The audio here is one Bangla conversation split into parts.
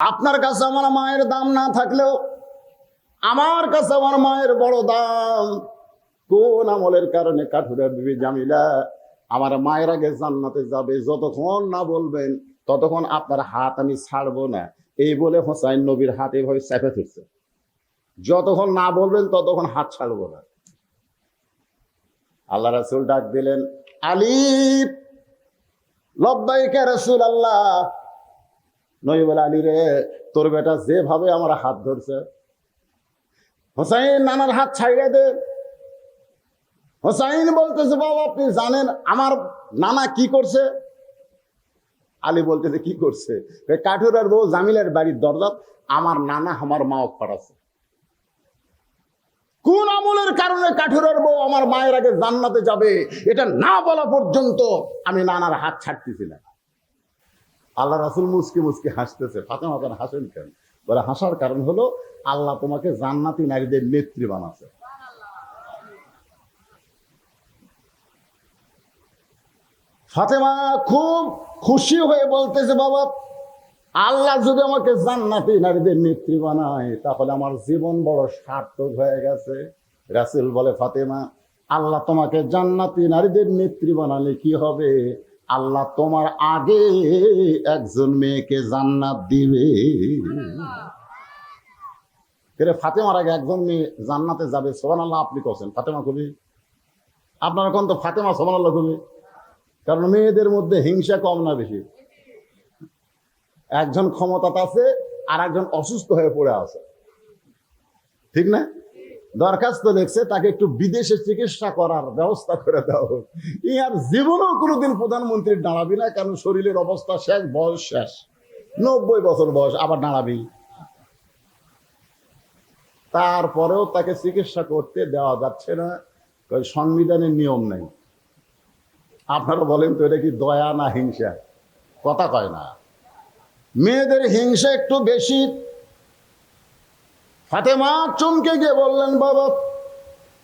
আপনার কাছে আমার মায়ের দাম না থাকলেও আমার কাছে আমার মায়ের বড় দাম। কোন আমলের কারণে কাঠুরের বিবি জামিলা আমার মায়ের আগে জান্নাতে যাবে? যতক্ষণ না বলবেন ততক্ষণ আপনার হাত আমি ছাড়বো না, এই বলে হোসাইন নবীর হাত এভাবে চেপে ধরছে। যতক্ষণ না বলবেন ততক্ষণ হাত ছাড়বো না। আল্লাহ রাসূল ডাক দিলেন, আলী, লব্বাইকা রাসূলুল্লাহ। নবী বলে, আলী রে, তোর বেটা যেভাবে আমার হাত ধরছে, হোসাইন নানার হাত ছাইড়ে দে। হোসাইন বলতেছে, বাবা আপনি জানেন আমার নানা কি করছে? আলী বলতেছে, কি করছে? কাঠুরার বউ জামিলার বাড়ির দরজা আমার নানা আমার মা ফাড়াছে। কোন আমলের কারণে কাঠুরার বউ আমার মায়ের আগে জান্নাতে যাবে এটা না বলা পর্যন্ত আমি নানার হাত ছাড়তেছি না। আল্লাহ রাসূল মুসকি মুসকি হাসতেছে। ফাতেমা কেন হাসেন কেন? বলে, হাসার কারণ হলো আল্লাহ তোমাকে জান্নাতি নারীদের নেত্রী বানাচ্ছে। ফাতেমা খুব খুশি হয়ে বলতেছে, বাবা আল্লাহ যদি আমাকে জান্নাতি নারীদের নেত্রী বানায় তাহলে আমার জীবন বড় সার্থক হয়ে গেছে। রাসূল বলে, ফাতেমা আল্লাহ তোমাকে জান্নাতি নারীদের নেত্রী বানালে কি হবে? আল্লাহ তোমার আগে একজন মেয়েকে জান্নাত দিবে। ফাতেমার আগে একজন মেয়ে জান্নাতে যাবে, সুবহানাল্লাহ আপনি বলেন। ফাতেমা কবি, আপনারা কোন তো ফাতেমা সুবহানাল্লাহ কবি? কারণ মেয়েদের মধ্যে হিংসা কম না বেশি? একজন ক্ষমতাতে আছে আর একজন অসুস্থ হয়ে পড়ে আছে, ঠিক না? দরখাস্ত দেখছে তাকে একটু বিদেশে চিকিৎসা করার ব্যবস্থা করে দাও। ইয়ার জীবনেও কোনোদিন প্রধানমন্ত্রীর দাঁড়াবি না, কারণ শরীরের অবস্থা শেষ, বয়স শেষ, 90 বছর বয়স, আবার দাঁড়াবি? তারপরেও তাকে চিকিৎসা করতে দেওয়া যাচ্ছে না, সংবিধানের নিয়ম নেই। আপনারা বলেন তো এটা কি দয়া না হিংসা? কথা কয় না। মেয়েদের হিংসা একটু বেশি। ফাতেমা চমকে গিয়ে বললেন, বাবা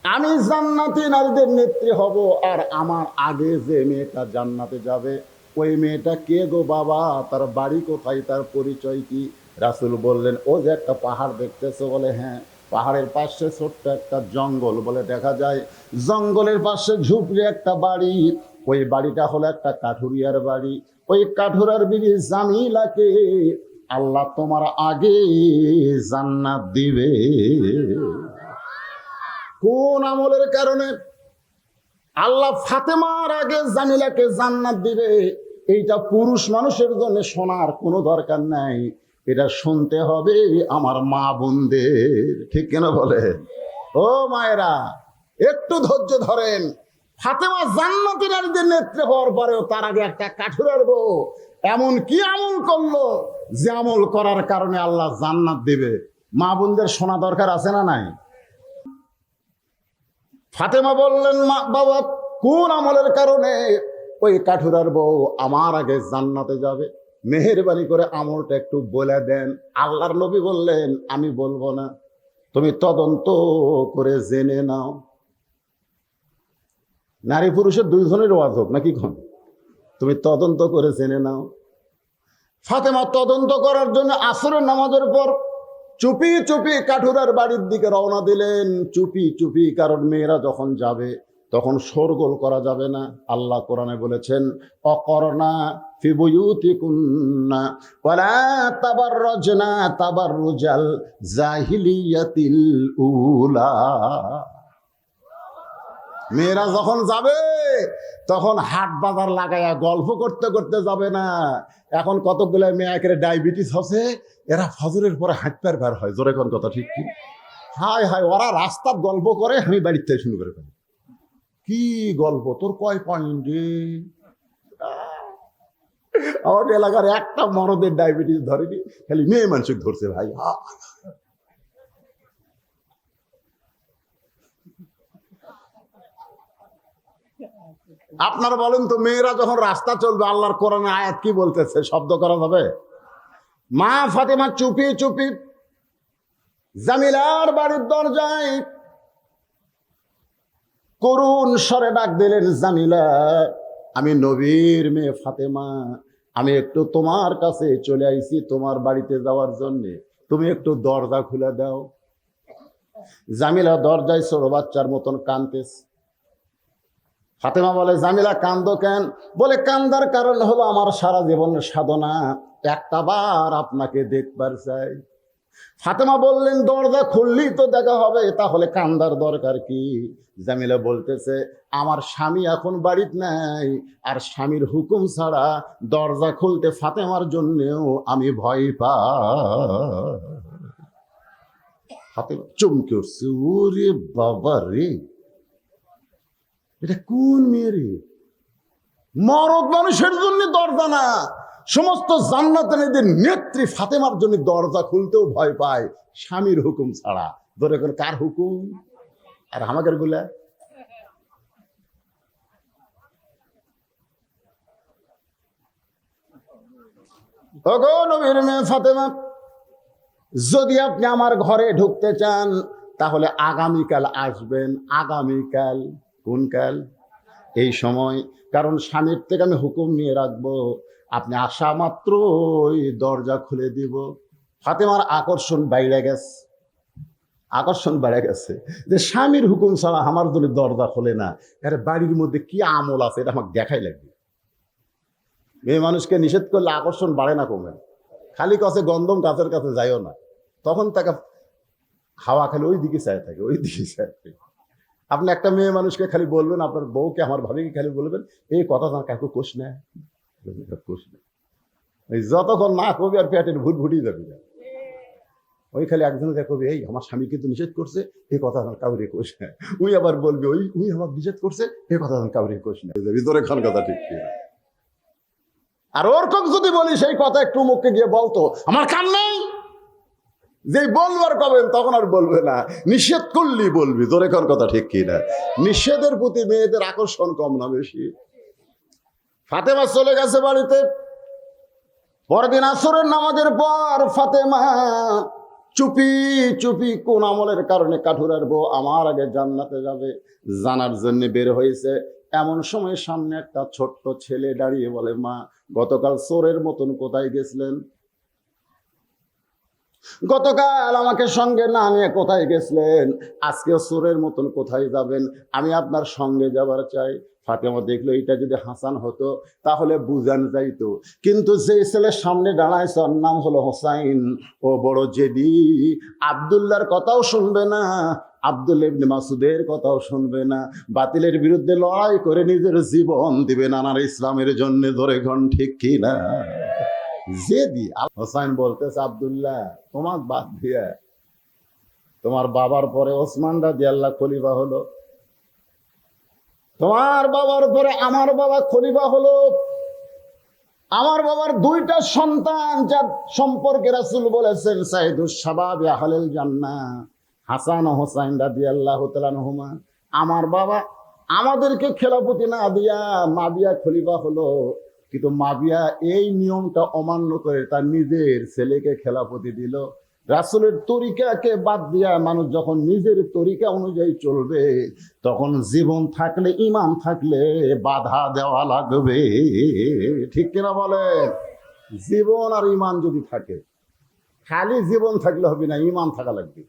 আমি জান্নাতি নারীদের নেত্রী হব, আর আমার আগে যে মেয়েটা জান্নাতে যাবে ওই মেয়েটা কে গো বাবা? তার বাড়ি কোথায়? তার পরিচয় কি? রাসূল বললেন, ও যে একটা পাহাড় দেখতেছো? বলে, হ্যাঁ। পাহাড়ের পাশে ছোট্ট একটা জঙ্গল, বলে দেখা যায় জঙ্গলের পাশে ঝুপড়ি একটা বাড়ি, ওই বাড়িটা হলো একটা কাঠুরিয়ার বাড়ি। ওই কাঠুরার বিবি জামিলাকে আল্লাহ তোমার আগে জান্নাত দিবে। কোন আমলের কারণে আল্লাহ ফাতেমার আগে জামিলাকে জান্নাত দিবে এইটা পুরুষ মানুষের জন্য শোনার কোনো দরকার নাই, এটা শুনতে হবে আমার মা বোনদের। ঠিক কেন বলে? ও মায়েরা, একটু ধৈর্য ধরেন। ফাতেমা জান্নাতি নারীদের নেত্রী হওয়ার পরেও তার আগে একটা কাঠুরার বউ এমন কি আমল করলো যে আমল করার কারণে আল্লাহ জান্নাত দিবে? মা বোনদের শোনা দরকার আছে না নাই? ফাতেমা বললেন, মা বাবা কোন আমলের কারণে ওই কাঠুরার বউ আমার আগে জান্নাতে যাবে? মেহেরবানি করে আমলটা একটু বলে দেন। আল্লাহর নবী বললেন, আমি বলবো না, তুমি তদন্ত করে জেনে নাও। নারী পুরুষের দুইজনের ওয়াজ হোক নাকি কোন? তুমি তদন্ত করে জেনে নাও। ফাতেমা তদন্ত করার জন্য আসরের নামাজের পর চুপি চুপি কাঠুরার বাড়ির দিকে রওনা দিলেন। চুপি চুপি, কারণ মেয়েরা যখন যাবে তখন শোরগোল করা যাবে না। আল্লাহ কোরআনে বলেছেন, অকরনা ফি বুয়ুতিকুন্না ওয়ালা তাবাররাজনা তাবাররুজাল জাহিলিয়াতিল উলা। মেয়েরা যখন যাবে তখন হাট বাজার লাগায়া গল্প করতে করতে যাবে না। এখন কতগুলো মেয়েকে ডায়াবেটিস হচ্ছে, এরা ফজরের পরে হাঁটতে বের হয়। জোরে কোন কথা ঠিক কি? হায় হায়, ওরা রাস্তার গল্প করে, আমি বাড়ির থেকে শুরু করে ফেলি। কি গল্প? তোর কয় পয়েন্ট? আমার এলাকার একটা মরদের ডায়াবেটিস ধরেনি, খালি মেয়ে মানুষকে ধরছে ভাই। আপনারা বলেন তো, মেয়েরা যখন রাস্তা চলবে আল্লাহর কোরআনে আয়াত কি বলতেছে? শব্দ করা যাবে? মা ফাতেমা চুপি চুপি জামিলার বাড়ির দরজায় করুণ স্বরে ডাক দিলেন, জামিলা, আমি নবীর মেয়ে ফাতেমা, আমি একটু তোমার কাছে চলে আইছি তোমার বাড়িতে যাওয়ার জন্যে, তুমি একটু দরজা খুলে দাও। জামিলা দরজায় ছোট বাচ্চার মতন কাঁদতেছে। ফাতেমা বলে, জামিলা কান্দো কেন? বলে, কান্দার কারণ হলো আমার সারা জীবনের সাধনা একটা বার আপনাকে দেখবার চাই। ফাতেমা বললেন, দরজা খুললেই তো দেখা হবে, তাহলে কান্দার দরকার কি? জামিলা বলতেছে, আমার স্বামী এখন বাড়িতে নাই, আর স্বামীর হুকুম ছাড়া দরজা খুলতে ফাতেমার জন্যেও আমি ভয় পাই। ফাতেমা চমকে উঠছে, ওরে বাবা রে, এটা কোন মেয়ে রে? মরদ মানুষের জন্য দরজা না, সমস্ত জান্নাতের নেত্রী ফাতেমার জন্য দরজা খুলতেও ভয় পায় স্বামীর হুকুম ছাড়া। ধরে কোন কার হুকুম? আর আমাদের গুলা ওগো নবীর মেয়ে ফাতেমা, যদি আপনি আমার ঘরে ঢুকতে চান তাহলে আগামীকাল আসবেন। আগামীকাল? কোন কাল? এই সময়। কারণ স্বামীর থেকে আমি হুকুম নিয়ে রাখবো, আপনি আসা মাত্রই দরজা খুলে দিব। ফাতেমার আকর্ষণ বাইরে গেছে, আকর্ষণ বেড়ে গেছে যে স্বামীর হুকুম ছাড়া আমার জন্য দরজা খোলে না। আরে বাড়ির মধ্যে কি আমল আছে এটা আমাকে দেখাই লাগবে। মেয়ে মানুষকে নিষেধ করলে আকর্ষণ বাড়ে না কমে। খালি কাছে গন্ধম গাছের কাছে যাইও না, তখন তাকে হাওয়া খালি ওই দিকে চায় থাকে, ওই দিকে চায় থাকে। আপনি একটা মেয়ে মানুষকে খালি বলবেন, আপনার বউকে আমার ভাবিকে খালি বলবেন, এই কথা তার কাকু কোষ নেয়, কোষ নেয়। যতক্ষণ না কবি আর পেটের ভুট ভুটি যাবি না, ওই খালি একজন দেখবি, এই আমার স্বামী কিন্তু নিষেধ করছে, এই কথা কাউরে কোষ নেয়। উই আবার বলবি, ওই উই আমাকে নিষেধ করছে, এই কথা কাউরে কোষ নেয়। ভিতরে খান কথা ঠিক কি? আর ওরকম যদি বলি সেই কথা একটু মুখে গিয়ে বলতো, আমার কান নেই, যে বলবার কবেন তখন আর বলবে না, নিষেধ করলি বলবি। তোর এখন কথা ঠিক কি না? নিষেধের প্রতি মেয়েদের আকর্ষণ কম না বেশি? ফাতেমা চলে গেছে বাড়িতে। পরদিন আসরের নামাজের পর ফাতেমা চুপি চুপি কোন আমলের কারণে কাঠুরার বউ আমার আগে জান্নাতে যাবে জানার জন্য বের হয়েছে। এমন সময় সামনে একটা ছোট্ট ছেলে দাঁড়িয়ে বলে, মা, গতকাল চোরের মতন কোথায় গেছিলেন? গতকাল আমাকে সঙ্গে না নিয়ে কোথায় গেছিলেন? আজকে চোরের মতন কোথায় যাবেন? আমি আপনার সঙ্গে যাবার চাই। ফাতেমা দেখলো এটা যদি হাসান হতো তাহলে বুঝান যাইতো, কিন্তু যে ছেলে সামনে দাঁড়াইছে ওর নাম হলো হোসাইন, ও বড় জেদি। আব্দুল্লাহর কথাও শুনবে না, আব্দুল্লাহ ইবনে মাসুদের কথাও শুনবে না, বাতিলের বিরুদ্ধে লড়াই করে নিজের জীবন দিবে নানার ইসলামের জন্য। ধরে ঘন ঠিক কি না? জেদি। হোসাইন বলতেছে, আব্দুল্লাহ, তোমার বাদ দিয়া তোমার বাবার পরে ওসমান রাদিয়াল্লাহু খলিফা হলো, তোমার বাবার পরে আমার বাবা খলিফা হলো। আমার বাবার দুইটা সন্তান, যার সম্পর্কে রাসূল বলেছেন সাইদুস শাবাবি আহলিল জান্নাহ, হাসান ও হোসাইন রাদিয়াল্লাহু তাআলা আনহুমা। আমার বাবা আমাদেরকে খেলাফতি না দিয়া মাবিয়া খলিফা হলো, কিন্তু মাবিয়া এই নিয়মটা অমান্য করে তার নিজের ছেলেকে খেলাফতি দিল। রাসূলের তরিকাকে বাদ দিয়া মানুষ যখন নিজের তরিকা অনুযায়ী চলবে, তখন জীবন থাকলে, ঈমান থাকলে বাধা দেওয়া লাগবে। ঠিক কিনা বলে? জীবন আর ঈমান যদি থাকে, খালি জীবন থাকলে হবে না, ঈমান থাকা লাগবে।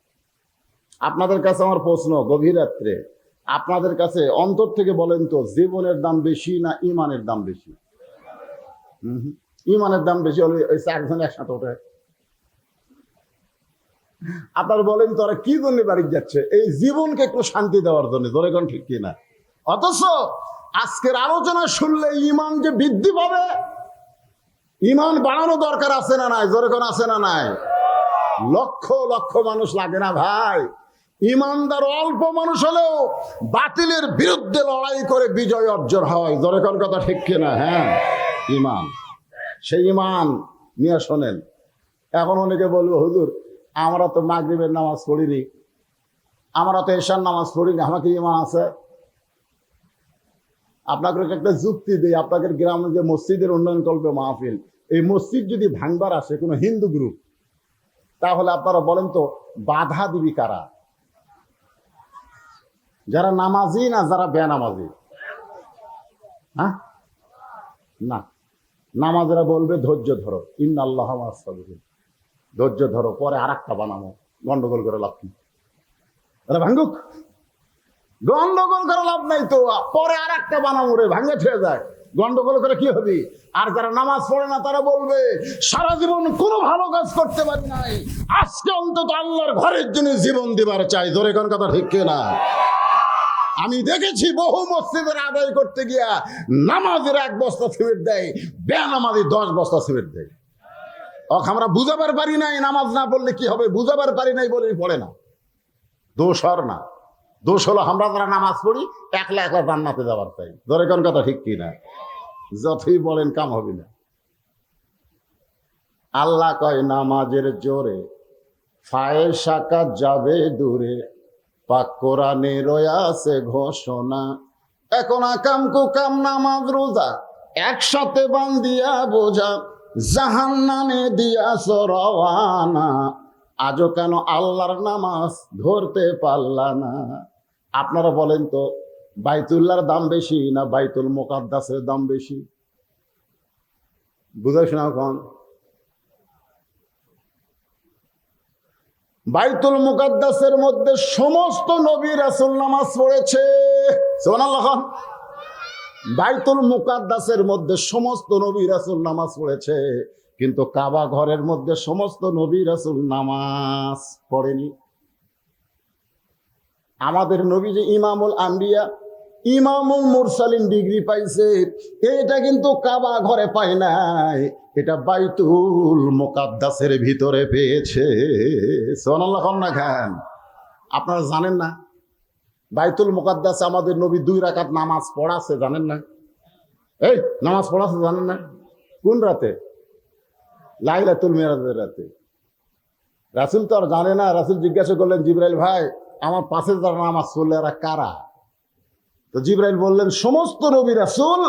আপনাদের কাছে আমার প্রশ্ন, গভীর রাত্রে আপনাদের কাছে অন্তর থেকে বলেন তো, জীবনের দাম বেশি না ঈমানের দাম বেশি? ঈমানের দাম বেশি হলে ওই চারজন একসাথে ওঠে। আপনার বলেন তো, ওরা কি জন্য বাড়ি যাচ্ছে? এই জীবনকে একটু শান্তি দেওয়ার জন্য। ধরে কোন ঠিক কিনা? অথচ আজকের আলোচনা শুনলে ঈমান যে বৃদ্ধি পাবে, ঈমান বাড়ানো দরকার আছে না নাই? জোরে কোন আছে না নাই? লক্ষ লক্ষ মানুষ লাগে না ভাই? ঈমানদার অল্প মানুষ হলেও বাতিলের বিরুদ্ধে লড়াই করে বিজয় অর্জন হয়। জোরে কোন কথা ঠিক কিনা? হ্যাঁ, ঈমান। সেই ঈমান নিয়ে শোনেন। এখন অনেকে বলবো, হুজুর, আমরা তো মাগরিবের নামাজ পড়িনি, আমরা তো এশার নামাজ পড়িনি, আমাকে ঈমান আছে? আপনাকে একটা যুক্তি দিই। আপনাদের গ্রামে যে মসজিদের উন্নয়ন কল্পে মাহফিল, এই মসজিদ যদি ভাঙবার আসে কোনো হিন্দু গ্রুপ, তাহলে আপনারা বলেন তো বাধা দিবি কারা? যারা নামাজি না যারা বেনামাজি? হ্যাঁ, না, নামাজেরা বলবে ধৈর্য ধরো, ইন্নাল্লাহ মাআস সাবিরিন, ধৈর্য ধরো, পরে আর একটা বানাবো, গন্ডগোল করে লাভ কি? ভাঙ্গুক, গন্ডগোল করে লাভ নাই তো, পরে আর একটা বানাবো রে, ভাঙ্গে ছেড়ে যায়, গন্ডগোল করে কি হবে? আর যারা নামাজ পড়ে না তারা বলবে সারা জীবন কোনো ভালো কাজ করতে পারি নাই, আজকে অন্তত আল্লাহর ঘরের জন্য জীবন দিবার চাই। ধরে কোন কথা ঠিক না? আমি দেখেছি বহু মসজিদের আদায় করতে গিয়া নামাজের 1 বস্তা সিমেন্ট দেয়, বেনামাজি 10 বস্তা সিমেন্ট দেয়। আমরা বুঝাবার পারি নাই, নামাজ না পড়লে কি হবে বুঝাবার পারি নাই বলেই পড়ে না। দোষ আর না, দোষ হলো আমরা যারা নামাজ পড়ি একলা একলা জান্নাতে যাবার চাই। ধরে কোন কথা ঠিক কি না? যতই বলেন কাম হবে না। আল্লাহ কয় নামাজের জোরে ফায়ে সাকাত যাবে দূরে, পাক কোরআনে রয়াছে ঘোষণা। এখন আকাম কুকাম নামাজ রোজা একসাথে বান্দিয়া বোঝা, জাহান্নামে দিয়াছ রওয়ানা, আজও কেন আল্লাহর নামাজ ধরতে পারলা না? আপনারা বলেন তো, বাইতুল্লাহর দাম বেশি না বাইতুল মুকাদ্দাসের দাম বেশি? বুঝাই শোনা কন। বাইতুল মুকাদ্দাসের মধ্যে সমস্ত নবী রাসূল নামাজ পড়েছে, সুবহানাল্লাহ। বাইতুল মুকাদ্দাসের মধ্যে সমস্ত নবী রাসূল নামাজ পড়েছে, কিন্তু কাবা ঘরের মধ্যে সমস্ত নবী রাসূল নামাজ পড়েনি। আমাদের নবী যে ইমামুল আম্বিয়া, ইমামুল মুরসালিন ডিগ্রি পাইছে, এটা কিন্তু কাবা ঘরে পায় নাই, এটা বাইতুল মুকাদ্দাসের ভিতরে পেয়েছে। সুবহানাল্লাহ না খান? আপনারা জানেন না বাইতুল মুকাদ্দাসে আমাদের নবী 2 রাকাত নামাজ পড়াছে, জানেন না? এই নামাজ পড়াছে জানেন না? কোন রাতে? লাইলাতুল মিরাজের রাতে। রাসূল তো আর জানে না। রাসূল জিজ্ঞাসা করলেন, জিবরাইল ভাই আমার পাশে যারা নামাজ পড়লে এরা কারা? তো জিবরাইল বললেন, সমস্ত নবী রাসূল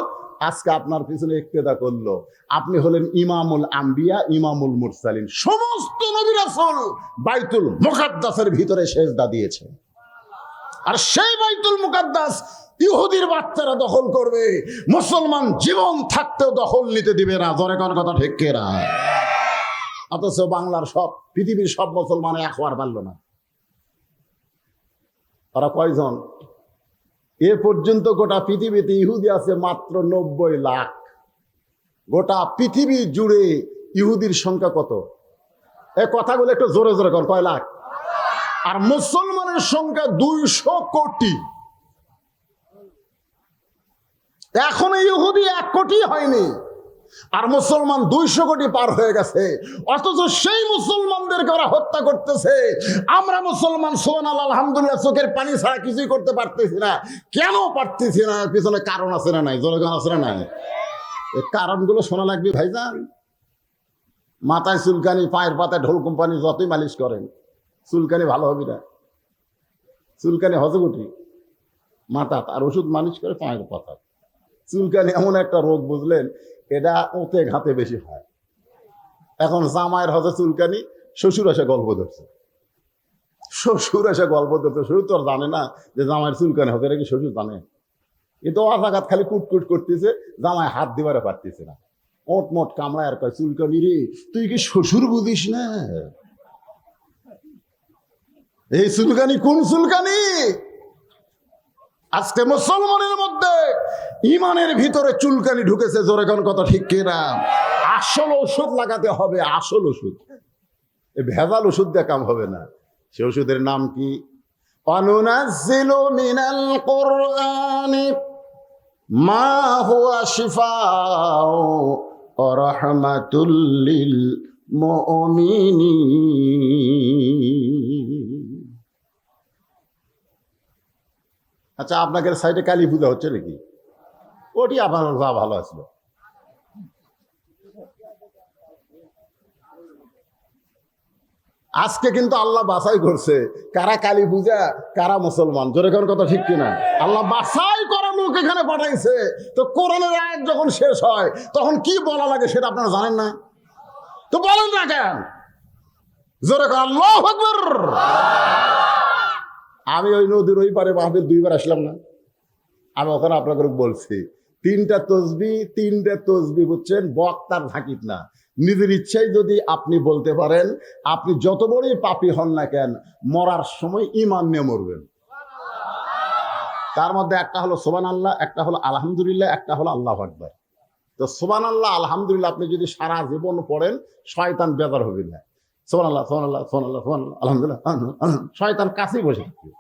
আজকে আপনার পিছনে ইক্তেদা করলো, আপনি হলেন ইমামুল আম্বিয়া, ইমামুল মুরসালিন। সমস্ত নবী রাসূল বাইতুল মুকাদ্দাসের ভিতরে সিজদা দিয়েছে। আর সেই বাইতুল মুকাদ্দাস ইহুদির বাচ্চারা দখল করবে, মুসলমান জীবন থাকতেও দখল নিতে দিবে না। জোরে কোন কথা ঠিক কিনা? অথচ বাংলার সব, পৃথিবীর সব মুসলমান এক হওয়ার পারল না। তারা কয়জন? এ পর্যন্ত গোটা পৃথিবীতে ইহুদি আছে মাত্র 90 লাখ। গোটা পৃথিবী জুড়ে ইহুদির সংখ্যা কত? এই কথাগুলো একটু জোরে জোরে কর, কয় লাখ? আর মুসলমানের সংখ্যা 200 কোটি। এখনো ইহুদি 1 কোটি হয়নি, আর মুসলমান 200 কোটি পার হয়ে গেছে। অথচ সেই মুসলমানদেরকে ওরা হত্যা করতেছে। আমরা মুসলমান সুবহানাল্লাহ আলহামদুলিল্লাহ চোখের পানি ছাড়া কিছুই করতে পারতেছি না। কেন পারতেছি না? পিছনে কারণ আছে না নাই? জনগণ আছে না নাই? এই কারণগুলো শোনা লাগবে ভাইজান। মাথায় চুলকানি, পায়ের পাতায় ঢোল কোম্পানি যতই মালিশ করেন, চুলকানি ভালো হবে না। চুলকানি হজগুটি মাথা, আর ওষুধ মালিশ করে পায়ের পাতা। চুলকানি এমন একটা রোগ, বুঝলেন, এটা ওতে ঘাতে বেশি হয়। এখন জামাইয়ের হজে চুলকানি, শ্বশুর এসে গল্প ধরছে, শ্বশুর এসে গল্প ধরছে। শ্বশুর তো আর জানে না যে জামাইয়ের চুলকানি হবে, এটা কি শ্বশুর জানে? এ তো আঘাত খালি কুটকুট করতেছে, জামাই হাত দিবারে পারতেছে না। ওট মোট কামড়ায় আর কয়, চুলকানি রে তুই কি শ্বশুর বুঝিস না? এই চুলকানি কোন চুলকানি? আজকে মুসলমানের মধ্যে ইমানের ভিতরে চুলকানি ঢুকেছে। জোরে কোন কথা ঠিক কিনা? আসল ওষুধ লাগাতে হবে, আসল ওষুধ। ভেজাল ওষুধ দিয়ে কাম হবে না। সে ওষুধের নাম কি? অনুনাজ্জিলু মিনাল কুরআনি মা হুয়া শিফাউ ওয়া রাহমাতুল লিল মুমিনিন। আচ্ছা, আপনাদের সাইডে কালী পূজা হচ্ছে নাকি? ওটি আপনার যা ভালো আসলো। আজকে কিন্তু আল্লাহ বাছাই করছে কারা কালী পূজা, কারা মুসলমান। জোরে কোন কথা ঠিক কিনা? আল্লাহ বাছাই করা লোক এখানে পাঠাইছে। তো কোরআনের আয়াত যখন শেষ হয় তখন কি বলা লাগে সেটা আপনারা জানেন না? তো বলেন না কেন? জোরে কোন আল্লাহু আকবার। আমি ওই নদীর ওই পারে মাহফিল 2 বার আসলাম না? আমি ওখানে আপনাদের বলছি তিনটা তসবি বুঝছেন, বক্তার থাকিত না, নিজের ইচ্ছায় যদি আপনি বলতে পারেন, আপনি যত বড়ই পাপী হন না কেন, মরার সময় ঈমান নিয়ে মরবেন। তার মধ্যে একটা হলো সুবহানাল্লাহ, একটা হলো আলহামদুলিল্লাহ, একটা হলো আল্লাহু আকবার। তো সুবহানাল্লাহ আলহামদুলিল্লাহ আপনি যদি সারা জীবন পড়েন, শয়তান বেজার হবে না। সুবহানাল্লাহ সুবহানাল্লাহ সুবহানাল্লাহ সুবহানাল্লাহ আলহামদুলিল্লাহ, শয়তান কাছেই বসে থাকবে।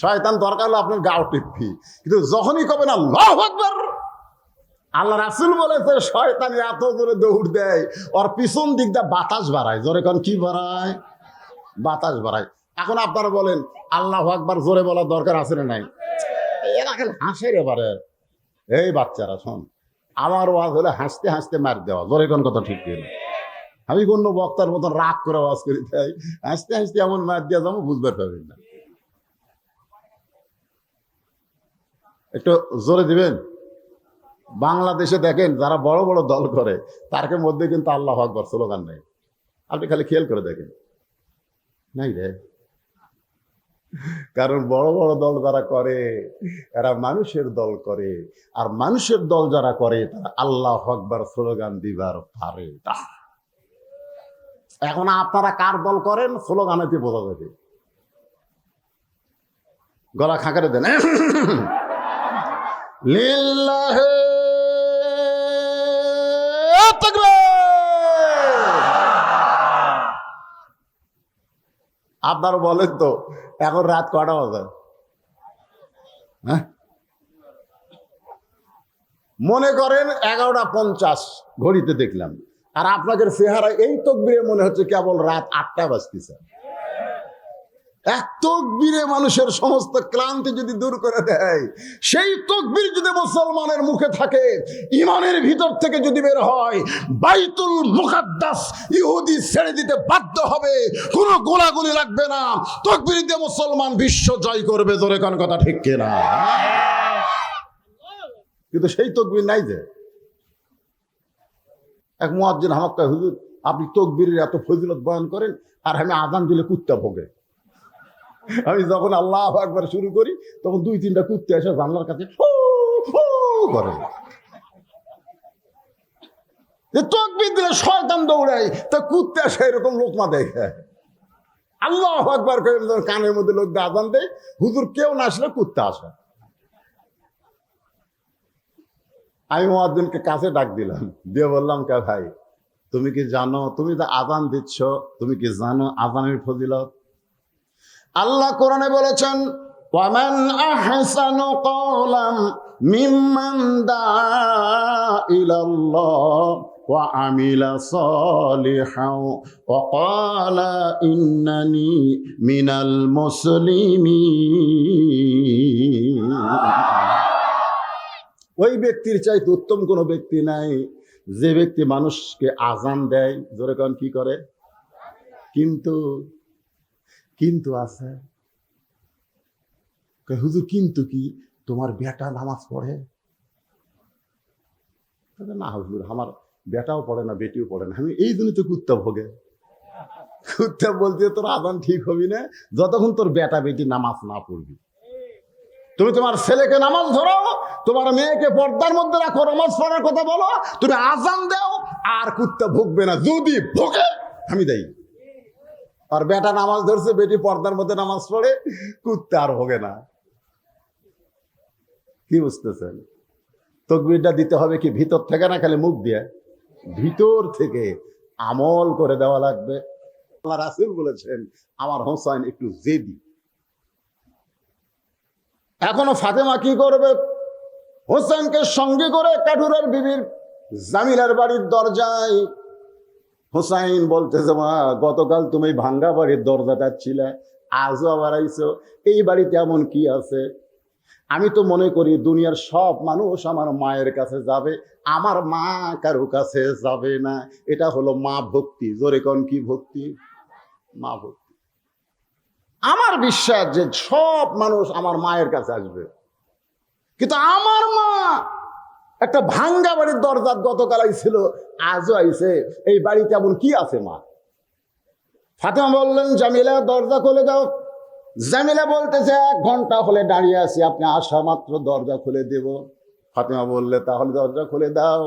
শয়তান দরকার হলো আপনার গাও টিপি, কিন্তু যখনই কবেন আল্লাহু আকবার, আল্লাহ রাসূল বলেছে শয়তান এত জোরে দৌড় দেয়, ওর পিছন দিক দিয়ে বাতাস বাড়ায়। জোরে কোন কি বাড়ায়? বাতাস বাড়ায়। এখন আপনারা বলেন আল্লাহু আকবার জোরে বলার দরকার আছে না নাই? এরা খালি হাসের এবারে। এই বাচ্চারা শোন, আমার ওয়াজ হলে হাসতে হাসতে মার দেওয়া। জোরে কোন কথা ঠিক কিনা? আমি কোন বক্তার মতন রাগ করে ওয়াজ করি তাই হাসতে হাসতে এমন মার দেওয়া যাবো বুঝতে পারবেন না। একটু জোরে দিবেন। বাংলাদেশে দেখেন যারা বড় বড় দল করে তার মধ্যে কিন্তু আল্লাহু আকবার স্লোগান নেই। আপনি খালি খেয়াল করে দেখেন, নাই রে। কারণ বড় বড় দল যারা করে এরা মানুষের দল করে, আর মানুষের দল যারা করে তারা আল্লাহু আকবার স্লোগান দিবার পারে না। এখন আপনারা কার দল করেন স্লোগানেতে বোঝা যাবে। গলা খাঁকারে দেন, লিল্লাহি আপনারা বলেন তো এখন রাত কটা বাজে? হ্যাঁ, মনে করেন 11:50 ঘড়িতে দেখলাম, আর আপনাদের চেহারা এই তকবীরে মনে হচ্ছে কেবল রাত 8টা বাজতেছে। এক তকবীরে মানুষের সমস্ত ক্লান্তি যদি দূর করে দেয়, সেই তকবীর যদি মুসলমানের মুখে থাকে, ইমানের ভিতর থেকে যদি বের হয়, বাইতুল মুকাদ্দাস ইহুদি ছেড়ে দিতে বাধ্য হবে, কোনো গোলাগুলি লাগবে না। তকবীর দিয়ে মুসলমান বিশ্ব জয় করবে। জোরে কোন কথা ঠিক কিনা? কিন্তু সেই তকবীর নাই। যে এক মুয়াজ্জিন আমাকে কয়, হুজুর আপনি তকবীরের এত ফজিলত বয়ান করেন, আর আমি আযান দিলে কুত্তা ভোগে। আমি যখন আল্লাহু আকবার শুরু করি তখন 2-3টা কুত্তা এসে জানলার কাছে করে। তাকবীর দিলে শয়তান দৌড়ায়, তা কুত্তা এসে এরকম লোকমা দেখে। আল্লাহু আকবার করে কানের মধ্যে লোক আযান দেয়, হুজুর কেউ না আসলে কুত্তা আসে। আমি মুয়াজ্জিনকে কাছে ডাক দিলাম, দিয়ে বললাম, কে ভাই তুমি কি জানো, তুমি তো আযান দিচ্ছ, তুমি কি জানো আযানের ফজিলত? আল্লাহ কোরআনে বলেছেন, ওয়ামান আহসানু কওলাম মিম্মান দাআ ইলাল্লাহ ওয়া আমিলা সালিহান ওয়া ক্বালা ইন্নানি মিনাল মুসলিমিন। ওই ব্যক্তির চাইতে উত্তম কোনো ব্যক্তি নাই যে ব্যক্তি মানুষকে আযান দেয়। জোরে কোন কি করে? কিন্তু আছে। হুজুর কিন্তু কি তোমার বেটা নামাজ পড়ে? না হুজুর আমার বেটাও পড়ে না, বেটিও পড়ে না। আমি এই জন্য তো কুত্তা ভোগে। কুত্তা বলতে তোর আযান ঠিক হবি না যতক্ষণ তোর বেটা বেটি নামাজ না পড়বি। তুমি তোমার ছেলেকে নামাজ ধরো, তোমার মেয়েকে পর্দার মধ্যে রাখো, নামাজ পড়ার কথা বলো, তুমি আযান দাও, আর কুত্তা ভুগবে না। যদি ভোগে আমি দেই। আর বেটা নামাজ ধরছে, বেটি পর্দার মধ্যে নামাজ পড়ে, কুত্তা আর ভোগে না। কি বুঝতেছেন? তাকবীরটা দিতে হবে কি ভিতর থেকে না খালি মুখ দিয়ে? ভিতর থেকে আমল করে দেওয়া লাগবে। আল্লাহ রাসূল বলেছেন আমার হোসাইন একটু জেদি। এখনো ফাতেমা কি করবে? হোসেনকে সঙ্গে করে কাঠুরার বিবির জামিলার বাড়ির দরজায়। হোসাইন বলতেছে, মা গতকাল তুমি ভাঙ্গা বাড়ির দরজাটা ছিলে, আজও আবার আইছো, এই বাড়িতে এমন কি আছে? আমি তো মনে করি দুনিয়ার সব মানুষ আমার মায়ের কাছে যাবে, আমার মা কারো কাছে যাবে না। এটা হলো মা ভক্তি। জোরে কোন কি ভক্তি? মা ভক্তি। আমার বিশ্বাস যে সব মানুষ আমার মায়ের কাছে আসবে, কিন্তু আমার মা একটা ভাঙ্গা বাড়ির দরজা গতকাল আইছিল, আজও আইছে, এই বাড়িতে এমন কি আছে মা? ফাতেমা বললেন, জামিলা দরজা খুলে দাও। জামিলা বলতেছে, 1 ঘন্টা হলে দাঁড়িয়ে আছি, আপনি আসা মাত্র দরজা খুলে দেব। ফাতেমা বললে তাহলে দরজা খুলে দাও।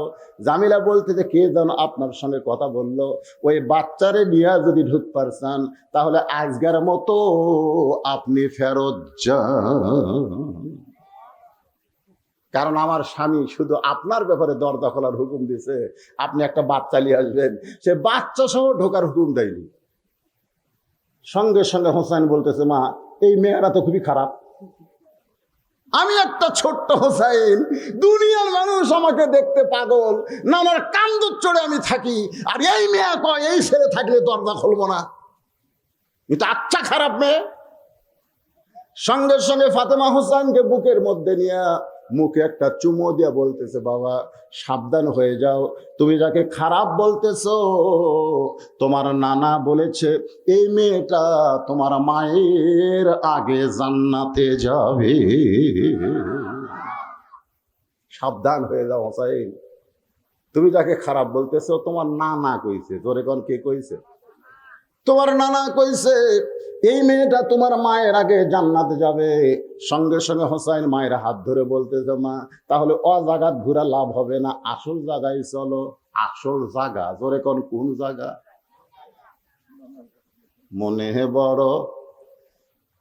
জামিলা বলতে যে কে যেন আপনার সঙ্গে কথা বললো, ওই বাচ্চারে নিয়ে যদি ঢুকতে চান তাহলে আজকের মতো আপনি ফেরত যান, কারণ আমার স্বামী শুধু আপনার ব্যাপারে দরজা খোলার হুকুম দিছে, আপনি একটা বাচ্চা নিয়ে আসবেন, সে বাচ্চা সহ ঢোকার হুকুম দেয়নি। সঙ্গে সঙ্গে হোসেন বলতেছে মা এই মেয়েরা তো খুবই খারাপ, আমি একটা ছোট্ট হোসাইন, দুনিয়ার মানুষ আমাকে দেখতে পাগল, নানার কান্দর চড়ে আমি থাকি, আর এই মেয়ে কয় এই ছেলে থাকলে দরজা খুলবো না, এটা আচ্ছা খারাপ মেয়ে। সঙ্গে সঙ্গে ফাতেমা হোসেনকে বুকের মধ্যে নিয়ে মুখে একটা চুমো দিয়া বলতেছে বাবা সাবধান হয়ে যাও, তুমি যাকে খারাপ বলতেছো তোমার নানা বলেছে এই মেয়েটা তোমার মায়ের আগে জান্নাতে যাবে, সাবধান হয়ে যাও হোসাইন। তুমি যাকে খারাপ বলতেছো তোমার নানা কইছে, জোরে কোন কে কইছে? তোমার নানা কইছে এই মেয়েটা তোমার মায়ের আগে জান্নাতে যাবে। সঙ্গে সঙ্গে হোসাইন মায়ের হাত ধরে বলতেছে মা তাহলে জায়গাত ঘুরা লাভ হবে না, আসল জায়গায় চলো। আসল জায়গা জোরে কোন জায়গা? মনে বড়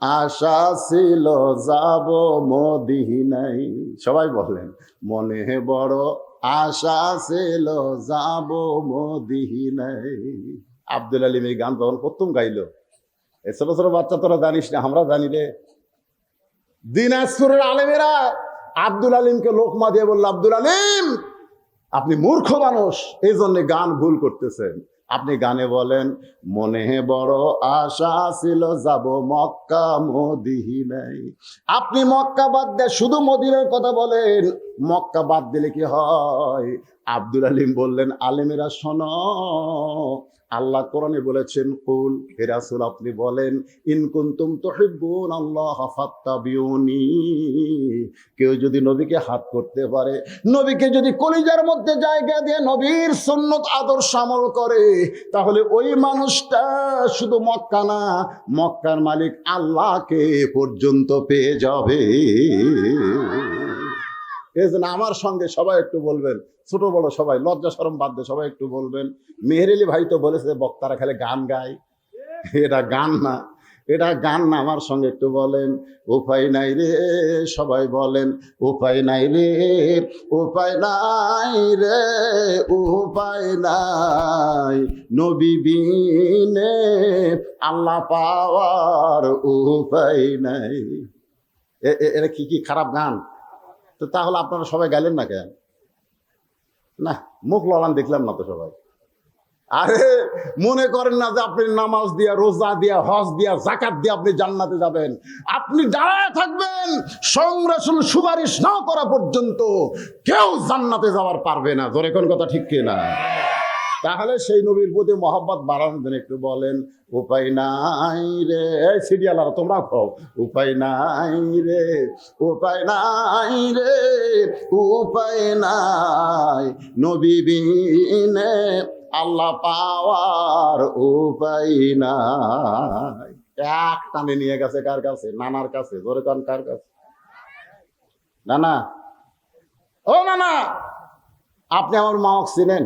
আশা ছিল যাব মদিনায়, সবাই বলেন মনে বড় আশা ছিল যাব মদিনায়। আব্দুল আলিম এই গান যখন প্রথম গাইলো, এই ছোট ছোট বাচ্চা তোরা জানিস না, আমরা জানি রে। দিনাজপুরের আলেমেরা আব্দুল আলিমকে লোকমা দিয়ে বললো আব্দুল আলিম আপনি মূর্খ মানুষ, এই জন্য গান ভুল করতেছেন। আপনি গানে বলেন মনে বড় আশা ছিল যাব মক্কা মদিনায়। আপনি মক্কা বাদ দিয়ে শুধু মদিনার কথা বলেন, মক্কা বাদ দিলে কি হয়? আব্দুল আলিম বললেন আলেমেরা শোনো, আল্লাহ কোরআনে বলেছেন কুল, হে রাসূল আপনি বলেন ইন কুনতুম তুহিব্বুন আল্লাহ ফাত্তাবিউনি। কেউ যদি নবীকে হাত করতে পারে, নবীকে যদি কলিজার মধ্যে জায়গা দিয়ে নবীর সুন্নত আদর্শ আমল করে, তাহলে ওই মানুষটা শুধু মক্কা না, মক্কার মালিক আল্লাহকে পর্যন্ত পেয়ে যাবে। এই জন্য আমার সঙ্গে সবাই একটু বলবেন, ছোট বড় সবাই, লজ্জা শরম বাদ দিয়ে সবাই একটু বলবেন মেহের ভাই তো বলেছে বক্তারা খালি গান গায়, এটা গান না, এটা গান না। আমার সঙ্গে একটু বলেন উপায় নাই রে, সবাই বলেন উপায় নাই রে, উপায় নাই রে, উপায় নাই, নবী বিনে আল্লাহ পাওয়ার উপায় নাই। এটা কি খারাপ গান? তো তাহলে আপনারা সবাই গাইলেন না কেন? না মুখ লড়ান দেখলাম না তো সবাই। আরে মনে করেন না যে আপনি নামাজ দিয়া, রোজা দিয়া, হজ দিয়া, যাকাত দিয়া আপনি জান্নাতে যাবেন। আপনি দাঁড়ায় থাকবেন সংরক্ষণ সুপারিশ না করা পর্যন্ত কেউ জান্নাতে যাওয়ার পারবে না। জোরে কোন কথা ঠিক কিনা? তাহলে সেই নবীর প্রতি মহব্বত বাড়ানোর জন্য একটু বলেন উপায় নাই রে, সিরিয়ালারা তোমরা খাও উপায় নাই রে, উপায় নাই রে, উপায় নাই, নবী বিনে আল্লাহ পাওয়ার উপায় নাই। এক টানে নিয়ে গেছে কার কাছে? নানার কাছে। জোরে কান কার কাছে? নানা, ও নানা আপনি আমার মা চিনেন?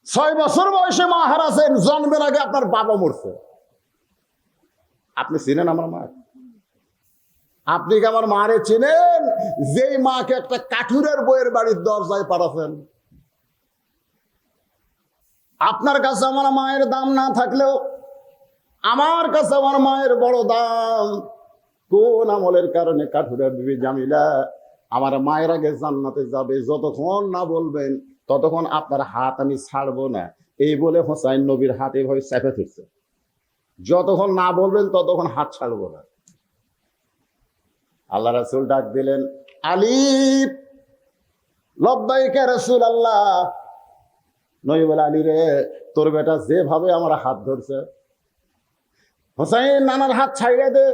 6 বছর বয়সে মা হারাছেন, জন্মের আগে আপনার বাবা মরছে। আপনি চিনেন আমার মা? আপনি কি আমার মারে চিনেন? যেই মাকে একটা কাঠুরের বইয়ের বাড়ির দরজায় পাঠাচ্ছেন। আপনার কাছে আমার মায়ের দাম না থাকলেও আমার কাছে আমার মায়ের বড় দাম। কোন আমলের কারণে কাঠুরের বিবি জামিলা আমার মায়ের আগে জান্নাতে যাবে, যতক্ষণ না বলবেন ততক্ষণ আপনার হাত আমি ছাড়বো না, এই বলে হোসাইন নবীর হাত এভাবে চেপে ধরছে। যতক্ষণ না বলবেন ততক্ষণ হাত ছাড়বো না। আল্লাহ রাসূল ডাক দিলেন আলী, লব্বাইকা রাসূলুল্লাহ। নবী বলে আলী রে, তোর বেটা যেভাবে আমার হাত ধরছে, হোসাইন নানার হাত ছাইড়া দে।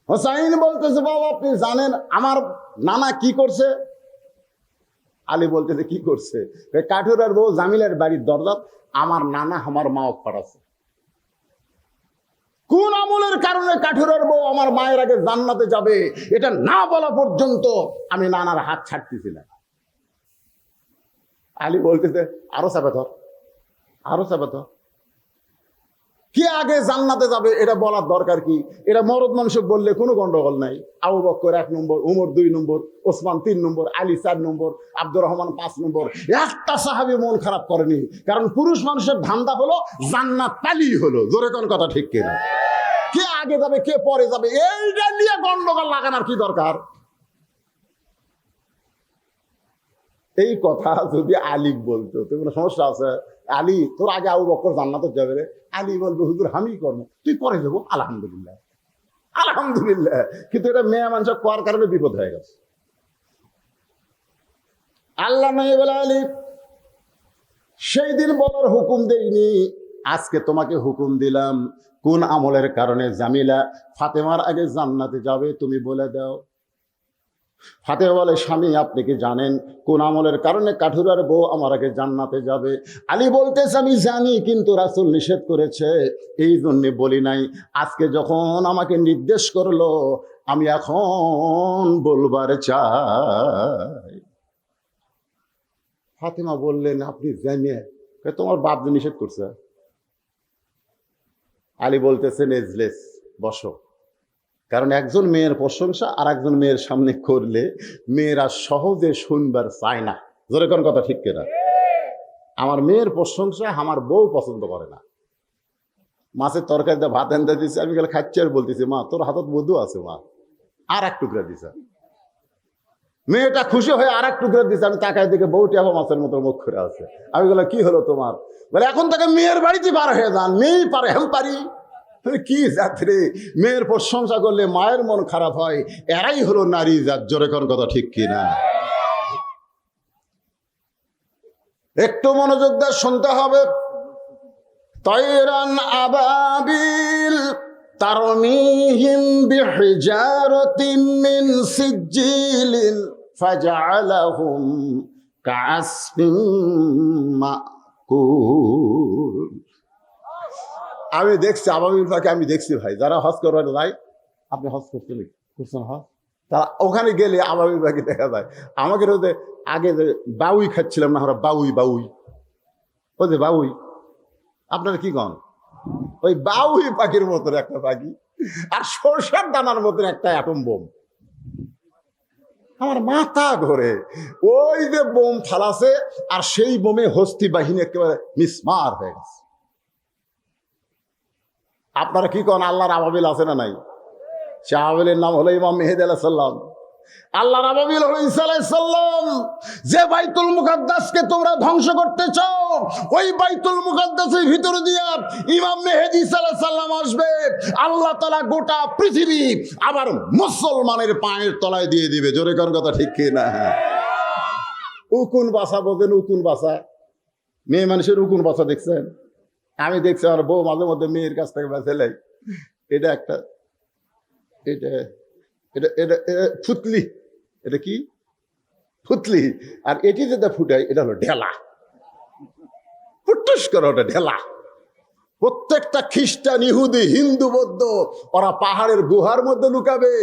হোসাইন বলতেছে বাবা আপনি জানেন আমার নানা কি করছে? আলী বলতেছে কি করছে? কাঠুরের বউ জামিলের বাড়ির দরজা আমার নানা আমার মা পাঠাচ্ছে। কোন আমলের কারণে কাঠুরের বউ আমার মায়ের আগে জান্নাতে যাবে, এটা না বলা পর্যন্ত আমি নানার হাত ছাড়তেছি না। আলী বলতেছে আরো চাপে ধর, আরো চাপে ধর। কে আগে জান্নাতে যাবে এটা বলার দরকার কি? এটা মরদ মানুষ বললে কোনো গন্ডগোল নাই। আবু বকর 1 নম্বর, উমর 2 নম্বর, ওসমান 3 নম্বর, আলী 4 নম্বর, আব্দুর রহমান 5 নম্বর। একটা সাহাবী মন খারাপ করেনি, কারণ পুরুষ মানুষের ধান্দা হলো জান্নাত পালিয়ে হলো। জোরে কোন কথা ঠিক কিনা? কে আগে যাবে কে পরে যাবে এইটা নিয়ে গন্ডগোল লাগানোর কি দরকার? এই কথা যদি আলী বলতো তো কোনো সমস্যা আছে? আলী তোর আগে আবু বকর জান্নাতে যাবে রে, আলী বলবে হুজুর আমি করবো, তুই পরে যাবো। আলহামদুলিল্লাহ, আলহামদুলিল্লাহ। কিন্তু এটা মেয়ে মানুষ করার কারণে বিপদ হয়ে গেছে। আল্লাহ নয় বলে আলী সেই দিন বলার হুকুম দেইনি, আজকে তোমাকে হুকুম দিলাম। কোন আমলের কারণে জামিলা ফাতেমার আগে জান্নাতে যাবে তুমি বলে দাও। ফাতেমা বলে স্বামী আপনি কি জানেন কোন আমলের কারণে কাঠুরার বউ আমার আগে জান্নাতে যাবে? আলী বলতেছে আমি জানি, কিন্তু রাসূল নিষেধ করেছে এই জন্য বলি নাই। আজকে যখন আমাকে নির্দেশ করলো আমি এখন বলবার চাই। ফাতেমা বললেন আপনি জানিয়ে? তোমার বাপ যে নিষেধ করছে। আলী বলতেছেন এজলেস, বসো। কারণ একজন মেয়ের প্রশংসা আর একজন মেয়ের সামনে করলে মেয়েরা সহজে শুনবার চায় না। জোরে কোন কথা ঠিক কিনা? আমার মেয়ের প্রশংসা আমার বউ পছন্দ করে না। মাছের তরকারিতে ভাত এনতে দিচ্ছে, আমি গেলে খাচ্ছি আর বলতেছি মা তোর হাতত মধু আছে, মা আর এক টুকরা দিছে। মেয়েটা খুশি হয়ে আর এক টুকরা দিচ্ছে, আমি তাকায় দিকে বউটি আবার মাছের মতো মুখ করে আছে। আমি বললাম কি হলো তোমার? বলে এখন থেকে মেয়ের বাড়িতে বার হয়ে যান, মেয়েই পারে আমি পারি। কি জাতরে, মেয়ের প্রশংসা করলে মায়ের মন খারাপ হয়, এরাই হলো নারী জাত। জোরে কোন কথা ঠিক কিনা? একটু মনোযোগ দিয়ে শুনতে হবে। তায়রান আবাবিল তারমিহিম বিহিজারাতিন মিন সিজিলিন ফাজআলাহুম কাআসফিন মাকুল। আমি দেখছি আবাবিল পাখি, আমি দেখছি ভাই, যারা হজ করবার যায়, আপনি হজ করছেন হজ, তারা ওখানে গেলে আবাবিল পাখি দেখা যায়। আমাকে ওদের আগে যে বাউই খাচ্ছিলাম না আমরা, বাউই ওই যে বাউই, আপনারা কি কন? ওই বাউই পাখির মতন একটা পাখি, আর সরষের দানার মতন একটা অ্যাটম বোম। আমার মাথা ঘোরে। ওই যে বোম ফালাছে আর সেই বোমে হস্তি বাহিনী একেবারে মিসমার হয়ে গেছে। আপনারা কি কন? আল্লাহর আবাবিল আছে না নাই? সে আবাবিলের নাম হলো ইমাম মেহেদী আলাইহিস সালাম। আল্লাহর আবাবিল হলো ঈসা আলাইহিস সালাম। যে বাইতুল মুকাদ্দাসকে তোমরা ধ্বংস করতে চাও, ওই বাইতুল মুকাদ্দাসের ভিতর দিয়া ইমাম মেহেদী ঈসা আলাইহিস সালাম আসবে। আল্লাহ তাআলা গোটা পৃথিবী আবার মুসলমানের পায়ের তলায় দিয়ে দিবে। জোরে কোন কথা ঠিক কি না? উকুন বাসা বোঝেন? উকুন বাসা, মেয়ে মানুষের উকুন বাসা দেখছেন? আমি দেখছি আমার বউ মাঝে মধ্যে মেয়ের কাছ থেকে বেঁচে লাই। এটা একটা এটা এটা এটা ফুতলি, এটা কি ফুতলি, আর এটি যেটা ফুটাই এটা হলো ঢেলা। ফুটুস করে ওটা ঢেলা। প্রত্যেকটা খ্রিস্টান, ইহুদি, হিন্দু, বৌদ্ধ ওরা পাহাড়ের গুহার মধ্যে লুকাবে,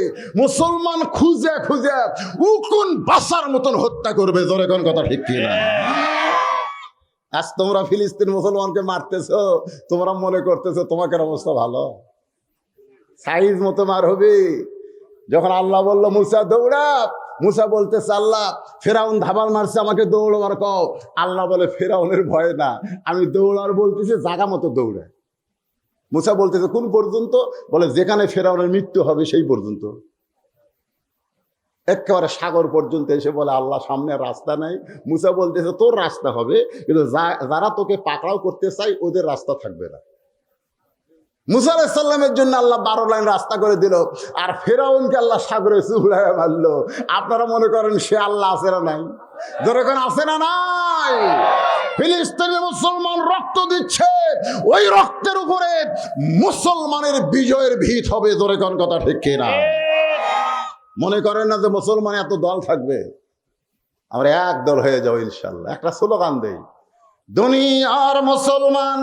মুসলমান খুঁজে খুঁজে উকুন বাসার মতন হত্যা করবে। জোরে কোন কথা ঠিক কিনা? আজ তোমরা ফিলিস্তিন মুসলমানকে মারতেছো, তোমরা মনে করতেছো তোমাকে অবস্থা ভালো, সাইজ মতো মার হবে। যখন আল্লাহ বলল মুসা দৌড়া, মুসা বলতেছে আল্লাহ ফেরাউন ধাবাল মারছে, আমাকে দৌড়বার কও। আল্লাহ বলে ফেরাউনের ভয় না, আমি দৌড়ার বলতেছি জাগা মতো দৌড়ে। মুসা বলতেছে কোন পর্যন্ত? বলে যেখানে ফেরাউনের মৃত্যু হবে সেই পর্যন্ত, একেবারে সাগর পর্যন্ত এসে বলে আল্লাহ সামনে রাস্তা নাই। মুসা বলতেছে তোর রাস্তা হবে, কিন্তু যারা তোকে পাকড়াও করতে চাই ওদের রাস্তা থাকবে না। মুসা আলাইহিস সালামের জন্য আল্লাহ 12 লাইন রাস্তা করে দিল, আর ফেরাউনকে আল্লাহ সাগরে চুবড়ায় মারলো। আপনারা মনে করেন সে আল্লাহ আছে না নাই? যখন আছে না নাই? ফিলিস্তিনের মুসলমান রক্ত দিচ্ছে, ওই রক্তের উপরে মুসলমানের বিজয়ের ভিত হবে। জোরে কোন কথা ঠিক কিনা? মনে করেন না যে মুসলমান এত দল থাকবে, আমরা এক দল হয়ে যাবো ইনশাল্লাহ। একটা স্লোগান দেই, দুনিয়ার মুসলমান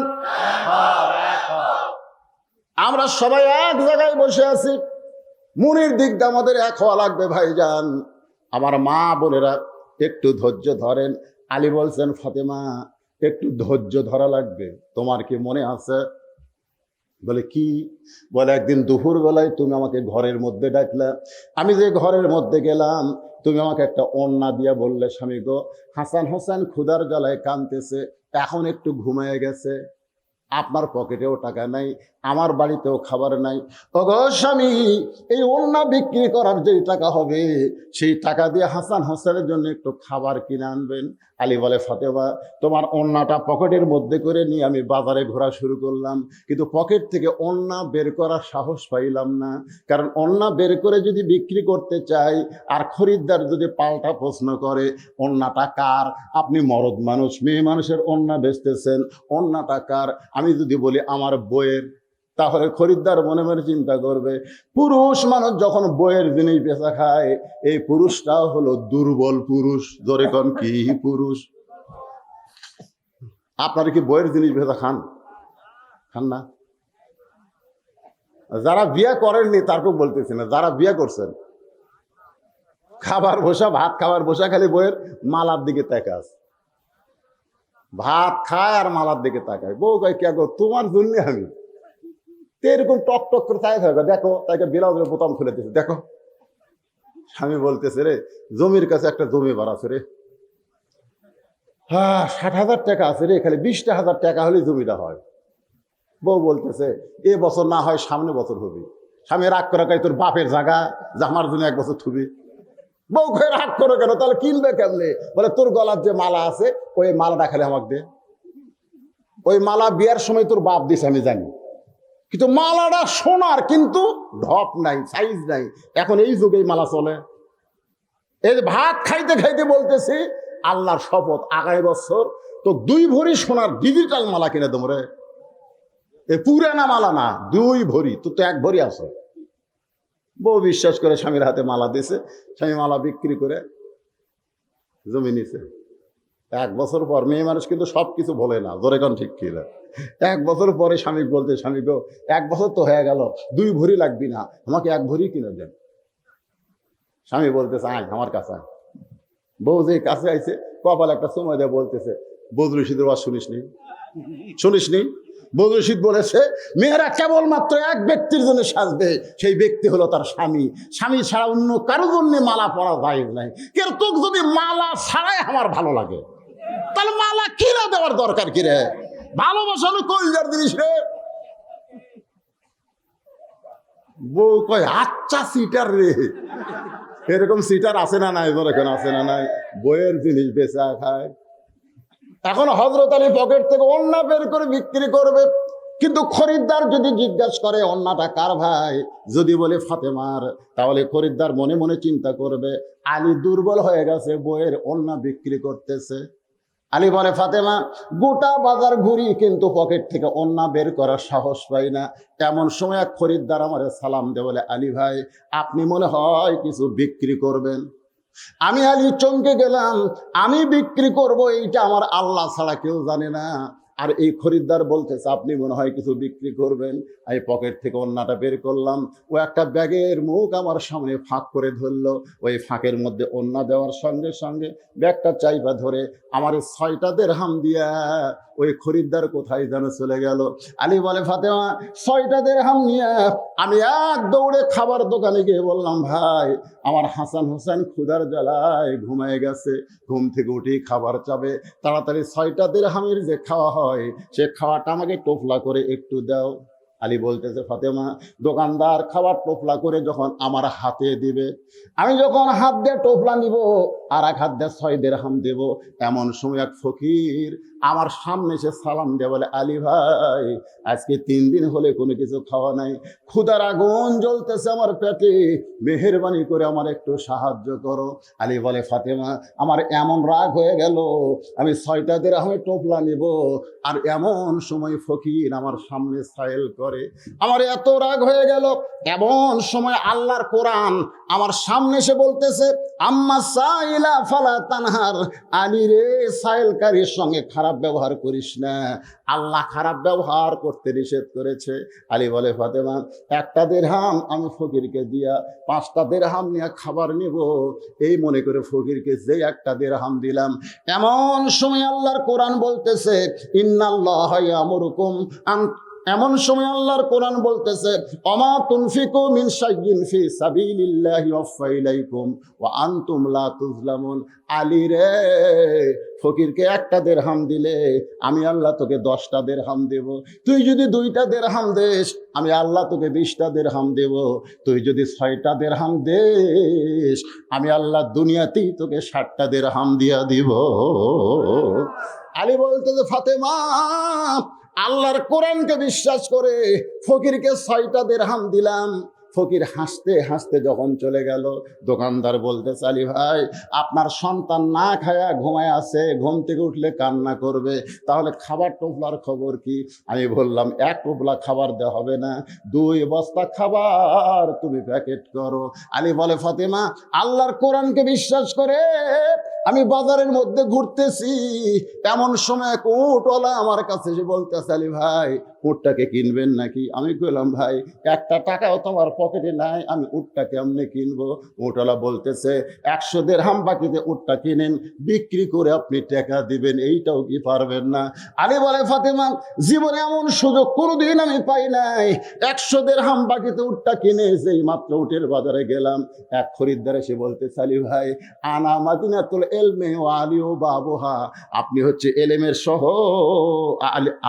আমরা সবাই এক জায়গায় বসে আছি, মনের দিক দিয়ে আমাদের এক হওয়া লাগবে ভাইজান। আমার মা বোনেরা একটু ধৈর্য ধরেন। আলী বলছেন, ফাতেমা একটু ধৈর্য ধরা লাগবে। তোমার কি মনে আছে? বলে কি? বলে একদিন দুপুর বেলায় তুমি আমাকে ঘরের মধ্যে ডাকলে, আমি যে ঘরের মধ্যে গেলাম, তুমি আমাকে একটা ওড়না দিয়া বললে, স্বামী গো, হাসান হোসেন ক্ষুধার জ্বালায় কাঁদতেছে, এখন একটু ঘুমিয়ে গেছে, আপনার পকেটেও টাকা নাই, আমার বাড়িতেও খাবার নাই। ওগো স্বামী, এই ওড়না বিক্রি করার যেই টাকা হবে, সেই টাকা দিয়ে হাসান হোসেনের জন্য একটু খাবার কিনে আনবেন। আলী বলে, ফাতেমা তোমার ওড়নাটা পকেটের মধ্যে করে নিয়ে আমি বাজারে ঘোরা শুরু করলাম, কিন্তু পকেট থেকে ওড়না বের করার সাহস পাইলাম না। কারণ ওড়না বের করে যদি বিক্রি করতে চাই, আর খরিদ্দার যদি পাল্টা প্রশ্ন করে, ওড়নাটা কার? আপনি মরদ মানুষ, মেয়ে মানুষের ওড়না বেচতেছেন, ওড়নাটা কার? আমি যদি বলি আমার বইয়ের, তাহলে খরিদ্দার মনে মনে চিন্তা করবে, পুরুষ মানুষ যখন বইয়ের জিনিস বেচা খায়, এই পুরুষটাও হলো দুর্বল পুরুষ। জোরে কোন কি পুরুষ? আপনারা কি বইয়ের জিনিস বেচা খান? খান না? যারা বিয়ে করেননি তারপর বলতেছি না, যারা বিয়ে করছেন, খাবার বসা, ভাত খাবার বসা, খালি বইয়ের মালার দিকে তাকাস, ভাত খায় আর মালার দিকে তাকায়। বউ কয়, কে গো, তোমার জন্য আমি এরকম টক টক করে চাই থাকবে, দেখো তাকে ব্লাউজের বোতাম খুলে দিচ্ছে, দেখো। স্বামী বলতেছে, রে জমির কাছে একটা জমি বার আছে রে, 60,000 টাকা আছে রে, খালি 20,000 টাকা হলে জমিটা হয়। বউ বলতেছে, এ বছর না হয় সামনে বছর হবে। স্বামী রাগ করে কয়, তোর বাপের জায়গা আমার জন্য 1 বছর থুবি। বউ কয়, রাগ করে কেন, তাহলে কিনবে কেমনে? বলে, তোর গলার যে মালা আছে, ওই মালাটা খালি আমাকে দে। ওই মালা বিয়ার সময় তোর বাপ দিছে আমি জানি, কিন্তু মালাটা সোনার, কিন্তু ঢপ নাই, সাইজ নাই। এখন এই যুগে মালা চলে। এই ভাত খাইতে খাইতে বলতেছি, আল্লাহর শপথ, আগামী বছর তো 2 ভরি সোনার ডিজিটাল মালা কিনে দেবো রে। এ পুরানা মালা না, 2 ভরি, তো 1 ভরি আছে। বউ বিশ্বাস করে স্বামীর হাতে মালা দিয়েছে। স্বামী মালা বিক্রি করে জমি নিছে। 1 বছর পর, মেয়ে মানুষ কিন্তু সবকিছু বলে না, জোরে কোন ঠিক কি না? 1 বছর পরে স্বামী বলতে, স্বামী গো, 1 বছর তো হয়ে গেল, 2 ভরি লাগবি না, আমাকে 1 ভরি কিনে দেন। স্বামী বলতেছে, আয় আমার কাছে আয়। বউ যে কাছে আইছে, কপাল একটা সময় দেয়, বলতেছে, বদরুল রশিদের ওয়াজ শুনিসনি? শুনিসনি? বদরুল রশিদ বলেছে, মেয়েরা কেবলমাত্র এক ব্যক্তির জন্য সাজবে, সেই ব্যক্তি হলো তার স্বামী। স্বামী ছাড়া অন্য কারোর জন্য মালা পরা যায় নাই। কেন তোকে যদি মালা ছাড়াই আমার ভালো লাগে, তাহলে মালা কিনা দেওয়ার দরকার কি রে? ভালোবাসা হলো কলিজার জিনিস রে। বউ কয়, আচ্ছা সিটার রে। এরকম সিটার আছে না নাই? এখন আছে না নাই? বইয়ের জিনিস বেচা খায়। এখন হযরত আলী পকেট থেকে ওড়না বের করে বিক্রি করবে, কিন্তু খরিদ্দার যদি জিজ্ঞাসা করে, ওড়নাটা কার ভাই? যদি বলে ফাতেমার, তাহলে খরিদ্দার মনে মনে চিন্তা করবে, আলী দুর্বল হয়ে গেছে, বইয়ের ওড়না বিক্রি করতেছে। আলী বলে, ফাতেমা গোটা বাজার ঘুরি, কিন্তু পকেট থেকে ওড়না বের করার সাহস পাই না। এমন সময় এক খরিদ্দার আমার সালাম দে, বলে, আলী ভাই, আপনি মনে হয় কিছু বিক্রি করবেন। আমি আলী চমকে গেলাম, আমি বিক্রি করব এইটা আমার আল্লাহ ছাড়া কেউ জানে না। আর এই খরিদ্দার বলতেছে, আপনি মনে হয় কিছু বিক্রি করবেন। আমি পকেট থেকে ওড়নাটা বের করলাম, ও একটা ব্যাগের মুখ আমার সামনে ফাঁক করে ধরলো। ওই ফাঁকের মধ্যে ওড়না দেওয়ার সঙ্গে সঙ্গে ব্যাগটা চাইবা ধরে আমার 6টা দিরহাম দিয়া ওই খরিদ্দার কোথায় যেন চলে গেল। আলী বলে, ফাতেমা 6টা দিরহাম নিয়ে আমি এক দৌড়ে খাবার দোকানে গিয়ে বললাম, ভাই আমার হাসান হোসেন ক্ষুধার জ্বালায় ঘুমায় গেছে, ঘুম থেকে উঠেই খাবার চাবে, তাড়াতাড়ি 6টা দিরহামের যে খাওয়া হয়, সে খাওয়াটা আমাকে টোপলা করে একটু দাও। আলী বলতেছে, ফাতেমা দোকানদার খাবার টোপলা করে যখন আমার হাতে দিবে, আমি যখন হাত দিয়ে টোপলা নিব, আর এক হাত দিয়ে 6 দিরহাম দেব, এমন সময় এক ফকির আমার সামনে এসে সালাম দিয়ে বলে, আলী ভাই আজকে 3 দিন হলে কোনো কিছু খাওয়া নাই, ক্ষুধার আগুন জ্বলতেছে আমার পেটে, মেহেরবানি করে আমার একটু সাহায্য করো। আলী বলে, ফাতেমা আমার এমন রাগ হয়ে গেল, আমি 6টা দিরহামে টোপলা নিব, আর এমন সময় ফকির আমার সামনে সাইল করে। আমার এত রাগ হয়ে গেল, এমন সময় আল্লাহর কোরআন আমার সামনে এসে বলতেছে, আম্মা আলীলা ফালা তানহার, আলী রে সাইলকারীর সঙ্গে খারাপ ব্যবহার করিস না, আল্লাহ খারাপ ব্যবহার করতে নিষেধ করেছে। আলী বলে ফাতেমা, একটা দিরহাম আমি ফকিরকে দিয়া 5টা দিরহাম নিয়ে খাবার নিব, এই মনে করে ফকিরকে যে একটা দিরহাম দিলাম। এমন সময় আল্লাহর কোরআন বলতেছে ইন্নাল্লাহা ইয়ামুরুকুম আন, এমন সময় আল্লাহর কোরআন বলতেছে অমা তুনফিকু মিন শাইইন ফি সাবিলিল্লাহি ওয়াফা ইলাইকুম ওয়া আনতুম লা তুজলামুন। আলী রে, ফকিরকে একটা দিরহাম দিলে আমি আল্লাহ তোকে 10টা দিরহাম দেব, তুই যদি 2টা দিরহাম দেস আমি আল্লাহ তোকে 20টা দিরহাম দেব, তুই যদি 6টা দিরহাম দেস আমি আল্লাহ দুনিয়াতেই তোকে 60টা দিরহাম দিয়া দিব। আলী বলতেছে ফাতেমা, আল্লাহর কোরআনকে বিশ্বাস করে ফকিরকে 6টা দিরহাম দিলাম। ফকির হাসতে হাসতে যখন চলে গেল, দোকানদার বলতেছে আলী ভাই, আপনার সন্তান না খায়া ঘুমায় আছে, ঘুম থেকে উঠলে কান্না করবে, তাহলে খাবার টোপলার খবর কি? আমি বললাম 1 টোপলা খাবার দেওয়া হবে না, 2 বস্তা খাবার তুমি প্যাকেট করো। আলী বলে ফাতেমা, আল্লাহর কোরআনকে বিশ্বাস করে আমি বাজারের মধ্যে ঘুরতেছি, এমন সময় এক উটওয়ালা আমার কাছে এসে বলতেছে আলী ভাই, উটটাকে কিনবেন নাকি? আমি বললাম ভাই, একটা টাকাও তোমার পকেটে নাই, আমি উটটা কেমনে কিনবো? উটওয়ালা বলতেছে 100 দিরহাম বাকিতে উটটা কিনেন, বিক্রি করে আপনি টাকা দিবেন, এইটাও কি পারবেন না? আলী বলে ফাতেমা, জীবনে এমন সুযোগ কোনোদিন আমি পাই নাই, 100 দিরহাম বাকিতে উটটা কিনে যেই মাত্র উটের বাজারে গেলাম, এক খরিদ্দার এসে বলতেছে আলী ভাই, আনা মাদিনাতুল ইলমি ওয়া আলিউ বাবুহা, আপনি হচ্ছে এলেমের শহর,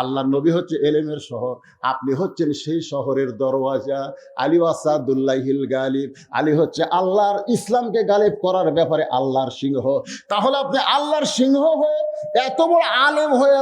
আল্লাহর নবী হচ্ছে এলেমের শহর, আপনি হচ্ছেন সেই শহরের দরওয়াজা। আলী আসাদুল্লাহিল গালিব, আলী হচ্ছে আল্লাহর ইসলামকে গালিব করার ব্যাপারে আল্লাহর সিংহ। তাহলে আপনি আল্লাহর সিংহ হয়ে এত বড় আলেম হয়ে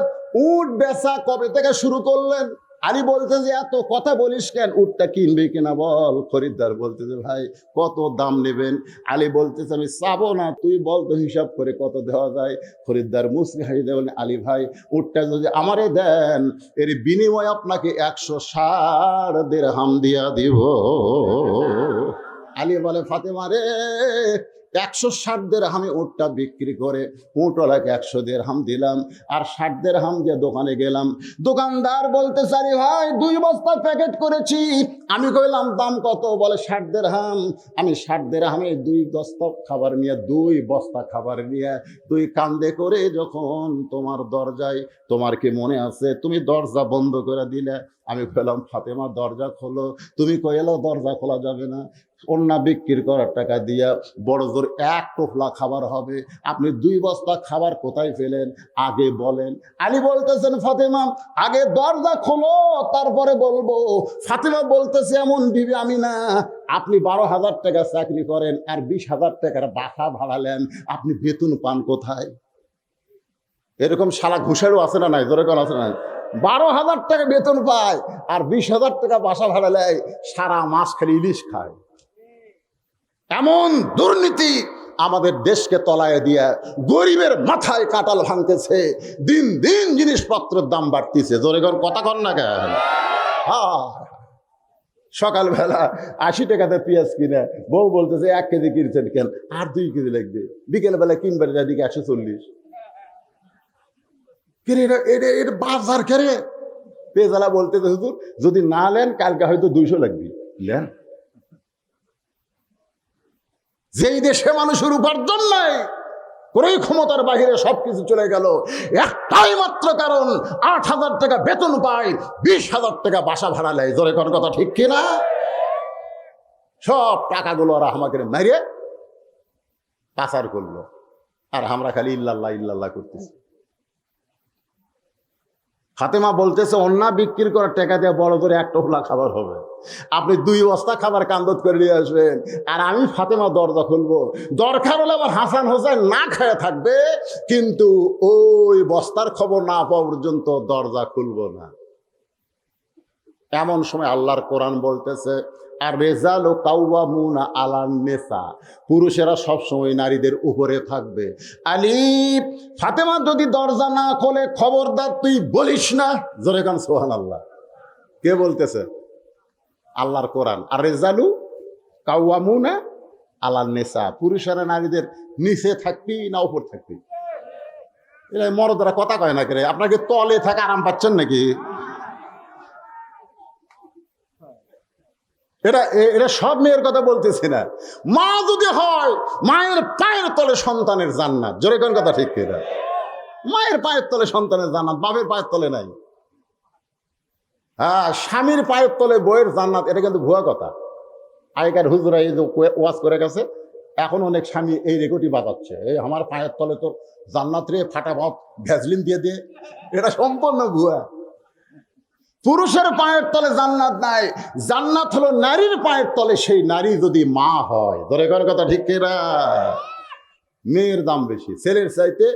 উট বেচা কবে থেকে শুরু করলেন? আলী বলতে যে এত কথা বলিস কেন, উটটা কিনবে কিনা বল। খরিদ্দার বলতেছে ভাই কত দাম নেবেন? আলী বলতেছে আমি চাবো না, তুই বল তো হিসাব করে কত দেওয়া যায়। খরিদ্দার মুসলি হাসি দেয়, বলেন আলী ভাই উটটা যদি আমারে দেন এর বিনিময়ে আপনাকে 160 দিরহাম দিয়া দিব। আলী বলে ফাতেমা রে, 160 দিরহামে উটটা বিক্রি করে উটওয়ালাকে 100 দিরহাম দিলাম, আর 60 দিরহাম দিয়ে দোকানে গেলাম। দোকানদার বলতে চারি ভাই 2 বস্তা প্যাকেট করেছি। আমি কইলাম দাম কত? বলে 60 দিরহাম। আমি 60 দিরহামে 2 বস্তা খাবার নিয়ে 2 বস্তা খাবার নিয়ে তুই কান্দে করে যখন তোমার দরজায়, তোমার কি মনে আছে তুমি দরজা বন্ধ করে দিলে? আমি কইলাম ফাতেমা দরজা খোলো। তুমি কইলো দরজা খোলা যাবে না, ওন্না বিক্রি করার টাকা দিয়া বড় জোর 1 টোপলা খাবার হবে, আপনি 2 বস্তা খাবার কোথায় পেলেন আগে বলেন। আলী বলতেছেন ফাতেমা আগে দরজা খোলো তারপরে বলবো। ফাতেমা বলতেছে এমন বিবি আমি না, আপনি 12,000 টাকা চাকরি করেন আর 20,000 টাকার বাসা ভাড়ালেন, আপনি বেতন পান কোথায়? এরকম শালা ঘুষেরও আছে না নাই? জোরে কোন আছে না? 12,000 টাকা বেতন পায় আর 20,000 টাকা বাসা ভাড়া নেয়, সারা মাস খালি ইলিশ খায়। এমন দুর্নীতি আমাদের দেশকে তলায় দিয়ে গরিবের মাথায় কাটাল ভাঙতেছে, দিন দিন জিনিসপত্রের দাম বাড়তেছে। জোরে কোন কথা কন না কেন? সকালবেলা 80 টাকাতে পেঁয়াজ কিনে বউ বলতেছে 1 কেজি কিনছেন কেন? আর 2 কেজি লাগবে। বিকেলবেলা কিনবেন এদিকে 140। বাজার কেরে পেজালা বলতেছে হুজুর যদি না নেন কালকে হয়তো 200 লাগবে। নেন। যেই দেশে মানুষের উপার্জন নাই, ক্রয় ক্ষমতার বাহিরে সবকিছু চলে গেল, একটাই মাত্র কারণ 8,000 টাকা বেতন পায়, 20,000 টাকা বাসা ভাড়া নেয়। জোরে কোন কথা ঠিক কিনা? সব টাকাগুলো ওরা আমাকে মারিয়ে পাচার করলো, আর আমরা খালি ইল্লাল্লাহ ইল্লাল্লাহ করতেছি। ফাতেমা বলতেছে অন্যা বিক্রি করার টাকা দিয়ে বড় করে 1 টোপলা খাবার হবে, আপনি 2 বস্তা খাবার কান্দত করে নিয়ে আসবেন, আর আমি ফাতেমা দরজা খুলবো। দরকার হলে আমার হাসান হোসেন না খেয়ে থাকবে, কিন্তু ওই বস্তার খবর না পাওয়া পর্যন্ত দরজা খুলবো না। এমন সময় আল্লাহর কোরআন বলতেছে আর রেজাল ও কাওয়ামুনা আলান নেসা, পুরুষেরা সবসময় নারীদের উপরে থাকবে। আলী ফাতেমা যদি দরজা না খোলে খবরদার তুই বলিস না। জোরে কান সুবহানাল্লাহ। কে বলতেছে? আল্লাহর কোরআন। আর রেজালু কাওয়ামুনা আলাল নেশা, পুরুষেরা নারীদের নিচে থাকবি না উপর থাকবি? এরা মরদরা কথা কয় না করে, আপনাকে তলে থাকা আরাম পাচ্ছেন নাকি? এটা সব মেয়ের কথা বলতেছি না। মা যদি হয়, মায়ের পায়ের তলে সন্তানের জান্নাত। জোরে কোন কথা ঠিক কিনা? মায়ের পায়ের তলে সন্তানের জান্নাত, বাপের পায়ের তলে নাই। হ্যাঁ, স্বামীর পায়ের তলে বইয়ের জান্নাত, এটা কিন্তু ভুয়া কথা। আগেকার হুজুরা এই যে ওয়াজ করে গেছে, এখন অনেক স্বামী এই রেকর্ডই বাজাচ্ছে, এই আমার পায়ের তলে তো জান্নাত রে, ফাটাফাট ভ্যাসলিন দিয়ে দিয়ে। এটা সম্পূর্ণ ভুয়া। পুরুষের পায়ের তলে জান্নাত নাই, জান্নাত হলো নারীর পায়ের তলে, সেই নারী যদি মা হয়। ধরে কোন কথা ঠিক কিনা? মেয়ের দাম বেশি, ছেলের চাইতে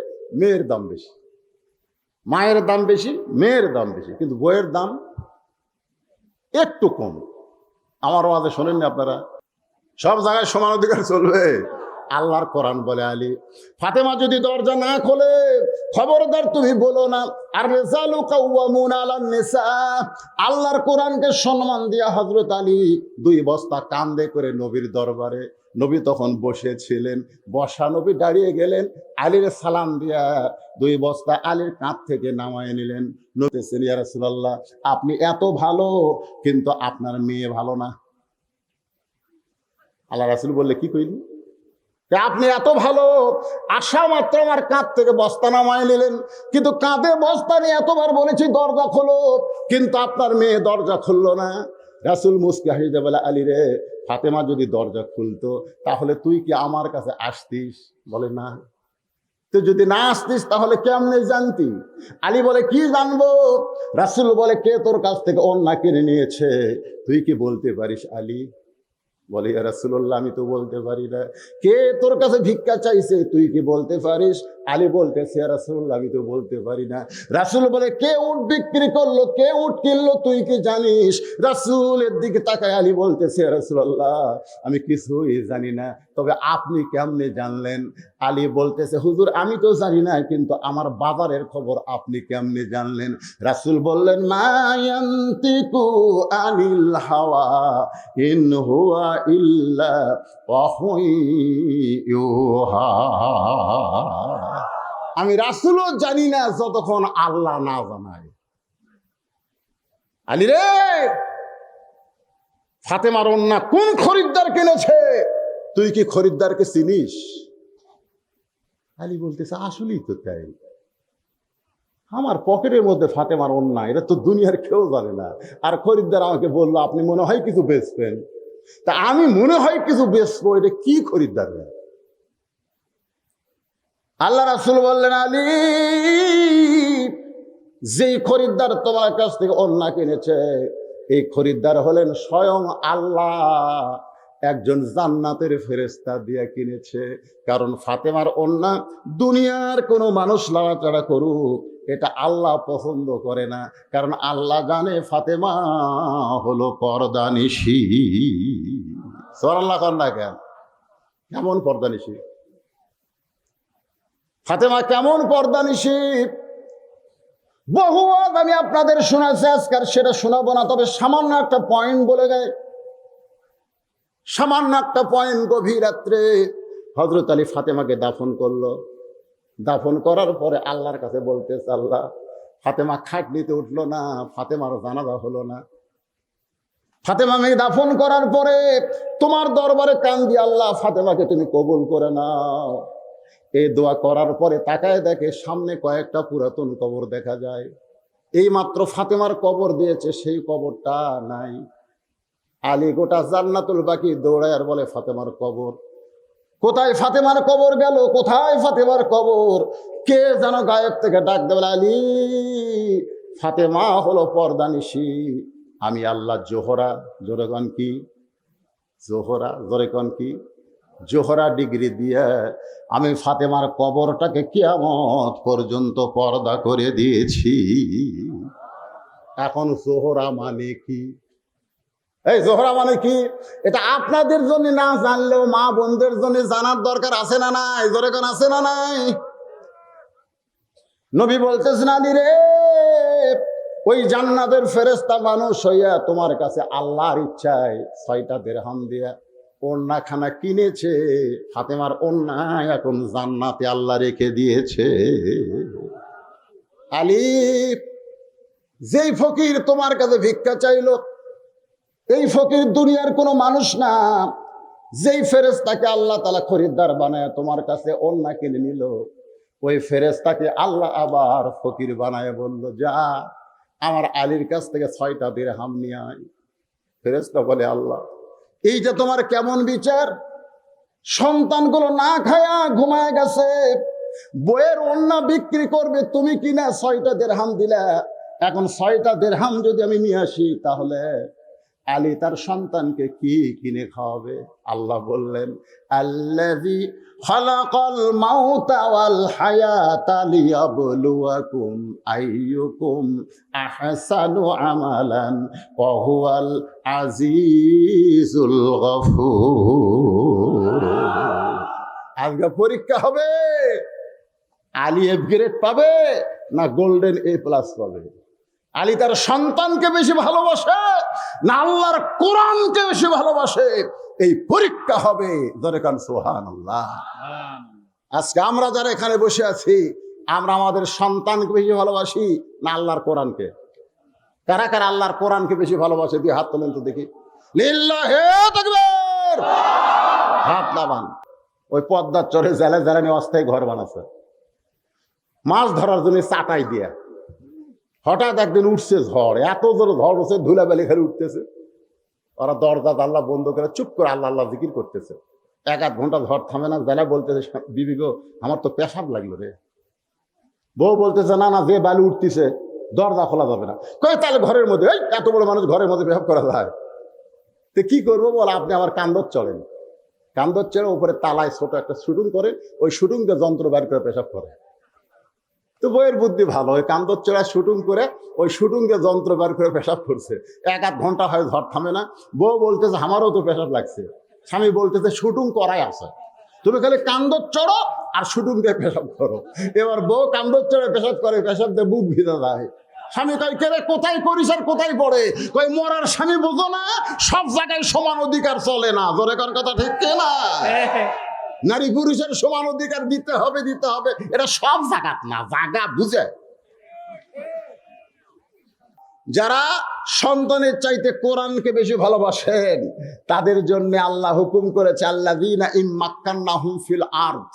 মেয়ের দাম বেশি। মায়ের দাম বেশি, মেয়ের দাম বেশি, কিন্তু বইয়ের দাম একটু কম। আমার ওয়াজে শোনেননি আপনারা? সব জায়গায় সমান অধিকার চলবে। আল্লাহর কোরআন বলে, আলী ফাতেমা যদি দরজা না খোলে খবরদার তুমি বলো না আর রিজালু কাওয়ামুন আলান নিসা। আল্লাহর কোরআনকে সম্মান দিয়া হযরত আলী 2 বস্তা কান্দে করে নবীর দরবারে, নবী তখন বসেছিলেন, বসা নবী দাঁড়িয়ে গেলেন, আলীর সালাম দিয়া 2 বস্তা আলীর কাঁধ থেকে নামায় নিলেন। নবী ইয়া রাসূলুল্লাহ, আপনি এত ভালো কিন্তু আপনার মেয়ে ভালো না। আল্লাহ রাসূল বললে, কি কইলি? আপনি এত ভালো, আশা মাত্র আমার কাঁধ থেকে বস্তা নামায় নিলেন, কিন্তু কাঁধে বস্তা নিয়ে এতবার বলেছি দরজা খোলো, কিন্তু আপনার মেয়ে দরজা খুললো না। রাসূল মুস্কি হাসিতে বলে, আলী রে, ফাতেমা যদি দরজা খুলতো তাহলে তুই কি আমার কাছে আসতিস? বলে, না। তুই যদি না আসতিস তাহলে কেমনে জানতি? আলী বলে, কি জানবো? রাসূল বলে, কে তোর কাছ থেকে ওড়না কিনে নিয়েছে তুই কি বলতে পারিস আলী? বলে, ইয়া রাসূলুল্লাহ, আমি তো বলতে পারি না। কে তোর কাছে ভিক্ষা চাইছে তুই কি বলতে পারিস? আলী বলতেছে, ইয়া রাসূলুল্লাহ, আমি তো বলতে পারি না। রাসূল বলে, কে উট বিক্রি করলো, কে উট কিনলো তুই কি জানিস? রাসূলের দিকে তাকায় আলী বলতেছে, ইয়া রাসূলুল্লাহ, আমি কিছুই জানি না, তবে আপনি কেমনে জানলেন? আলী বলতেছে, হুজুর, আমি তো জানি না, কিন্তু আমার বাজারের খবর আপনি কেমনে জানলেন? রাসূল বললেন, মা ইয়ান্তিকু আনিল হাওয়া ইন হুয়া ইল্লা ওয়াহয়ুন ইউহা। আমি রাসূলও জানি না যতক্ষণ আল্লাহ না জানায়। আলী রে, ফাতেমার ওড়না কোন খরিদ্দার কিনেছে তুই কি খরিদ্দারকে চিনিস? আলী বলতেছে, আসলেই তো তাই, আমার পকেটের মধ্যে ফাতেমার ওড়না, এটা তো দুনিয়ার কেউ জানে না। আর খরিদ্দার আমাকে বললো, আপনি মনে হয় কিছু বেচবেন। তা আমি মনে হয় কিছু বেচবো, এটা কি খরিদ্দার? আল্লাহ রাসূল বললেন, আলী, যেই খরিদ্দার তোমার কাছ থেকে ওড়না কিনেছে এই খরিদ্দার হলেন স্বয়ং আল্লাহ, একজন জান্নাতের ফেরেশতা দিয়ে কিনেছে। কারণ ফাতেমার ওড়না দুনিয়ার কোনো মানুষ লাড়াচাড়া করুক, এটা আল্লাহ পছন্দ করে না, কারণ আল্লাহ জানে ফাতেমা হলো পর্দানিশী। সুবহানাল্লাহ কন্যা, কেমন পর্দানিশী ফাতেমা, কেমন পর্দানিশী। বহু আমি আপনাদের শোনাচ্ছি, আজকাল সেটা শোনাবো না, তবে সামান্য একটা পয়েন্ট বলে দেয়। সামান্য একটা পয়েন্ট, গভীর রাত্রে হযরত আলী ফাতেমাকে দাফন করলো। দাফন করার পরে আল্লাহর কাছে বলতেছে, আল্লাহ, ফাতেমা খাটনিতে উঠলো না, ফাতেমার জানাজা হলো না। ফাতেমা মেয়ে দাফন করার পরে তোমার দরবারে কান্দি, আল্লাহ, ফাতেমাকে তুমি কবুল করে নাও। এই দোয়া করার পরে তাকায় দেখে সামনে কয়েকটা পুরাতন কবর দেখা যায়। এই মাত্র ফাতেমার কবর দিয়েছে, সেই কবরটা নাই। আলী গোটা জান্নাতুল বাকি দৌড়ায় আর বলে, ফাতেমার কবর কোথায়? ফাতেমার কবর গেল কোথায়? ফাতেমার কবর। কে যেন গায়েব থেকে ডাক দেবে, আলী, ফাতেমা হলো পর্দানিশী, আমি আল্লাহ জোহরা, জোরে কন কি? জোহরা, জোরে কন কি? জোহরা ডিগ্রি দিয়ে আমি ফাতেমার কবরটাকে কিয়ামত পর্যন্ত পর্দা করে দিয়েছি। এখন জোহরা মানে কি? এই জোহরা মানে কি? এটা আপনাদের জন্য না জানলেও মা বোনদের জন্য জানার দরকার আছে না নাই? জোরে কোন আছে না নাই? নবী বলতেছেন, আলী রে, ওই জান্নাতের ফেরেশতা মানুষ হইয়া তোমার কাছে আল্লাহর ইচ্ছায় 6টা দিরহাম দিয়া ওড়নাখানা কিনেছে, ফাতেমার ওড়না এখন জান্নাতে আল্লাহ রেখে দিয়েছে। আলী, যেই ফকির তোমার কাছে ভিক্ষা চাইলো, এই ফকির দুনিয়ার কোনো মানুষ না। যেই ফেরেশতাকে আল্লাহ তাআলা খরিদ্দার বানায় তোমার কাছে ওড়না কিনে নিল, ওই ফেরেশতাকে আল্লাহ আবার ফকির বানায় বলল, যা আমার আলীর কাছ থেকে 6টা দিরহাম নিয়ে আয়। ফেরেশতা বলে, আল্লাহ, এইটা তোমার কেমন বিচার? সন্তানগুলো না খায়া ঘুমায় গেছে, বইয়ের ওড়না বিক্রি করবে, তুমি কিনা 6টা দিরহাম দিলা। এখন 6টা দিরহাম যদি আমি নিয়ে আসি, তাহলে আলী তার সন্তানকে কি কিনে খাওয়াবে? আল্লাহ বললেন, আল্লাযী খালাকাল মাউতা ওয়াল হায়াতা লিয়াবলুয়াকুম আইয়ুকুম আহসানু আমালান ওয়া হুয়াল আজিজুল গফুর। আজকে পরীক্ষা হবে, আলী এফ গ্রেড পাবে না গোল্ডেন এ প্লাস পাবে? আলী তার সন্তানকে বেশি ভালোবাসে না আল্লাহর কোরআনকে বেশি ভালোবাসে? এই পরীক্ষা হবে। ধরে কান সুবহানাল্লাহ। আজকে আমরা যারা এখানে বসে আছি, আমরা আমাদের সন্তানকে বেশি ভালোবাসি না আল্লাহর কোরআনকে? কারা কারা আল্লাহর কোরআনকে বেশি ভালোবাসে? দিয়ে হাত তোলেন তো দেখি। লিল্লাহি তাকবীর। হাত নামান। ওই পদ্মার চরে জেলে জেলানি অস্থায়ী ঘর বানাচ্ছে মাছ ধরার জন্য চাটাই দিয়া। হঠাৎ একদিন উঠছে ঝড়, এত জোরে ঝড় উঠছে, ধুলাবালি খেলে উঠতেছে। ওরা দরজা জানলা বন্ধ করে চুপ করে আল্লাহ আল্লাহ জিকির করতেছে। 1-8 ঘন্টা ঝড় থামে না। জেলা বলতেছে, বিবি গো, আমার তো পেশাব লাগলো রে। বউ বলতেছে, না না, যে বালি উঠতেছে দরজা খোলা যাবে না। কই তাহলে ঘরের মধ্যে, এই এত বড় মানুষ ঘরের মধ্যে পেশাব করা যায়? তো কি করবো বল, আপনি আমার কান্দর চড়েন। কান্দর চড়ে উপরে তালায় ছোট একটা শুটিং করে, ওই শুটিং দিয়ে যন্ত্র বের করে পেশাব করে। তো বইয়ের বুদ্ধি ভালো, ওই কান্দর চড়া শুটিং করে ওই শুটিং দিয়ে যন্ত্র বের করে পেশাব করছে। 1-8 ঘন্টা হয়, ঝড় থামে না। বউ বলতেছে, আমারও তো পেশাব লাগছে। স্বামী বলতেছে, শুটিং করাই আছে, তুমি খালি কান্দর চড়ো আর শুটিং দিয়ে পেশাব করো। এবার বউ কান্দর চড়ে পেশাব করে, পেশাব দিয়ে বুক ভিজা যায়। স্বামী কয়, কে রে, কোথায় করিস আর কোথায় পড়ে? কই, মরার স্বামী বুঝো না, সব জায়গায় সমান অধিকার চলে না। জোরে কার কথা ঠিক না? নারী পুরুষের সমান অধিকার দিতে হবে, দিতে হবে, এটা সব জায়গাত না, জায়গা বুঝে। যারা সন্তানের চাইতে কোরআনকে বেশি ভালোবাসেন, তাদের জন্য আল্লাহ হুকুম করেছে, আল্লাযীনা ইম্মাক্কান্নাহুম ফিল আরদ।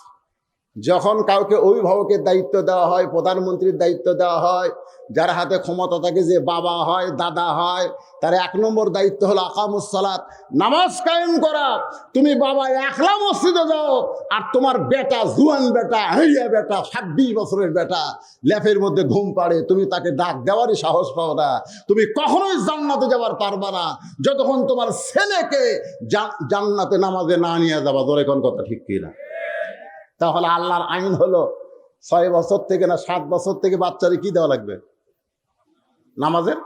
যখন কাউকে অভিভাবকের দায়িত্ব দেওয়া হয়, প্রধানমন্ত্রীর দায়িত্ব দেওয়া হয়, যার হাতে ক্ষমতা থাকে, যে বাবা হয়, দাদা হয়, তার 1 নম্বর দায়িত্ব হলো আকামুস সালাত, নামাজ কায়েম করা। তুমি বাবা একলা মসজিদে যাও, আর তোমার বেটা, জুয়ান বেটা, হাইয়া বেটা, 26 বছরের বেটা লেফের মধ্যে ঘুম পাড়ে, তুমি তাকে ডাক দেওয়ারই সাহস পাও না। তুমি কখনোই জান্নাতে যাবার পারবা না যতক্ষণ তোমার ছেলেকে জান্নাতে নামাজে না নিয়ে যাবা। ধরে কোন কথা ঠিক কিনা? তাহলে আল্লাহর আইন হলো 6 বছর থেকে না 7 বছর থেকে বাচ্চারে কি দেওয়া লাগবে? নামাজের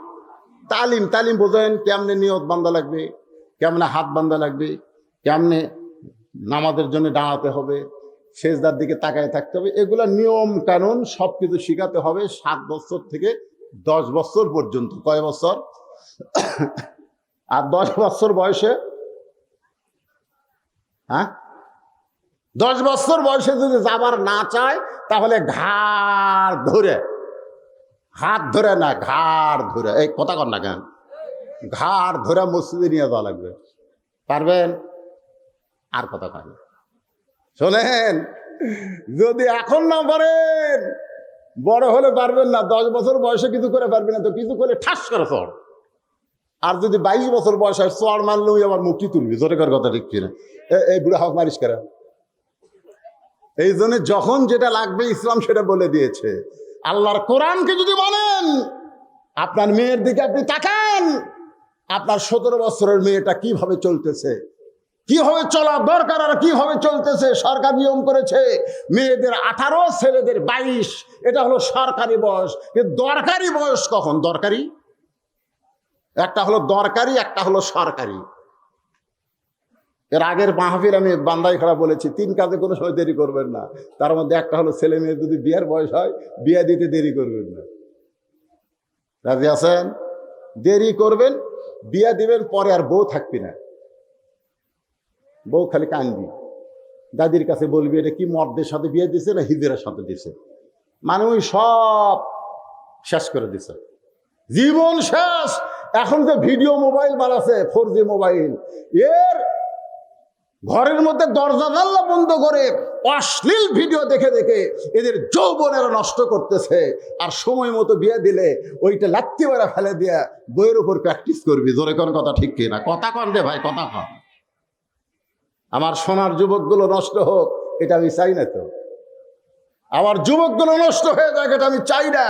তালিম। তালিম বোঝেন, কেমনে নিয়ত বান্ধা লাগবে, কেমনে হাত বান্ধা লাগবে, কেমনে নামাজের জন্য দাঁড়াতে হবে, সেজদার দিকে তাকায় থাকতে হবে, এগুলা নিয়ম কানুন সব কিছু শিখাতে হবে 7 বছর থেকে 10 বছর পর্যন্ত। কয় বছর? আর 10 বছর বয়সে, হ্যাঁ, 10 বছর বয়সে যদি যাবার না চায়, তাহলে ঘাড় ধরে, হাত ধরে না, ঘাড় ধরে, এই কথা কর না কেন, ঘাড় ধরে মসজিদে নিয়ে যাওয়া লাগবে। পারবেন? আর কথা কর না, শোনেন, যদি এখন না পারেন, বড় হলে পারবেন না। 10 বছর বয়সে কিছু করে পারবেন না, তো কিছু করে ঠাস করে চড়। আর যদি 22 বছর বয়স হয়, চড় মারলেও আবার মুক্তি তুলবি। জোরে কর কথা ঠিক কিনা? এই বুড়া হক মারিস করে। এই জন্য যখন যেটা লাগবে ইসলাম সেটা বলে দিয়েছে। আল্লাহর কোরআনকে যদি মানেন, আপনার মেয়ের দিকে আপনি তাকান, আপনার 17 বছরের মেয়েটা কিভাবে চলতেছে, কিভাবে চলা দরকার আর কিভাবে চলতেছে। সরকার নিয়ম করেছে মেয়েদের 18, ছেলেদের 22। এটা হলো সরকারি বয়স। কিন্তু দরকারি বয়স কখন? দরকারি একটা হলো দরকারি, একটা হলো সরকারি। এর আগের মাহফিল আমি বান্দাইখাড়া বলেছি, 3 কাজে কোনো সময় দেরি করবেন না। তার মধ্যে একটা হলো ছেলে মেয়ের যদি বিয়ের বয়স হয়, বিয়ে দিতে দেরি করবেন না। রাজি আছেন? দেরি করবেন, বিয়ে দিবেন, পরে আর বউ থাকবি না। বউ খালি কানবি, দাদির কাছে বলবি এটা কি মর্দের সাথে বিয়ে দিছে না হিজড়ার সাথে দিছে, মানে ওই সব শেষ করে দিছে, জীবন শেষ। এখন যে ভিডিও মোবাইল বানাচ্ছে 4G মোবাইল, এর ঘরের মধ্যে দরজা জানলা বন্ধ করে অশ্লীল ভিডিও দেখে দেখে এদের যৌবনেরা নষ্ট করতেছে। আর সময় মতো বিয়ে দিলে ওইটা লাত্তি মারা ফেলে দিয়া বইয়ের উপর প্র্যাকটিস করবি। জোরে কোন কথা ঠিক কি না? কথা কন রে ভাই, কথা কন। আমার সোনার যুবকগুলো নষ্ট হোক এটা আমি চাই না তো, আমার যুবকগুলো নষ্ট হয়ে যায় এটা আমি চাই না।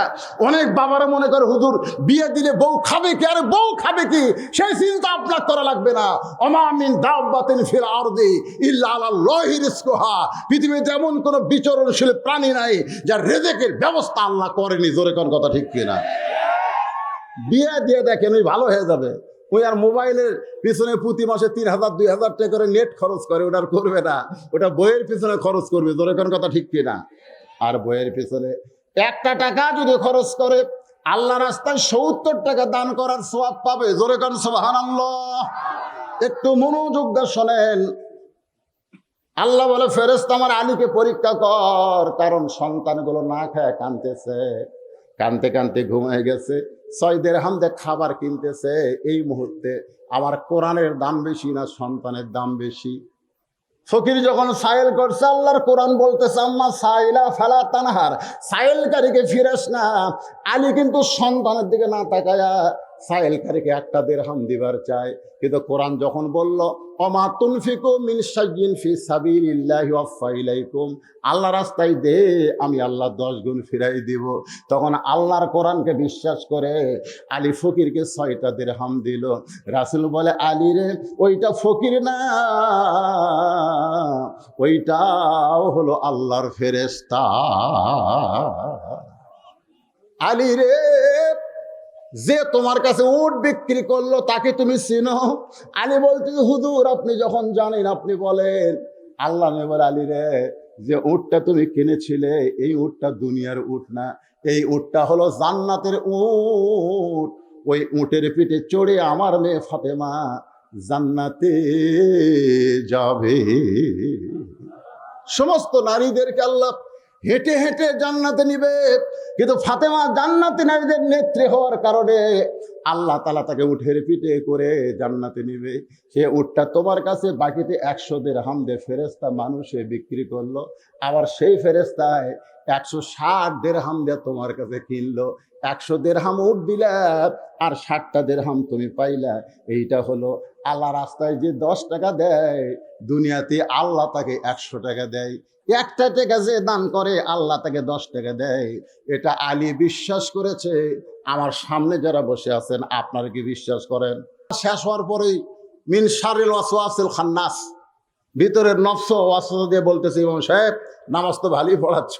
অনেক বাবারা মনে করে হুজুর বিয়ে দিলে বউ খাবে কি, আরে বউ খাবে কি সেই চিন্তা আপনার করা লাগবে না। ওমা মিন দাব্বাতিন ফিল আরদি ইল্লা আলাল্লাহি রিজকুহা, পৃথিবীতে এমন কোনো বিচরণশীল প্রাণী নাই যার রিজিকের ব্যবস্থা আল্লাহ করেনি। জোরে কোন কথা ঠিক কিনা? বিয়ে দিয়ে দেখেন ওই ভালো হয়ে যাবে। ওই আর মোবাইলের পিছনে প্রতি মাসে 3,000 2,000 টাকা করে নেট খরচ করে, ওটা করবে না, ওটা বইয়ের পিছনে খরচ করবে। জোরে কোন কথা ঠিক কিনা? আর বইয়ের পিছনে 1 টাকা যদি খরচ করে আল্লাহ রাস্তায় 70 টাকা দান করার সওয়াব পাবে। জোরে কোন সুবহানাল্লাহ। একটু মনোযোগ দিয়ে শোনেন। আল্লাহ বলে ফেরেশতা আমার আলীকে পরীক্ষা কর, কারণ সন্তানগুলো না খায় কাঁদতেছে, কানতে কানতে ঘুমিয়ে গেছে, 6 দিরহাম দিয়ে খাবার কিনতেছে। এই মুহূর্তে আমার কোরআনের দাম বেশি না সন্তানের দাম বেশি? ফকির যখন সাইল করছে আল্লাহর কোরআন বলতেছে আম্মা সাইলা ফালা তানহার, সাইলকারীকে ফিরাস না। আলী কিন্তু সন্তানের দিকে না তাকায়া সাইলকারীকে 1 দিরহাম দিবার চায়। কিন্তু কোরআন যখন বলল ওমা তুনফিকু মিন শাইইন ফি সাবিলিল্লাহি ওয়াফা ইলাইকুম, আল্লাহ রাস্তায় দে আমি আল্লাহ 10 গুণ ফিরাই দিব, তখন আল্লাহর কোরআনকে বিশ্বাস করে আলী ফকিরকে 6টা দিরহাম দিল। রাসূল বলে আলী রে ওইটা ফকির না, ওইটাও হলো আল্লাহর ফেরেশতা। আলী রে যে তোমার কাছে উট বিক্রি করলো তাকে তুমি চিনো? আলী বলতে হুজুর আপনি যখন জানেন আপনি বলেন। আল্লাহ বলে আলী রে যে উটটা তুমি কিনেছিলে এই উটটা দুনিয়ার উট না, এই উটটা হলো জান্নাতের উট। ওই উটের পিঠে চড়ে আমার মেয়ে ফাতেমা জান্নাতে যাবে। সমস্ত নারীদেরকে আল্লাহ হেঁটে হেঁটে জান্নাতে নিবে, কিন্তু ফাতেমা জান্নাতি নারীদের নেত্রী হওয়ার কারণে আল্লাহ তাআলা তাকে উটের পিঠে করে জান্নাতে নিবে। সে উটটা তোমার কাছে বাকিতে 100 দিরহাম দিয়ে ফেরেশতা মানুষে বিক্রি করলো, আবার সেই ফেরেশতায় 160 দিরহাম দিয়ে তোমার কাছে কিনলো। 100 দিরহাম উট দিলা আর 60টা দিরহাম তুমি পাইলা। এইটা হলো আল্লাহ রাস্তায় যে 10 টাকা দেয়, দুনিয়াতে আল্লাহ তাকে 100 টাকা দেয়। 1 টাকা যে দান করে আল্লাহ তাকে 10 টাকা দেয়। এটা আলী বিশ্বাস করেছে। আমার সামনে যারা বসে আছেন আপনারা কি বিশ্বাস করেন? শেষ হওয়ার পরেই মিন শারিল ওয়াসওয়াসিল খান্নাস, ভিতরের নফস ওয়াসওয়াসা দিয়ে বলতেছে ইমাম সাহেব নামাজ তো ভালোই পড়াচ্ছ,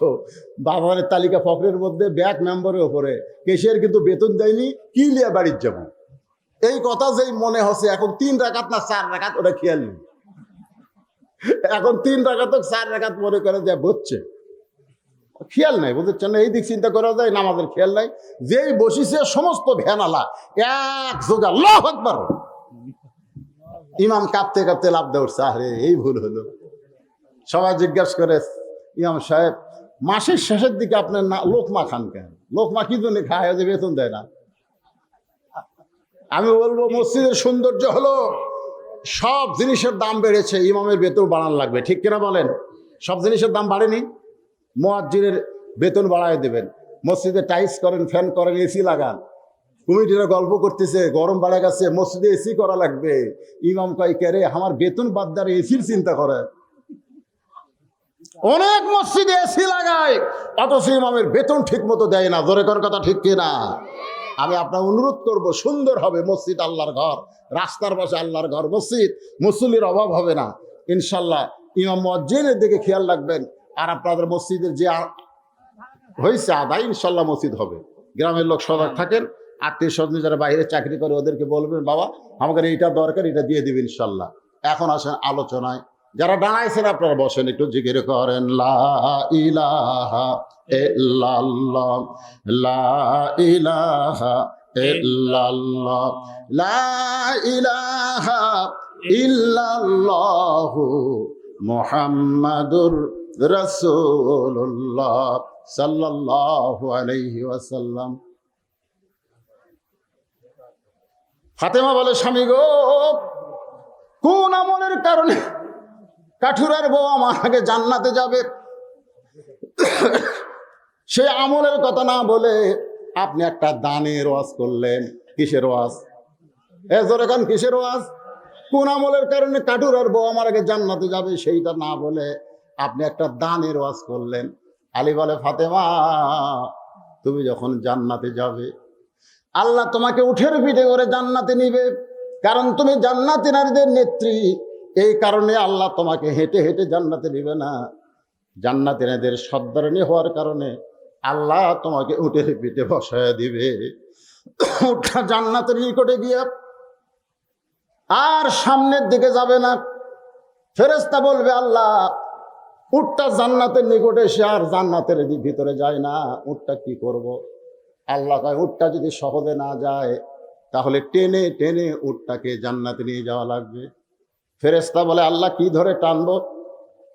বাবারের তালিকা ফকরের মধ্যে ব্যাক মেম্বারের উপরে কেশিয়ার কিন্তু বেতন দেয়নি, কি লিয়া বাড়ির যাব? এই কথা যেই মনে হচ্ছে এখন 3 রাকাত না 4 রাকাত ওটা খেয়াল নেই। এখন 3 রাকাত 4 রাকাত মনে করে যে বুঝছে, খেয়াল নাই, বুঝছেন না? এই দিক চিন্তা করা যায়, নামাজের খেয়াল নাই। যেই বসিছে সমস্ত ভ্যানালা এক যোগ আল্লাহু আকবার, ইমাম কাঁপতে কাঁপতে লাভ দিয়ে উঠছে, আরে এই ভুল হলো। সবাই জিজ্ঞাসা করে ইমাম সাহেব মাসের শেষের দিকে আপনার না লোকমা খান কেন? লোকমা কি জন্য খায়, যে বেতন দেয় না? আমি বলবো মসজিদের সৌন্দর্য হলো সব জিনিসের দাম বেড়েছে, ইমামের বেতন বাড়ানো লাগবে, ঠিক কিনা বলেন? সব জিনিসের দাম বাড়েনি, মুয়াজ্জিনের বেতন বাড়ায় দেবেন। মসজিদে টাইলস করেন, ফ্যান করেন, এসি লাগান। কমিটিরা গল্প করতেছে গরম বাড়া গেছে, মসজিদে এসি করা লাগবে। ইমাম কয় কে রে আমার বেতন বাদ দ্বারা এসির চিন্তা করে। অনেক মসজিদে এসি লাগায় অথচ ইমামের বেতন ঠিক মতো দেয় না। জোরে কর কথা ঠিক কিনা? আমি আপনার অনুরোধ করব, সুন্দর হবে মসজিদ, আল্লাহর ঘর, রাস্তার পাশে আল্লাহর ঘর, মসজিদ, মুসল্লির অভাব হবে না ইনশাল্লাহ। ইমাম মুয়াজ্জিনের দিকে খেয়াল রাখবেন। আর আপনাদের মসজিদের যে হয়েছে আদায় ইনশাল্লাহ মসজিদ হবে। গ্রামের লোক সজাগ থাকেন, আত্মীয় স্বজন যারা বাইরে চাকরি করে ওদেরকে বলবেন বাবা আমাদের এইটা দরকার, এটা দিয়ে দিবেন ইনশাল্লাহ। এখন আসেন আলোচনায়। যারা দাঁড়াইছেন আপনারা বসেন, একটু জিকির করেন লা ইলাহা ইল্লাল্লাহ, লা ইলাহা ইল্লাল্লাহ, লা ইলাহা ইল্লাল্লাহ, মুহাম্মাদুর রাসূলুল্লাহ সাল্লাল্লাহু আলাইহি ওয়াসাল্লাম। ফাতেমা বলে, স্বামী গো, কোন আমলের কারণে কাঠুরার বউ আমার আগে জান্নাতে যাবে? সে আমলের কথা না বলে আপনি একটা দানের ওয়াজ করলেন। কিসের ওয়াজ? এখন কিসের ওয়াজ? কোন আমলের কারণে কাঠুরার বউ আমার আগে জান্নাতে যাবে সেইটা না বলে আপনি একটা দানের ওয়াজ করলেন। আলী বলে, ফাতেমা, তুমি যখন জান্নাতে যাবে, আল্লাহ তোমাকে উঠের পিঠে করে জান্নাতে নিবে, কারণ তুমি জান্নাতি নারীদের নেত্রী। এই কারণে আল্লাহ তোমাকে হেঁটে হেঁটে জান্নাতে নিবে না, জান্নাতি নারীদের সর্দারণী হওয়ার কারণে আল্লাহ তোমাকে উঠের পিঠে বসায় দিবে। উঠা জান্নাতের নিকটে গিয়ে আর সামনের দিকে যাবে না। ফেরেশতা বলবে, আল্লাহ, উটটা জান্নাতের নিকটে এসে আর জান্নাতের ভিতরে যায় না, উটটা কি করব? আল্লাহ কয়, উটটা যদি সহজে না যায় তাহলে টেনে টেনে উটটাকে জান্নাতে নিয়ে যাওয়া লাগবে। ফেরেশতা বলে, আল্লাহ, কি ধরে টানবো?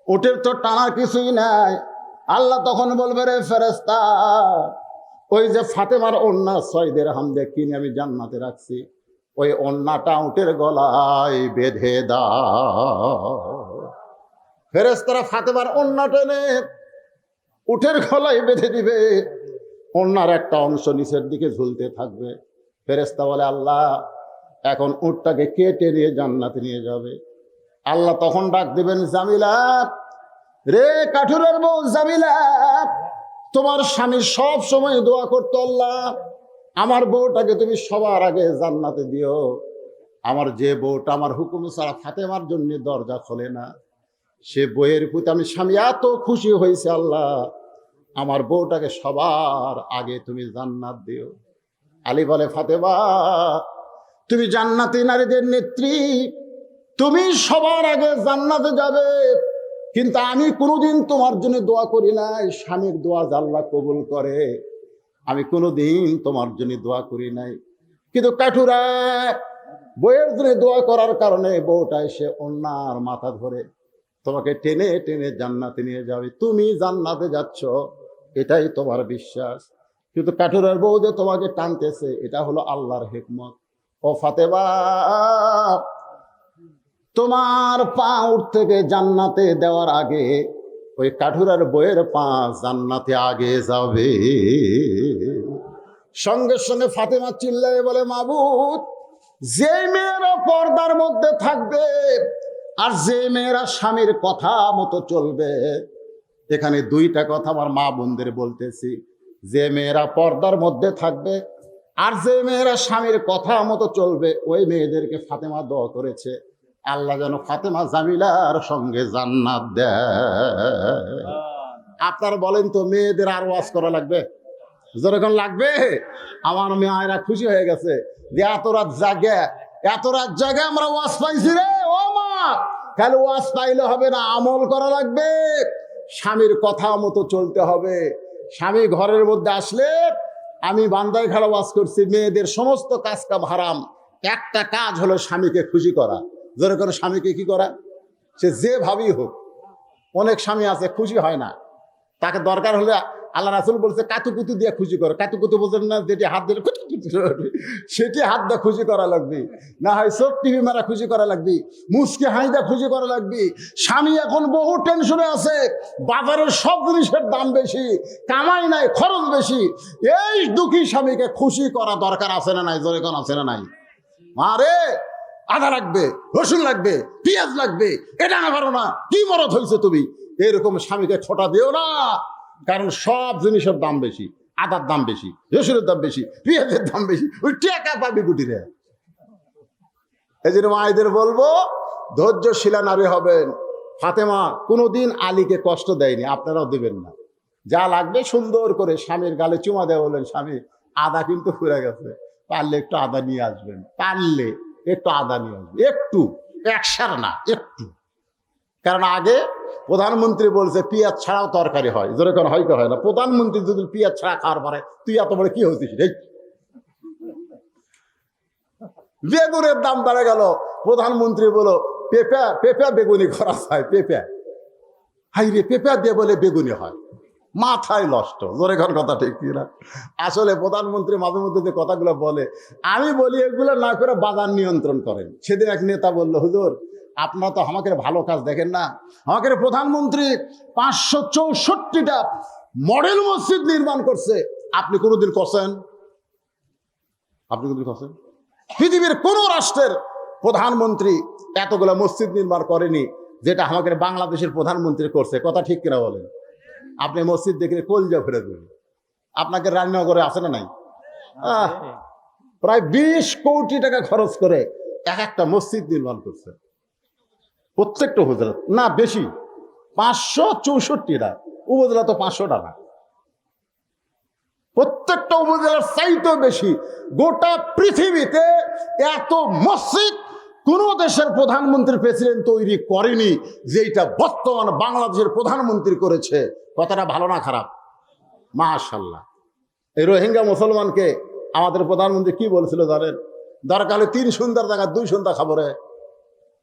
উটের তো টানার কিছুই নাই। আল্লাহ তখন বলবে, রে ফেরেশতা, ওই যে ফাতেমার ওন্না 6 দিরহাম দিয়ে কিনে আমি জান্নাতে রাখছি, ওই ওন্নাটা উটের গলায় বেঁধে দাও। ফেরেশতারা ফাতেমার ওন্না টেনে উটের গলায় বেঁধে দিবে। ওন্নার একটা অংশ নিচের দিকে ঝুলতে থাকবে। ফেরেশতা বলে, আল্লাহ, এখন উটটাকে কেটে নিয়ে জান্নাতে নিয়ে যাবে। আল্লাহ তখন ডাক দিবেন, জামিলা, রে কাঠুরের বউ জামিলা, তোমার স্বামী সব সময় দোয়া করতো, আল্লাহ, আমার বউটাকে তুমি সবার আগে জান্নাতে দিও। আমার যে বউটা আমার হুকুম ছাড়া ফাতেমার জন্য দরজা খোলে না, সে বইয়ের প্রতি আমি স্বামী এত খুশি হয়েছে, আল্লাহ, আমার বউটাকে সবার আগে তুমি জান্নাত দিও। আলী বলে, ফাতেমা, তুমি জান্নাতি নারীদের নেত্রী, তুমি সবার আগে জান্নাতে যাবে, কিন্তু আমি কোনোদিন তোমার জন্য দোয়া করি নাই। স্বামীর দোয়া আল্লাহ কবুল করে, আমি কোনোদিন তোমার জন্য দোয়া করি নাই। কিন্তু কাঠুরা বইয়ের জন্য দোয়া করার কারণে বউটা এসে অন্যার মাথা ধরে তোমাকে টেনে টেনে জান্নাতে নিয়ে যাবে। তুমি জান্নাতে যাচ্ছ, এটাই তোমার বিশ্বাস, কিন্তু কাঠুরার বউ যে তোমাকে টানতেছে, এটা হলো আল্লাহর হিকমত। ও ফাতেমা, তোমার পা উঠ থেকে জান্নাতে দেওয়ার আগে ওই কাঠুরার বইয়ের পা জান্নাতে আগে যাবে। সঙ্গে সঙ্গে ফাতেমা চিল্লায় বলে, মাবুদ, যে মেয়েরা পর্দার মধ্যে থাকবে আর যে মেয়েরা স্বামীর কথা মতো চলবে, এখানে দুইটা কথা আমার মা বোনদের বলতেছি, যে মেয়েরা পর্দার মধ্যে থাকবে আর যে মেয়েরা স্বামীর কথা মতো চলবে, ওই মেয়েদেরকে ফাতেমা দোয়া করেছে, আল্লাহ যেন ফাতেমা জামিলার সঙ্গে জান্নাত দেয়। আপনারা বলেন তো, মেয়েদের আর ওয়াজ করা লাগবে? যখন লাগবে, আমার মেয়েরা খুশি হয়ে গেছে যে এত রাত জাগে আমরা ওয়াজ পাইছি রে। ও মা, খালি ওয়াজ পাইলে হবে না, আমল করা লাগবে, স্বামীর কথা মতো চলতে হবে। স্বামী ঘরের মধ্যে আসলে, আমি বান্দায় খারাপ ওয়াজ করছি, মেয়েদের সমস্ত কাজ কাম হারাম, একটা কাজ হলো স্বামীকে খুশি করা। যেরকম স্বামীকে কি করা, সে যে ভাবেই হোক। অনেক স্বামী আছে খুশি হয় না, তাকে দরকার হলে আল্লাহ রাসূল বলছে কাতুকুতু দিয়ে খুশি করো। কাতুকুতু বোঝেন না, যেটি হাত দিলে সেটি হাত দিয়ে খুশি করা লাগবে, না হয় চোখ টিভি মারা খুশি করা লাগবে, মুচকি হাঁইদা খুশি করা লাগবে। স্বামী এখন বহু টেনশনে আছে, বাজারের সব জিনিসের দাম বেশি, কামাই নাই, খরচ বেশি। এই দুঃখী স্বামীকে খুশি করা দরকার আছে না নাই? যেরকম আছে না নাই? আরে আদা লাগবে, রসুন লাগবে, পেঁয়াজ লাগবে, এটা না পারো না, কি মরদ হয়েছে তুমি? এরকম স্বামীকে ছোটা দিও না, কারণ সব জিনিসের দাম বেশি, আদার দাম বেশি, রসুনের দাম বেশি, পেঁয়াজের দাম বেশি, ওই টাকা পাবি গুটিরে। এই জন্য মায়েদের বলবো, ধৈর্যশীলা নারী হবেন। ফাতেমা কোনোদিন আলীকে কষ্ট দেয়নি, আপনারাও দেবেন না। যা লাগবে সুন্দর করে স্বামীর গালে চুমা দেয়, বললেন, স্বামী, আদা কিন্তু ফুরে গেছে, পারলে একটু আদা নিয়ে আসবেন, পারলে একটু আদা নিয়ে আসবেন, একটু, একসার না, একটু। কারণ আগে প্রধানমন্ত্রী বলছে পেঁয়াজ ছাড়াও তরকারি হয়, যেরকম হয় না। প্রধানমন্ত্রী যদি পেঁয়াজ ছাড়া খাওয়ার পরে তুই এত বড় কি হয়েছিস রে? বেগুনের দাম বেড়ে গেল, প্রধানমন্ত্রী বলো পেঁপা পেঁপা বেগুনি করা যায়, পেঁপা হাই রে পেঁপা দিয়ে বলে বেগুনি হয়, মাথায় নষ্ট। জোরে ঘর কথা ঠিক কিনা? আসলে প্রধানমন্ত্রী মাঝে মধ্যে যে কথাগুলো বলে, আমি বলি এগুলো না করে বাজার নিয়ন্ত্রণ করেন। সেদিন এক নেতা বললো, হুজুর আপনারা তো আমাকে ভালো কাজ দেখেন না, আমাকে প্রধানমন্ত্রী 564টা মডেল মসজিদ নির্মাণ করছে, আপনি কোনোদিন করছেন? আপনি কোনোদিন করছেন? পৃথিবীর কোন রাষ্ট্রের প্রধানমন্ত্রী এতগুলো মসজিদ নির্মাণ করেনি যেটা আমাদের বাংলাদেশের প্রধানমন্ত্রী করছে। কথা ঠিক কিনা বলেন? আপনি মসজিদ দেখলে কলজা ফেরে দেবেন। আপনাকে রাজনগরে আছে না নাই? প্রায় 20 কোটি টাকা খরচ করে এক একটা মসজিদ নির্মাণ করছে প্রত্যেকটা উপজেলা। না বেশি, 564টা উপজেলা, তো 500টা না, প্রত্যেকটা উপজেলার চাইতেও বেশি। গোটা পৃথিবীতে এত মসজিদ কোন দেশের প্রধানমন্ত্রী প্রেসিডেন্ট তৈরি করেনি যেটা বর্তমান বাংলাদেশের প্রধানমন্ত্রী করেছে। কথাটা ভালো না খারাপ? মাশাআল্লাহ। এই রোহিঙ্গা মুসলমানকে আমাদের প্রধানমন্ত্রী কি বলছিল জানেন? দরকার হলে 3 সন্ধ্যার জায়গা 2 সন্ধ্যা খাবারে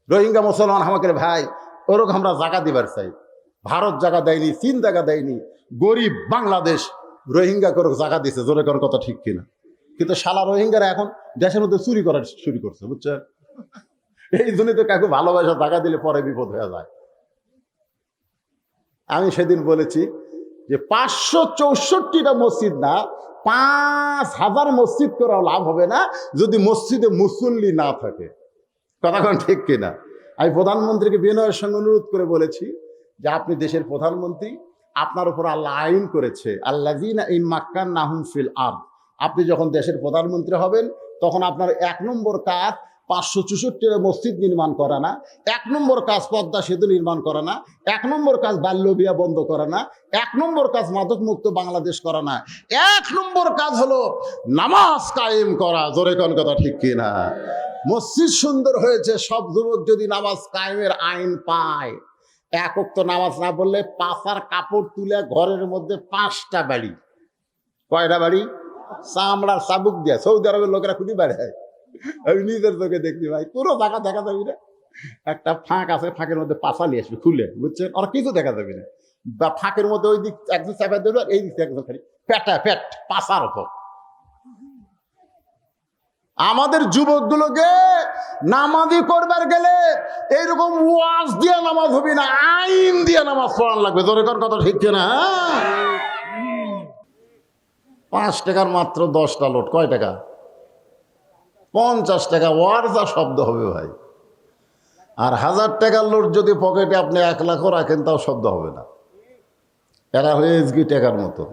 রোহিঙ্গা মুসলমান আমাকে ভাই ওরকম আমরা জায়গা দিবার চাই। ভারত জায়গা দেয়নি, চীন জায়গা দেয়নি, গরিব বাংলাদেশ রোহিঙ্গা করে জায়গা দিছে। জোরে করার কথা ঠিক কিনা? কিন্তু শালা রোহিঙ্গারা এখন দেশের মধ্যে চুরি করা শুরু করছে, বুঝছেন? এই জন্য তো কাউকে ভালোবাসা জায়গা দিলে পরে বিপদ হয়ে যায়। আমি সেদিন বলেছি যে 564টা মসজিদ না, 5000 মসজিদ করাও লাভ হবে না যদি মসজিদে মুসল্লি না থাকে। কথা কোন ঠিক কিনা? আমি প্রধানমন্ত্রীকে বিনয়ের সঙ্গে অনুরোধ করে বলেছি যে আপনি দেশের প্রধানমন্ত্রী, আপনার উপর আল্লাহ আইন করেছে, আল্লাযীনা ইন মাক্কান্নাহুম ফিল আরদ। আপনি যখন দেশের প্রধানমন্ত্রী হবেন তখন আপনার 1 নম্বর কাজ 564টা মসজিদ নির্মাণ করা না, 1 নম্বর কাজ পদ্মা সেতু নির্মাণ করা না, 1 নম্বর কাজ বাল্য বিয়া বন্ধ করা না, 1 নম্বর কাজ মাদক মুক্ত বাংলাদেশ করা না, 1 নম্বর কাজ হলো নামাজ কায়েম করা। জোরে কোন কথা ঠিক কিনা? মসজিদ সুন্দর হয়েছে, সব যুবক যদি নামাজ কায়েমের আইন পায়, 1 ওয়াক্ত নামাজ না বললে পাছার কাপড় তুলে ঘরের মধ্যে 5টা বাড়ি। কয়টা বাড়ি? চামড়ার চাবুক দিয়া সৌদি আরবের লোকেরা খুবই বেড়ায়, আমি নিজের চোখে দেখছি ভাই। পুরো জায়গা দেখা যাবে না, একটা ফাঁক আছে, ফাঁকের মধ্যে পাছা নিয়ে আসবে খুলে, বুঝছেন? ওরা কিছু দেখা যাবে না, বা ফাঁকের মধ্যে ওই দিক একজন চাপা দেবে আর এই দিক একজন খালি পেটা পেট পাছার ওপর। আমাদের যুবকগুলোকে নামাজি করবার গেলে এইরকম ওয়াজ দিয়ে নামাজ হবে না, আইন দিয়ে নামাজ পড়ান লাগবে। জোরে কর কথা ঠিক কিনা? 5 টাকার মাত্র 10টা লোট, কয় টাকা? 50 টাকা। ওয়ার যা শব্দ হবে ভাই। আর 1000 টাকার লোট যদি পকেটে আপনি 1 লাখও রাখেন তাও শব্দ হবে না। এরা হয়ে এসগি টাকার মতো,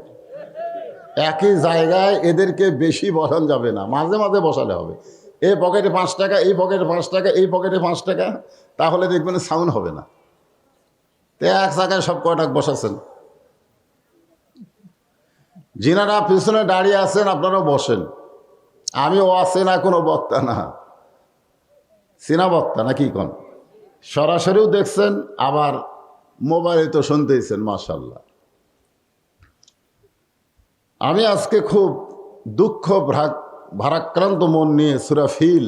একই জায়গায় এদেরকে বেশি বসানো যাবে না, মাঝে মাঝে বসালে হবে। এই পকেটে 5 টাকা, এই পকেটে 5 টাকা, এই পকেটে 5 টাকা, তাহলে দেখবেন সাউন্ড হবে না। তো এক জায়গায় সব কয়টা বসাচ্ছেন। যিনারা পিছনে দাঁড়িয়ে আছেন আপনারা বসেন। আমি অচেনা কোনো বক্তা না, চেনা বক্তা না কি কোন, সরাসরিও দেখছেন আবার মোবাইলে তো শুনতেইছেন। মাশাআল্লাহ। আমি আজকে খুব দুঃখ ভারাক্রান্ত মন নিয়ে সূরা ফিল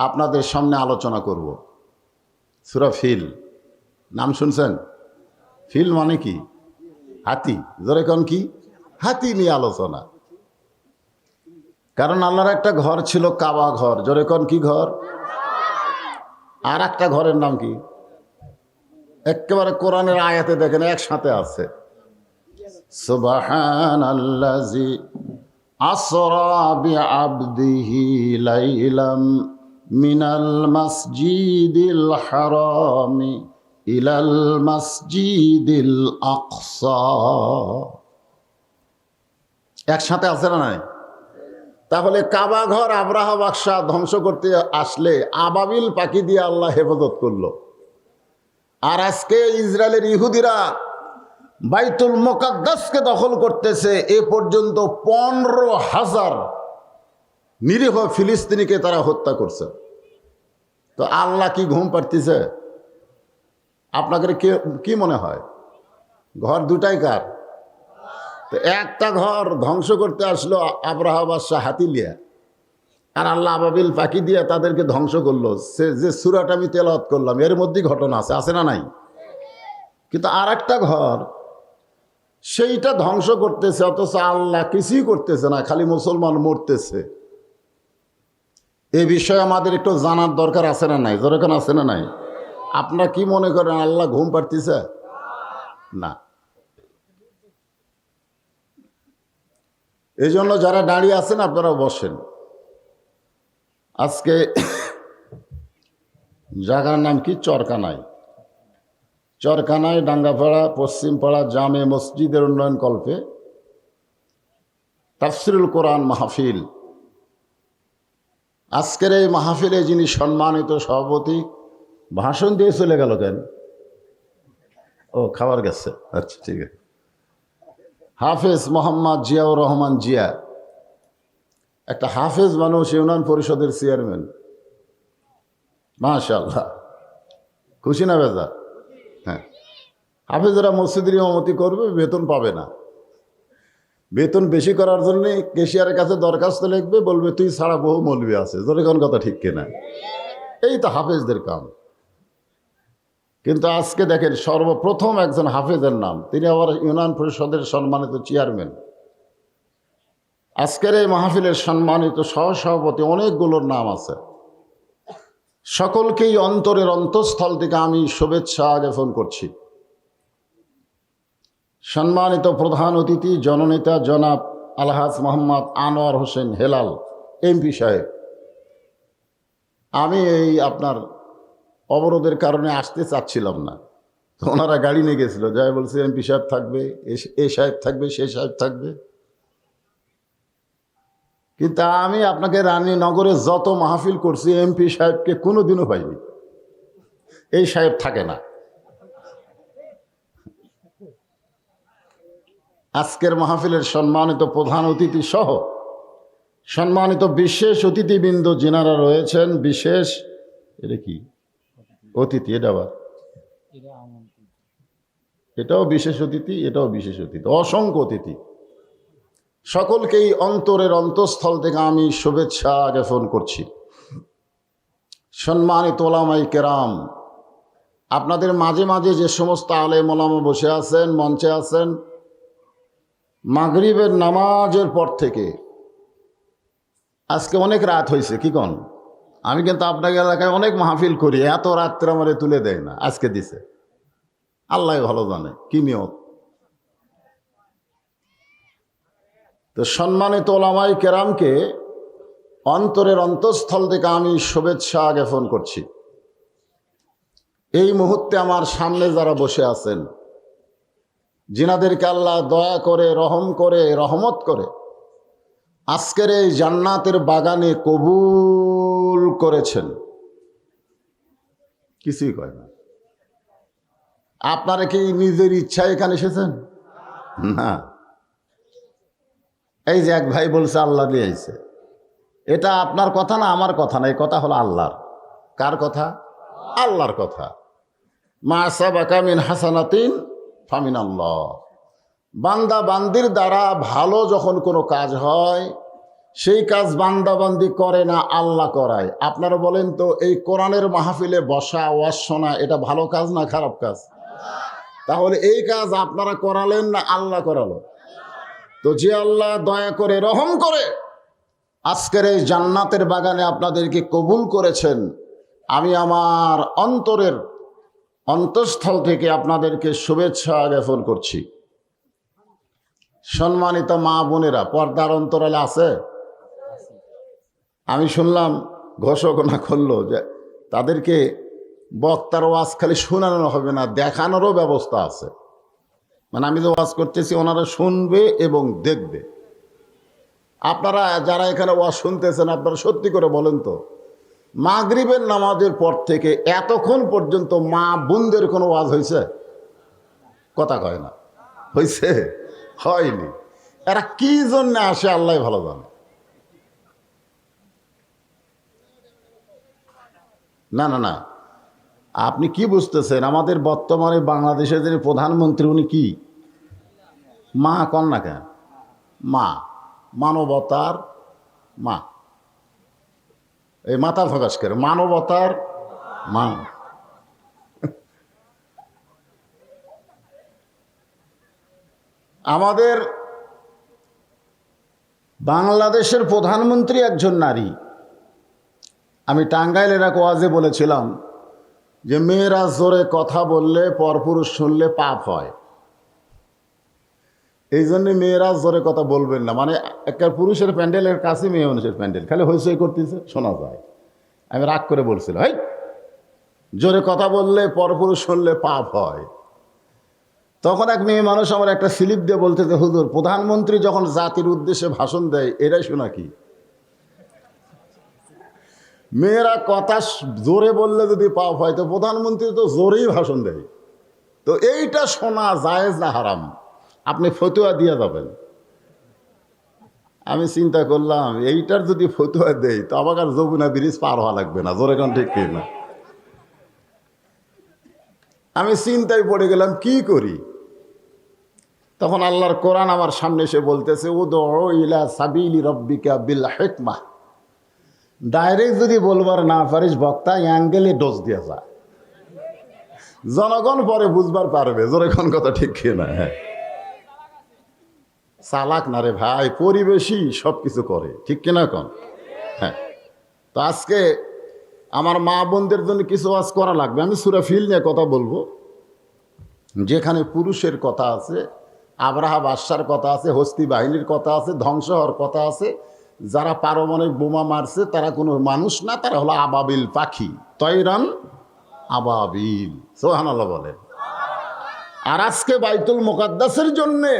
আপনাদের সামনে আলোচনা করব। সূরা ফিল নাম শুনছেন? ফিল মানে কি? হাতি। জোরে কোন কি? হাতি নিয়ে আলোচনা। কারণ আল্লাহর একটা ঘর ছিল কাবা ঘর। জোরে কোন কি ঘর? আর একটা ঘরের নাম কি? একেবারে কোরআনের আয়াতে দেখেন একসাথে আছে, সুবহানাল্লাযী আসরা বিআবদিহি লাইলাম মিনাল মাসজিদিল হারামি ইলাল মাসজিদিল আকসা। একসাথে আছে না নাই? তাহলে কাবা ঘর আব্রাহা বাদশাহ ধ্বংস করতে আসলে আবাবিল পাখি দিয়ে আল্লাহ হেফাজত করলো। আর আজকে ইসরায়েলের ইহুদিরা বাইতুল মুকাদ্দাসকে দখল করতেছে। এ পর্যন্ত 15,000 নিরীহ ফিলিস্তিনিকে তারা হত্যা করছে। তো আল্লাহ কি ঘুম পাড়তেছে? আপনাদের কি মনে হয়? ঘর দুটাই কার? তো একটা ঘর ধ্বংস করতে আসলো আব্রাহা বাদশাহ হাতি লিয়া, আর আল্লাহ আবাবিল পাখি দিয়ে তাদেরকে ধ্বংস করলো। যে সূরাটা আমি তেলাওয়াত করলাম এর মধ্যেই ঘটনা আছে না নাই? কিন্তু আর একটা ঘর সেইটা ধ্বংস করতেছে, অথচ আল্লাহ কিছুই করতেছে না, খালি মুসলমান মরতেছে। এই বিষয়ে আমাদের একটু জানার দরকার আছে না নাই? যেরকম আছে না নাই? আপনারা কি মনে করেন আল্লাহ ঘুম পাড়তেছে? না। এই জন্য যারা দাঁড়িয়ে আছেন আপনারা বসেন। আজকে জায়গার নাম কি? চরকানাই। চরকানাই ডাঙ্গাপাড়া পশ্চিমপাড়া জামে মসজিদের উন্নয়ন কল্পে তাফসিরুল কোরআন মাহফিল। আজকের এই মাহফিলে যিনি সম্মানিত সভাপতি, ভাষণ দিয়ে চলে গেল কেন? ও খাবার গেছে, আচ্ছা ঠিক আছে। হাফেজ মোহাম্মদ জিয়াউর রহমান জিয়া, একটা হাফেজ মানুষ, ইউনিয়ন পরিষদের চেয়ারম্যান। মাশাআল্লাহ, খুশি না বেজা? হ্যাঁ, হাফেজরা মসজিদের ইমামতি করবে, বেতন পাবে না। বেতন বেশি করার জন্য কেশিয়ারের কাছে দরখাস্ত লিখবে, বলবে তুই ছাড়া বহু মৌলবি আছে। জোরে কোন কথা ঠিক কিনা? এই তো হাফেজদের কাম। কিন্তু আজকে দেখেন সর্বপ্রথম একজন হাফেজের নাম, তিনি আবার ইউনিয়ন পরিষদের সম্মানিত চেয়ারম্যান। আজকের এই মাহফিলের সম্মানিত সহসভাপতি, অনেকগুলোর নাম আছে। সকলকেই অন্তরের অন্তঃস্থল থেকে আমি শুভেচ্ছা জ্ঞাপন করছি। সম্মানিত প্রধান অতিথি জননেতা জনাব আলহাজ মোহাম্মদ আনোয়ার হোসেন হেলাল এমপি সাহেব, আমি এই আপনার অবরোধের কারণে আসতে চাচ্ছিলাম না, তো ওনারা গাড়ি নিয়ে গেছিল, যাই বলছে এমপি সাহেব থাকবে, এ সাহেব থাকবে, সে সাহেব থাকবে। কিন্তু আমি আপনাকে রানীনগরে যত মাহফিল করছি এমপি সাহেবকে কোনোদিনও পাইনি। এই সাহেব থাকে না। আজকের মাহফিলের সম্মানিত প্রধান অতিথি সহ সম্মানিত বিশেষ অতিথিবৃন্দ যিনারা রয়েছেন, বিশেষ এটা কি অতিথি, এটাও বিশেষ অতিথি, এটাও বিশেষ অতিথি, অসংখ্য অতিথি, সকলকেই অন্তরের অন্তঃস্থল থেকে আমি শুভেচ্ছা জ্ঞাপন করছি। সম্মানিত ওলামাই কেরাম, আপনাদের মাঝে মাঝে যে সমস্ত আলেম ওলামা বসে আছেন, মঞ্চে আছেন, মাগরিবের নামাজের পর থেকে আজকে অনেক রাত হয়েছে, কি কন? আমি কিন্তু আপনাকে এলাকায় অনেক মাহফিল করি, এত রাত্রে আমারে তুলে দেয় না, আজকে দিছে। আল্লাহ ভালো জানে কি নিয়ত। তো সম্মানিত ওলামাই কেরামকে অন্তরের অন্তঃস্থল থেকে আমি শুভেচ্ছা জ্ঞাপন করছি। এই মুহূর্তে আমার সামনে যারা বসে আছেন, যিনাদেরকে আল্লাহ দয়া করে, রহম করে, রহমত করে আজকের এই জান্নাতের বাগানে কবুল করেছেন, কিছুই কয় না। আপনারা কি নিজের ইচ্ছায় এখানে এসেছেন? না, এই যে এক ভাই বলছে আল্লাহ দিয়ে আইছে, এটা আপনার কথা না, আমার কথা না, এই কথা হলো আল্লাহর। কার কথা? আল্লাহর কথা। মা সাবাকা মিন হাসানাতিন ফামিন আল্লাহ। বান্দা বান্দির দ্বারা ভালো যখন কোনো কাজ হয়, সেই কাজ বান্দা বান্দি করে না, আল্লাহ করায়। আপনারা বলেন তো, এই কোরআনের মাহফিলে বসা, ওয়াজ শোনা, এটা ভালো কাজ না খারাপ কাজ? তাহলে এই কাজ আপনারা করালেন না আল্লাহ করালো? তো যে আল্লাহ দয়া করে, রহম করে আজকের এই জান্নাতের বাগানে আপনাদেরকে কবুল করেছেন, আমি আমার অন্তরের অন্তঃস্থল থেকে আপনাদেরকে শুভেচ্ছা জ্ঞাপন করছি। সম্মানিত মা বোনেরা, পর্দার অন্তরালে আছে? আমি শুনলাম ঘোষণা করলো যে তাদেরকে বক্তার ওয়াজ খালি শোনানো হবে না, দেখানোরও ব্যবস্থা আছে। মানে আমি যে ওয়াজ করতেছি ওনারা শুনবে এবং দেখবে। আপনারা যারা এখানে ওয়াজ শুনতেছেন, আপনারা সত্যি করে বলেন তো, মাগরিবের নামাজের পর থেকে এতক্ষণ পর্যন্ত মা বোনদের কোনো ওয়াজ হয়েছে? কথা কয় না। হয়েছে? হয়নি। এরা কি জন্য আসে আল্লাহ ভালো জানে। না না না, আপনি কি বুঝতেছেন? আমাদের বর্তমানে বাংলাদেশের যিনি প্রধানমন্ত্রী, উনি কি মা? কন না কেন? মা, মানবতার মা। এই মাথা প্রকাশ করে মানবতার মা। আমাদের বাংলাদেশের প্রধানমন্ত্রী একজন নারী। আমি টাঙ্গাইলের এক ওয়াজে বলেছিলাম যে মেয়েরা জোরে কথা বললে পরপুরুষ শুনলে পাপ হয়, এই জন্যে মেয়েরা জোরে কথা বলবেন না। মানে একটা পুরুষের প্যান্ডেলের কাছে মেয়ে মানুষের প্যান্ডেল, খালি হইচই করতেছে, শোনা যায়। আমি রাগ করে বলছিলাম, এই জোরে কথা বললে পরপুরুষ শুনলে পাপ হয়। তখন এক মেয়ে মানুষ আমার একটা স্লিপ দিয়ে বলতেছে, হুজুর প্রধানমন্ত্রী যখন জাতির উদ্দেশ্যে ভাষণ দেয় এটাই শোনা কি? মেয়েরা কথা জোরে বললে যদি পাপ হয়, তো প্রধানমন্ত্রী তো জোরেই ভাষণ দেয়, তো এইটা শোনা জায়েজ না হারাম? আপনি ফতুয়া দিয়ে যাবেন। আমি চিন্তা করলাম এইটার যদি ফতুয়া দেই তো আমাকে আর যমুনা ব্রিজ পার হওয়া লাগবে না। জোরে কোন ঠিক না? আমি চিন্তায় পড়ে গেলাম কি করি। তখন আল্লাহর কোরআন আমার সামনে এসে বলতেছে, উদউ ইলা সাবিলি রব্বিকা বিল হিকমাহ। ডাইরেক্ট যদি বলবার না পারিস, বক্তা অ্যাঙ্গেলে ডোজ দিয়ে যা, জনগণ পরে বুঝবার পারবে। জোরে কোন কথা ঠিক না? হ্যাঁ, চালাক না রে ভাই, পরিবেশই সব কিছু করে, ঠিক কিনা কন? হ্যাঁ। তো আজকে আমার মা বোনদের জন্য কিছু ওয়াজ করা লাগবে। আমি সূরা ফিল নিয়ে কথা বলবো, যেখানে পুরুষের কথা আছে, আব্রাহা বাদশার কথা আছে, হস্তি বাহিনীর কথা আছে, ধ্বংস হওয়ার কথা আছে। যারা পারমাণবিক বোমা মারছে তারা কোনো মানুষ না, তারা হলো আবাবিল পাখি, তয়রান আবাবিল। সুবহানাল্লাহ বলে। আর আজকে বাইতুল মুকাদ্দাসের জন্যে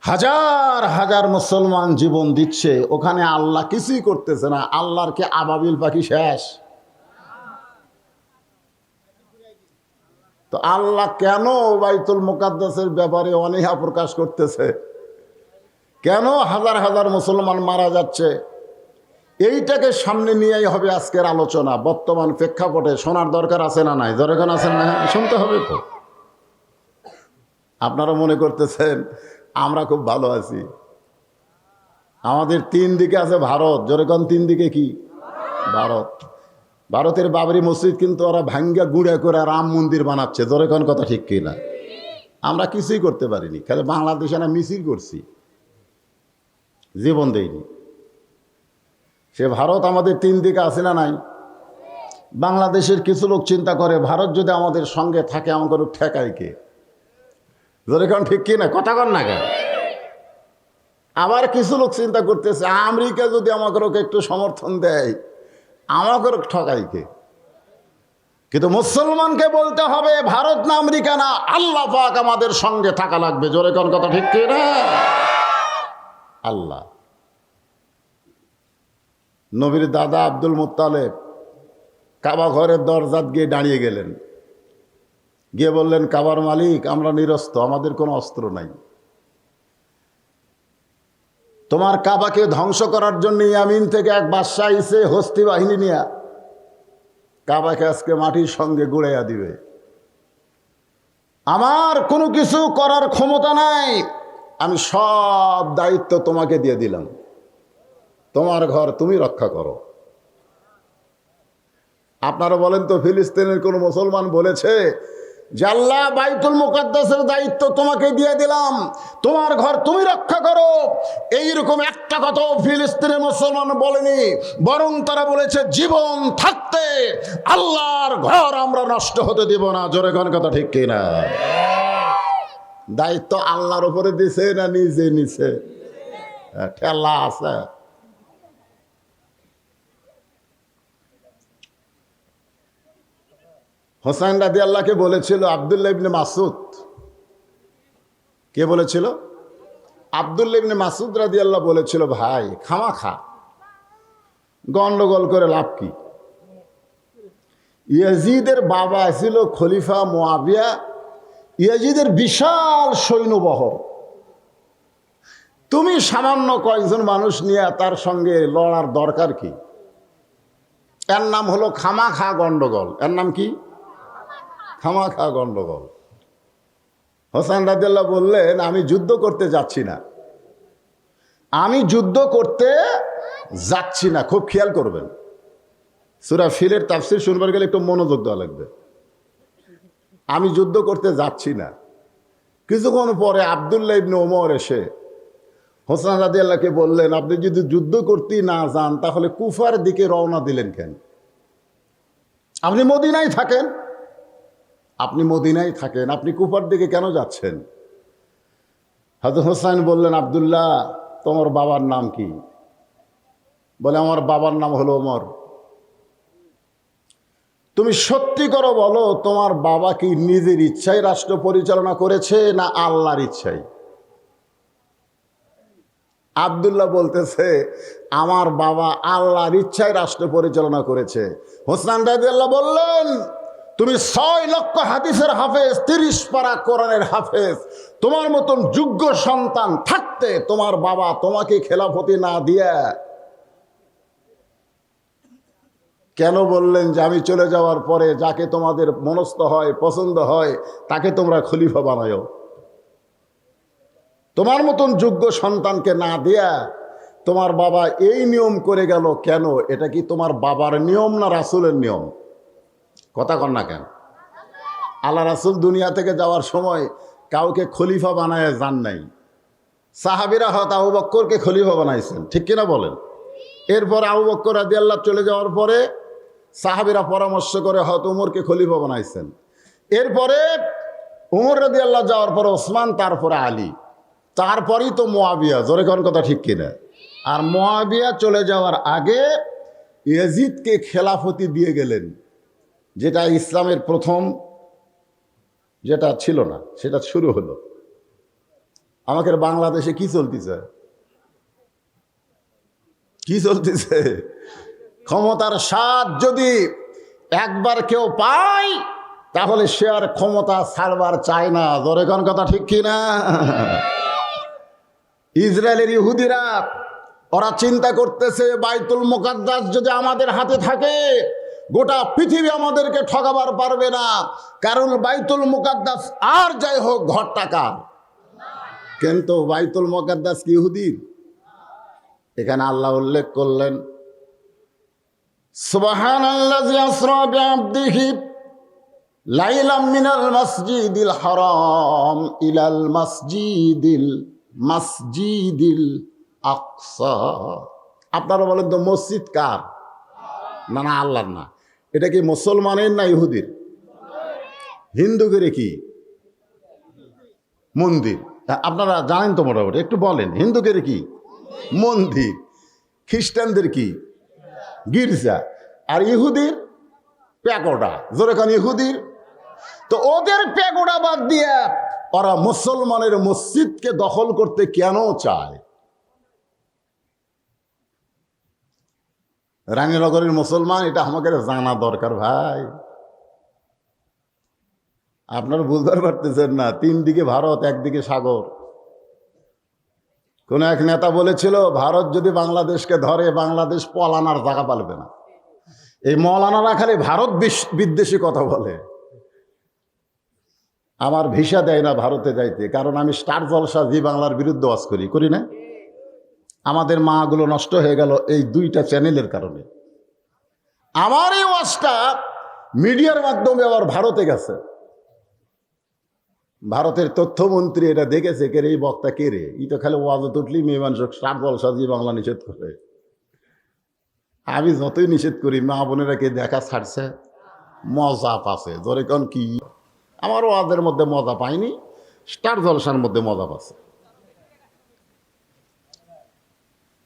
হাজার হাজার মুসলমান জীবন দিচ্ছে, ওখানে আল্লাহ কিছুই করতেছে না। আল্লাহর কে আবাবিল পাখি শেষ? তো আল্লাহ কেন বাইতুল মুকাদ্দাসের ব্যাপারে অনীহা প্রকাশ করতেছে? কেন হাজার হাজার মুসলমান মারা যাচ্ছে? এইটাকে সামনে নিয়েই হবে আজকের আলোচনা। বর্তমান প্রেক্ষাপটে শোনার দরকার আছে না নাই? যখন আছেন না, শুনতে হবে তো। আপনারা মনে করতেছেন আমরা খুব ভালো আছি। আমাদের তিন দিকে আছে ভারত। যেরকম তিন দিকে কি? ভারত। ভারতের বাবরি মসজিদ কিন্তু ওরা ভাঙ্গা গুঁড়া করে রাম মন্দির বানাচ্ছে। যেরকম কথা ঠিক কিনা? আমরা কিছুই করতে পারিনি, খালি বাংলাদেশে না মিছিল করছি, জীবন দেয়নি। সে ভারত আমাদের তিন দিকে আছে না নাই? বাংলাদেশের কিছু লোক চিন্তা করে ভারত যদি আমাদের সঙ্গে থাকে আমাদের ঠেকায় কে? যেরকম ঠিক কিনা? কথা কন না কেন? আবার কিছু লোক চিন্তা করতেছে আমেরিকা যদি আমাকে একটু সমর্থন দেয় আমাকে ঠকাই কে? কিন্তু মুসলমানকে বলতে হবে ভারত না আমেরিকা না, আল্লাহ পাক আমাদের সঙ্গে থাকা লাগবে। জোরে কোন কথা ঠিক কিনা? আল্লাহ। নবীর দাদা আব্দুল মুত্তালেব কাবা ঘরের দরজাত গিয়ে দাঁড়িয়ে গেলেন, গিয়ে বললেন, কাবার মালিক আমরা নিরস্ত্র, আমাদের কোনো অস্ত্র নাই। তোমার কাবাকে ধ্বংস করার জন্য ইয়ামিন থেকে এক বাদশা আইছে হস্তি বাহিনী নিয়ে, কাবাকে আজকে মাটির সঙ্গে গুড়াইয়া দিবে। আমার কোনো কিছু করার ক্ষমতা নাই, আমি সব দায়িত্ব তোমাকে দিয়ে দিলাম, তোমার ঘর তুমি রক্ষা করো। আপনারা বলেন তো, ফিলিস্তিনের কোন মুসলমান বলেছে যে আল্লাহ বাইতুল মুকাদ্দাসের দায়িত্ব তোমাকে দিয়ে দিলাম, তোমার ঘর তুমি রক্ষা করো? এইরকম একটা কথা ফিলিস্তিনের মুসলমান বলেনি, বরং তারা বলেছে জীবন থাকতে আল্লাহর ঘর আমরা নষ্ট হতে দিব না। জোরে কোন কথা ঠিক কিনা? দায়িত্ব আল্লাহর উপরে দিছে না নিজে নিছে? ঠেলা আছে। হোসাইন রাদিয়াল্লাহকে বলেছিল আব্দুল্লাহ ইবনে মাসুদ। কে বলেছিল? আব্দুল্লাহ ইবনে মাসুদ রাদিয়াল্লাহ বলেছিল, ভাই খামাখা গন্ডগোল করে লাভ কি? ইয়াজিদের বাবা ছিল খলিফা মুয়াবিয়া, ইয়াজিদের বিশাল সৈন্যবহর, তুমি সামান্য কয়েকজন মানুষ নিয়ে তার সঙ্গে লড়ার দরকার কি? এর নাম হলো খামাখা গন্ডগোল। এর নাম কি? খামাখা গন্ডগোল। হোসেন রাদিয়াল্লাহ বললেন, আমি যুদ্ধ করতে যাচ্ছি না, আমি যুদ্ধ করতে যাচ্ছি না, খুব খেয়াল করবেন। সূরা ফিলের তাফসীর শুনবার গেলে একটু মনোযোগ দেওয়া লাগবে। আমি যুদ্ধ করতে যাচ্ছি না, কিছুক্ষণ পরে আব্দুল্লাহ ইবনে ওমর এসে হোসেন রাদিয়াল্লাহকে বললেন, আপনি যদি যুদ্ধ করতে না যান তাহলে কুফার দিকে রওনা দিলেন কেন? আপনি মদিনায় থাকেন, আপনি কুফার দিকে কেন যাচ্ছেন? হযরত হোসেন বললেন, আব্দুল্লাহ তোমার বাবার নাম কি? বলে, আমার বাবার নাম হলো ওমর। তুমি সত্যি করে বলো, তোমার বাবা কি নিজের ইচ্ছায় রাষ্ট্র পরিচালনা করেছে না আল্লাহর ইচ্ছায়? আব্দুল্লাহ বলতেছে, আমার বাবা আল্লাহর ইচ্ছায় রাষ্ট্র পরিচালনা করেছে। হোসেন রাদিয়াল্লাহু বললেন, তুমি 6 লক্ষ হাদিসের হাফেজ, 30 পারা কোরআনের হাফেজ, তোমার মতন যোগ্য সন্তান থাকতে তোমার বাবা তোমাকে খেলাফতি না দিয়ে কেন বললেন যে আমি চলে যাওয়ার পরে যাকে তোমাদের মনস্থ হয়, পছন্দ হয়, তাকে তোমরা খলিফা বানায়ো? তোমার মতন যোগ্য সন্তানকে না দিয়া তোমার বাবা এই নিয়ম করে গেল কেন? এটা কি তোমার বাবার নিয়ম না রাসূলের নিয়ম? কথা কন না কেন? আল্লাহ রাসূল দুনিয়া থেকে যাওয়ার সময় কাউকে খলিফা বানায় যান নাই। সাহাবীরা হয়তো আবু বকরকে খলিফা বানাইছেন, ঠিক কিনা বলেন? এরপর আবু বকর রাদিয়াল্লাহু চলে যাওয়ার পরে সাহাবীরা পরামর্শ করে হয়তো উমরকে খলিফা বানাইছেন। এরপরে উমর রাদিয়াল্লাহু যাওয়ার পরে ওসমান, তারপরে আলী, তারপরেই তো মুয়াবিয়া। জোরে কোন কথা ঠিক কিনা? আর মুয়াবিয়া চলে যাওয়ার আগে ইয়াজিদকে খেলাফতি দিয়ে গেলেন, যেটা ইসলামের প্রথম যেটা ছিল না সেটা শুরু হলো। আমাদের বাংলাদেশে কি চলতেছে? ক্ষমতার স্বাদ যদি একবার কেউ পায় তাহলে সে আর ক্ষমতা ছাড়বার চায় না। জোরে কোন কথা ঠিক কিনা? ইসরায়েলের ইহুদিরা ওরা চিন্তা করতেছে, বাইতুল মুকাদ্দাস যদি আমাদের হাতে থাকে গোটা পৃথিবী আমাদেরকে ঠকাবার পারবে না, কারণ বাইতুল মুকাদ্দাস আর যাই হোক ঘর টাকা, কিন্তু বাইতুল মুকাদ্দাস কি ইহুদির? এখানে আল্লাহ উল্লেখ করলেন, সুবহানাল্লাযী আসরা বিআবদিহি লাইলাম মিনাল মাসজিদিল হারাম ইলাল মাসজিদিল আকসা। আপনারা বলেন তো মসজিদ কার? না না, আল্লাহর না। এটা কি মুসলমানের না ইহুদির? হিন্দুদের কি মন্দির? আপনারা জানেন তো মোটামুটি, একটু বলেন। হিন্দুদের কি মন্দির, খ্রিস্টানদের কি গির্জা, আর ইহুদির প্যাগোডা। জোরে কান ইহুদির। তো ওদের প্যাগোডা বাদ দিয়ে ওরা মুসলমানের মসজিদকে দখল করতে কেন চায়? রানীনগরের মুসলমান, এটা আমাকে জানা দরকার ভাই। আপনারা বুঝতে পারতেছেন না, 3 দিকে ভারত, একদিকে সাগর। কোন এক নেতা বলেছিল, ভারত যদি বাংলাদেশকে ধরে বাংলাদেশ পলানার জায়গা পালবে না। এই মৌলানারা খালি ভারত বিদ্বেষী কথা বলে। আমার ভিসা দেয় না ভারতে যাইতে, কারণ আমি স্টার জলসা জি বাংলার বিরুদ্ধে ওয়াজ করি না? আমাদের মাগুলো নষ্ট হয়ে গেল এই 2টা চ্যানেলের কারণে। আমার এই ওয়াজটা মিডিয়ার মাধ্যমে আবার ভারতে গেছে। ভারতের তথ্যমন্ত্রী এটা দেখেছে, কে রে এই বক্তা, কে রে, ই তো খালি ওয়াজ তুটলি মেয়ে মানুষ স্টার জলসা জি বাংলা নিষেধ করে। আমি যতই নিষেধ করি, মা বোনেরা কে দেখা ছাড়ছে, মজা পাচ্ছে। ধরে কোন কি, আমার ওয়াজের মধ্যে মজা পাইনি, স্টার জলসার মধ্যে মজা পাচ্ছে।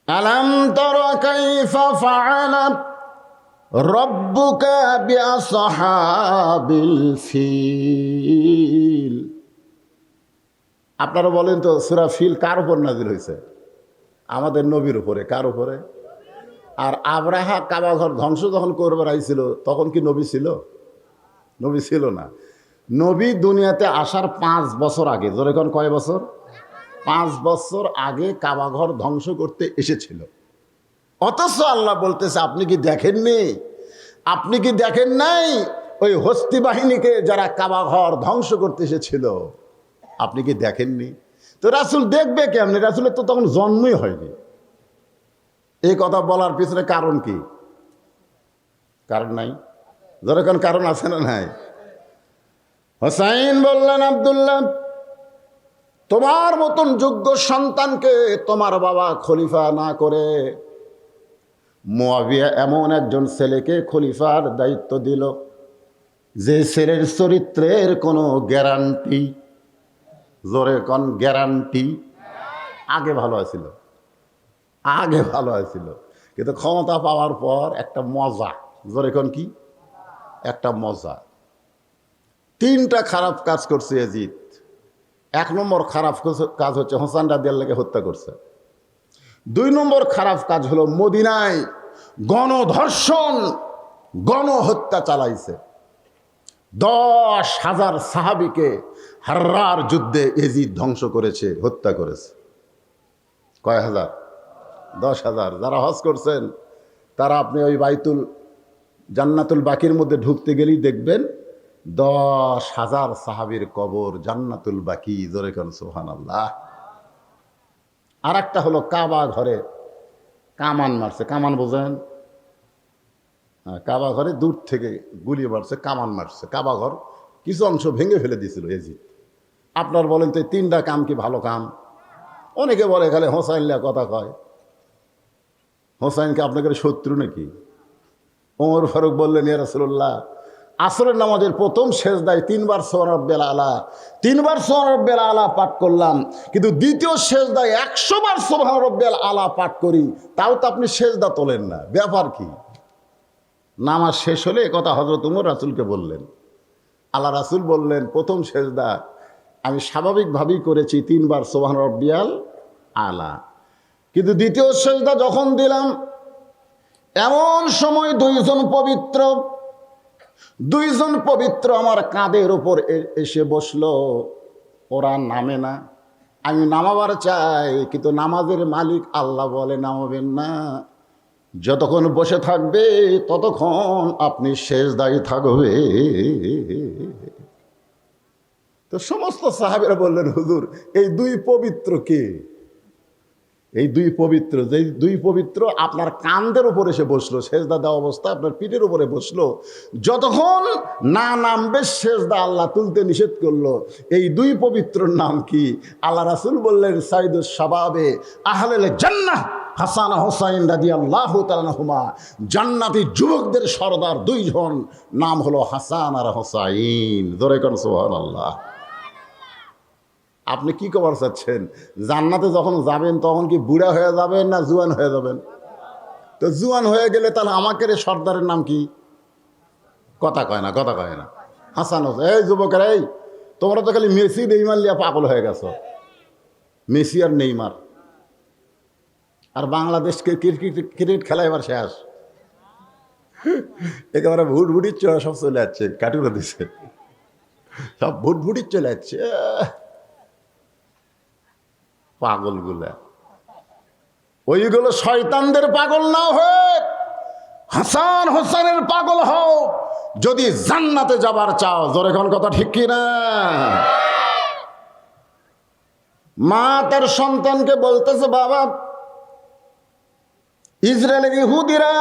আলাম তারা কাইফা ফাআলা রাব্বুকা বিআসহাবিল ফিল। আপনারা বলেন তো, সূরা ফিল কার উপর নাযিল হয়েছে? আমাদের নবীর উপরে। কার উপরে? আর আব্রাহা কাবা ঘর ধ্বংস যখন করবার আইছিল তখন কি নবী ছিল? নবী ছিল না। নবী দুনিয়াতে আসার 5 বছর আগে, জোরে কোন কয় বছর? 5 বছর আগে কাবা ঘর ধ্বংস করতে এসেছিল। অথচ আল্লাহ বলতেছে, আপনি কি দেখেননি? আপনি কি দেখেন নাই ওই হস্তি বাহিনীকে যারা কাবা ঘর ধ্বংস করতে এসেছিল? আপনি কি দেখেননি? তো রাসূল দেখবে কেমনি? রাসূলের তো তখন জন্মই হয়নি। এই কথা বলার পিছনে কারণ কি? কারণ নাই? যখন কারণ আছে না নাই? হোসাইন বললেন, আব্দুল্লাহ, তোমার মতন যোগ্য সন্তানকে তোমার বাবা খলিফা না করে মুয়াবিয়া এমন একজন ছেলেকে খলিফার দায়িত্ব দিল যে ছেলের চরিত্রের কোনো গ্যারান্টি, জোরে কোন গ্যারান্টি, আগে ভালো আছিল, আগে ভালো আছিল, কিন্তু ক্ষমতা পাওয়ার পর একটা মজা, জোরে কোন কি একটা মজা। তিনটা খারাপ কাজ করছে ইয়াজিদ। 1 নম্বর খারাপ কাজ হচ্ছে হোসেন রাদিয়াল্লাহকে হত্যা করছে। 2 নম্বর খারাপ কাজ হলো মদিনায় গণধর্ষণ, গণহত্যা চালাইছে। 10,000 সাহাবীকে হাররার যুদ্ধে ইয়াজিদ ধ্বংস করেছে, হত্যা করেছে। কয় হাজার? 10,000। যারা হজ করছেন তারা আপনি ওই বাইতুল জান্নাতুল বাকির মধ্যে ঢুকতে গেলেই দেখবেন 10,000 সাহাবীর কবর জান্নাতুল বাকি, জোরে কোন সুবহানাল্লাহ। আর একটা হলো কাবা ঘরে কামান মারছে। কামান বোঝেন? কাবা ঘরে দূর থেকে গুলি মারছে, কামান মারছে। কাবা ঘর কিছু অংশ ভেঙে ফেলে দিয়েছিল ইয়াজিদ। আপনার বলেন তো এই 3টা কাম কি ভালো কাম? অনেকে বলে খালি হোসাইনলা কথা কয়। হোসাইনকে আপনাদের শত্রু নাকি? ওমর ফারুক বললেন, ইয়া রাসূলুল্লাহ, আসরের নামাজের প্রথম সেজদায় 3 বার সুবহান রাব্বিয়াল আলা, 3 বার সুবহান রাব্বিয়াল আলা পাঠ করলাম, কিন্তু দ্বিতীয় সেজদায় 100 বার সুবহান রাব্বিয়াল আলা পাঠ করি, তাও তো আপনি সেজদা তোলেন না, ব্যাপার কি? নামাজ শেষ হলে কথা হযরত ওমর রাসূলকে বললেন। আল্লাহ রাসূল বললেন, প্রথম সেজদা আমি স্বাভাবিকভাবেই করেছি 3 বার সুবহান রাব্বিয়াল আলা, কিন্তু দ্বিতীয় সেজদা যখন দিলাম এমন সময় দুইজন পবিত্র আমার কাঁধের উপর এসে বসলো। ওরা নামে না, আমি নামাবার চাই, কিন্তু নামাজের মালিক আল্লাহ বলে নামাবেন না। যতক্ষণ বসে থাকবে ততক্ষণ আপনি সেজদায় থাকবে। তো সমস্ত সাহাবীরা বললেন, হুজুর এই 2 পবিত্র কে? এই 2 পবিত্র, যে 2 পবিত্র আপনার কাঁধের উপর এসে বসলো, সেজদা দেওয়া অবস্থা আপনার পিঠের উপরে বসলো, যতক্ষণ না নামবে সেজদা আল্লাহ তুলতে নিষেধ করলো। এই 2 পবিত্রর নাম কি? আল্লাহ রাসূল বললেন, সাইদুস শাবাবে আহলেল জান্নাহ হাসান হোসাইন রাদিয়াল্লাহু তাআলা আনহুমা, জান্নাতি যুবকদের সর্দার 2 জন, নাম হলো হাসান আর হোসাইন। জোরে কোন সুবহানাল্লাহ। আপনি কি খবর চাচ্ছেন? জান্নাতে যখন যাবেন তখন কি বুড়া হয়ে যাবেন না জুয়ান হয়ে যাবেন? তো জুয়ান হয়ে গেলে তাহলে আমাকে সর্দারের নাম কি? কথা কয় না, কথা কয় না। হাসান হোসেন। এই যুবকের, এই তোমরা তো খালি মেসি নেইমার লিয়া পাগল হয়ে গেছো। মেসি আর নেইমার, আর বাংলাদেশকে ক্রিকেট খেলা এবার শেষ। একেবারে ভুটভুটির চলে সব চলে যাচ্ছে, কাটুরে দিচ্ছে, সব ভুটভুটির চলে যাচ্ছে। পাগলগুলা, ওইগুলো শয়তানদের পাগল না হয়ে হাসান হোসেনের পাগল হও যদি জান্নাতে যাবার চাও। জোরে কোন কথা ঠিক কি না? মা তার সন্তানকে বলতেছে, বাবা, ইসরায়েলের ইহুদিরা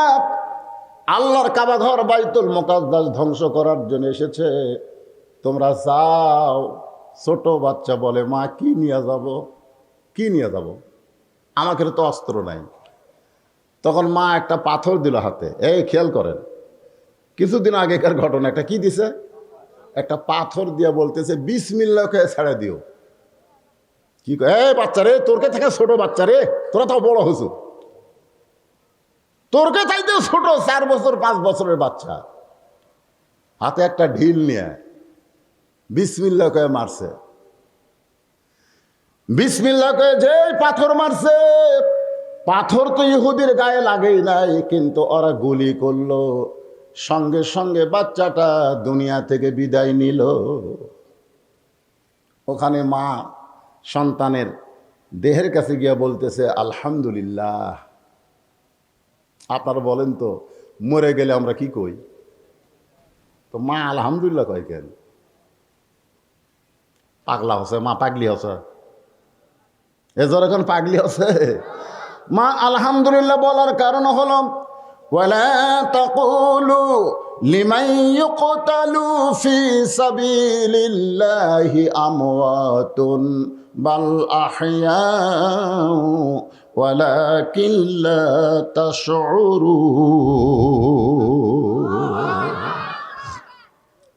আল্লাহর কাবা ঘর বাইতুল মুকাদ্দাস ধ্বংস করার জন্য এসেছে, তোমরা যাও। ছোট বাচ্চা বলে, মা কি নিয়ে যাব? কি নিয়ে যাব? আমাকে তো অস্ত্র নাই। তখন মা একটা পাথর দিল হাতে। এই খেয়াল করেন, কিছুদিন আগেকার ঘটনা। একটা কি দিছে? একটা পাথর দিয়ে বলতেছে, বিসমিল্লাহকে ছেড়ে দিও। কি এই বাচ্চা রে, তোরকে থেকে ছোট বাচ্চা রে, তোরা তো বড় হয়েছ, তোরকে চাইতেও ছোট, 4 বছর 5 বছরের বাচ্চা, হাতে একটা ঢিল নিয়ে বিসমিল্লাহ কয়ে মারছে। বিসমিল্লাহ কয়ে যে পাথর মারছে, পাথর তো ইহুদির গায়ে লাগেই নাই, কিন্তু ওরা গুলি করলো, সঙ্গে সঙ্গে বাচ্চাটা দুনিয়া থেকে বিদায় নিল। ওখানে মা সন্তানের দেহের কাছে গিয়া বলতেছে, আলহামদুলিল্লাহ। আপনারা বলেন তো, মরে গেলে আমরা কি কই? তো মা আলহামদুলিল্লাহ কয় কেন? পাগলা হচ্ছে, মা পাগলি হচ্ছে, এজর এখন পাগলি হচ্ছে। মা আলহামদুলিল্লাহ বলার কারণ হলো ওয়ালা তাকুলু লিমান ইউকতালু ফি সাবিলিল্লাহি আমওয়াতুন বাল আহইয়াউ ওয়ালাকিন লা তাশউরুন।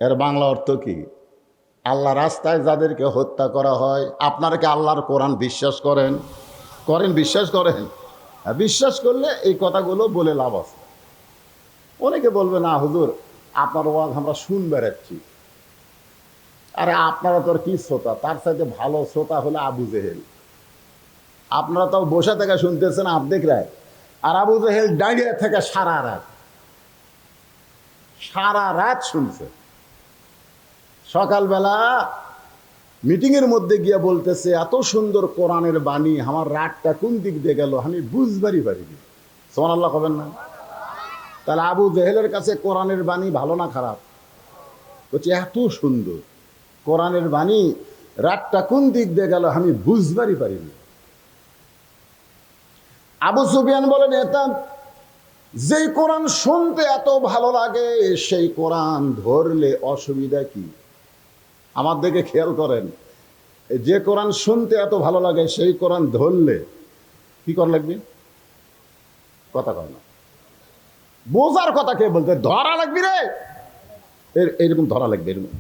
এর বাংলা অর্থ কি? আল্লাহ রাস্তায় যাদেরকে হত্যা করা হয়, আপনারা কি আল্লাহর কোরআন বিশ্বাস করেন? বিশ্বাস করেন? বিশ্বাস করলে এই কথাগুলো বলে লাভ আছে। অনেকে বলবে না হুজুর আপনার ওয়াজ আমরা শুন বেড়াচ্ছি। আরে আপনারা তো আর কি শ্রোতা, তার সাথে ভালো শ্রোতা হলে আবু জেহেল। আপনারা তো বসে থেকে শুনতেছেন অর্ধেক রাত, আর আবু জেহেল দাঁড়িয়ে থেকে সারা রাত শুনছে। সকালবেলা মিটিংয়ের মধ্যে গিয়া বলতেছে এত সুন্দর কোরআনের বাণী, আমার রাতটা কোন দিক দিয়ে গেল আমি বুঝবারই পারিনি। সুবহানাল্লাহ কবেন না? তাহলে আবু জেহেলের কাছে কোরআনের বাণী ভালো না খারাপ? বলছে এত সুন্দর কোরআনের বাণী, রাতটা কোন দিক দিয়ে গেল আমি বুঝবারই পারিনি। আবু সুফিয়ান বলেন এটা যেই কোরআন শুনতে এত ভালো লাগে সেই কোরআন ধরলে অসুবিধা কি? আমার দিকে খেয়াল করেন, যে কোরআন শুনতে এত ভালো লাগে সেই কোরআন ধরলে কি করা লাগবে? কথা কয় না, বোঝার কথা কে বলতে? ধরা লাগবে রে, এরকম ধরা লাগবে, এরকম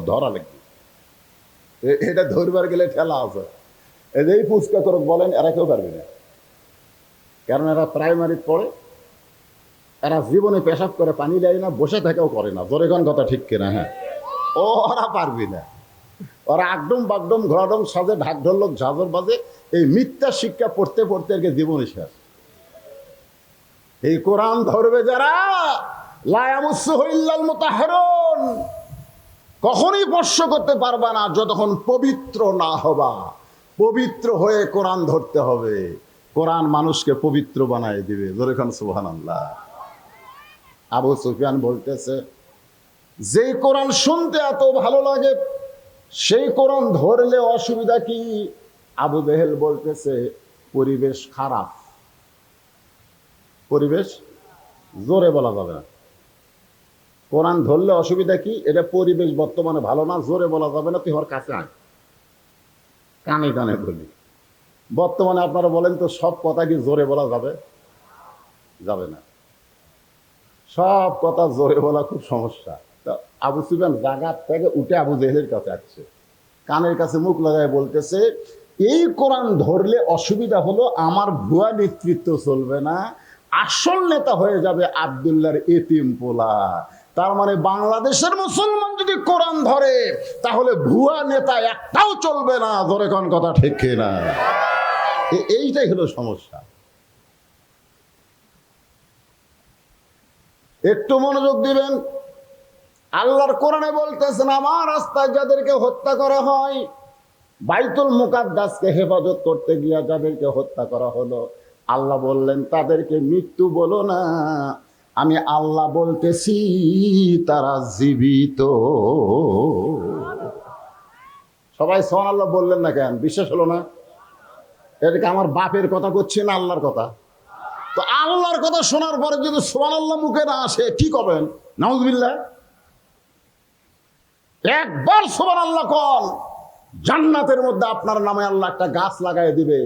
ধরা লাগবে। এটা ধরবার গেলে ঠেলা আছে। এই ফুচকা করক বলেন, এরা কেউ পারবে না, কারণ এরা প্রাইমারি পড়ে, এরা জীবনে পেশাব করে পানি দেয় না, বসে থেকেও করে না। জোরে কোন কথা ঠিক কিনা? হ্যাঁ, ওরা পারবি না। ওরা একদম বাগডম ঘোরাডম সাজে ঢাক ঢোলক ঝাঁঝর বাজে, এই মিথ্যা শিক্ষা পড়তে পড়তে এর জীবনে শেষ। এই কোরআন ধরবে যারা, লা ইয়ামুসসুহু ইল্লাল মুতাহহারুন, কখনোই স্পর্শ করতে পারবা না যতক্ষণ পবিত্র না হবা। পবিত্র হয়ে কোরআন ধরতে হবে। কোরআন মানুষকে পবিত্র বানায় দিবে। জোরে খান সুবহানাল্লাহ। আবু সুফিয়ান বলতেছে যেই কোরআন শুনতে এত ভালো লাগে সেই কোরআন ধরলে অসুবিধা কি? আবু জেহেল বলতেছে পরিবেশ খারাপ। পরিবেশ জোরে বলা যাবে না। কোরআন ধরলে অসুবিধা কি? এটা পরিবেশ বর্তমানে ভালো না, জোরে বলা যাবে না। তুই ওর কাছে আয়, কানে কানে বলি। বর্তমানে আপনারা বলেন তো সব কথা কি জোরে বলা যাবে? যাবে না। সব কথা জোরে বলা খুব সমস্যা। আবু সুফিয়ান জায়গা থেকে উঠে আবু জেহেলের কাছে আসছে, কানের কাছে মুখ লাগায় বলতেছে এই কোরআন ধরলে অসুবিধা হলো আমার ভুয়া নেতৃত্ব চলবে না, আসল নেতা হয়ে যাবে আব্দুল্লাহর এতিম পোলা। তার মানে বাংলাদেশের মুসলমান যদি কোরআন ধরে তাহলে ভুয়া নেতা একটাও চলবে না। ধরে কোন কথা ঠিক না? এইটাই হলো সমস্যা। একটু মনোযোগ দিবেন। আল্লাহর কোরআনে বলতেছেন আমার রাস্তায় যাদেরকে হত্যা করা হয়, বাইতুল মুকাদ্দাসকে হেফাজত করতে গিয়া যাদেরকে হত্যা করা হলো, আল্লাহ বললেন তাদেরকে মৃত্যু বলো না, আমি আল্লাহ বলতেছি তারা জীবিত। সবাই সুবহানাল্লাহ বললেন না কেন? বিশ্বাস হলো না? এটাকে আমার বাপের কথা করছি না আল্লাহর কথা? তো আল্লাহর কথা শোনার পরে যদি সুবহানাল্লাহ মুখে না আসে কি করবেন? নাউযুবিল্লাহ। একবার সুবহানাল্লাহ কন, জান্নাতের মধ্যে আপনার নামে আল্লাহ একটা গাছ লাগাই দিবে,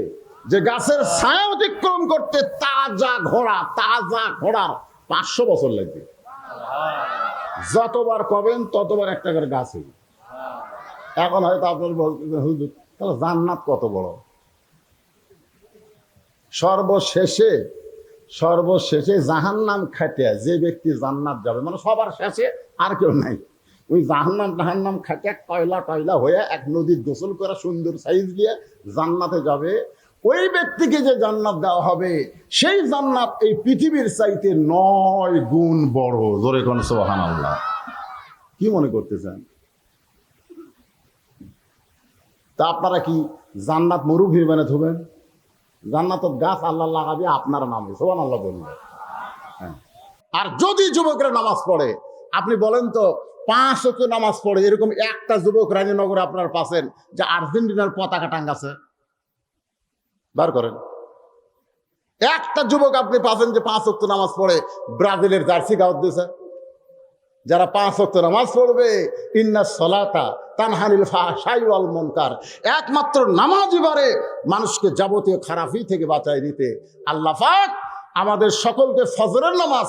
যে গাছের ছায়া অতিক্রম করতে তাজা ঘোড়ার 500 বছর লাগবে। যতবার কবেন ততবার একটা করে গাছ হইবে। এখন হয়তো আপনার বলতেছেন হুজুর তাহলে জান্নাত কত বড়? সর্বশেষে জাহান্নাম খাটিয়া যে ব্যক্তি জান্নাত যাবে, মানে সবার শেষে আর কেউ নাই, ওই জাহান্নাম খাটিয়া টয়লা হয়ে এক নদীর গোসল করা সুন্দর সাইজ দিয়ে জান্নাতে যাবে। ওই ব্যক্তিকে যে জান্নাত দেওয়া হবে সেই জান্নাত এই পৃথিবীর চাইতে 9 গুণ বড়। জোরে কোন সুবহানাল্লাহ। কি মনে করতেছেন? তা আপনারা কি জান্নাত মরুভূমি বানিয়ে থবেন? জান্নাতের গাছ আল্লাহ লাগাবে আপনার নামে। সুবহানাল্লাহ বলবে। হ্যাঁ। আর যদি যুবকরা নামাজ পড়ে, আপনি বলেন তো 5 ওয়াক্ত নামাজ পড়ে এরকম একটা যুবক রানীনগরে আপনার পাচ্ছেন যে আর্জেন্টিনার পতাকা টাঙ্গাছে? বার করেন। একটা যুবক আপনি পাচ্ছেন যে 5 ওয়াক্ত নামাজ পড়ে ব্রাজিলের জার্সি গাওয়াত দিয়েছে? যারা 5 ওয়াক্ত নামাজ পড়বে, ইন্না সলাতা তানহানিল ফাহশাই ওয়াল মুনকার, একমাত্র নামাজই পারে মানুষকে যাবতীয় খারাপি থেকে বাঁচায় দিতে। আল্লাহ পাক আমাদের সকলকে ফজরের নামাজ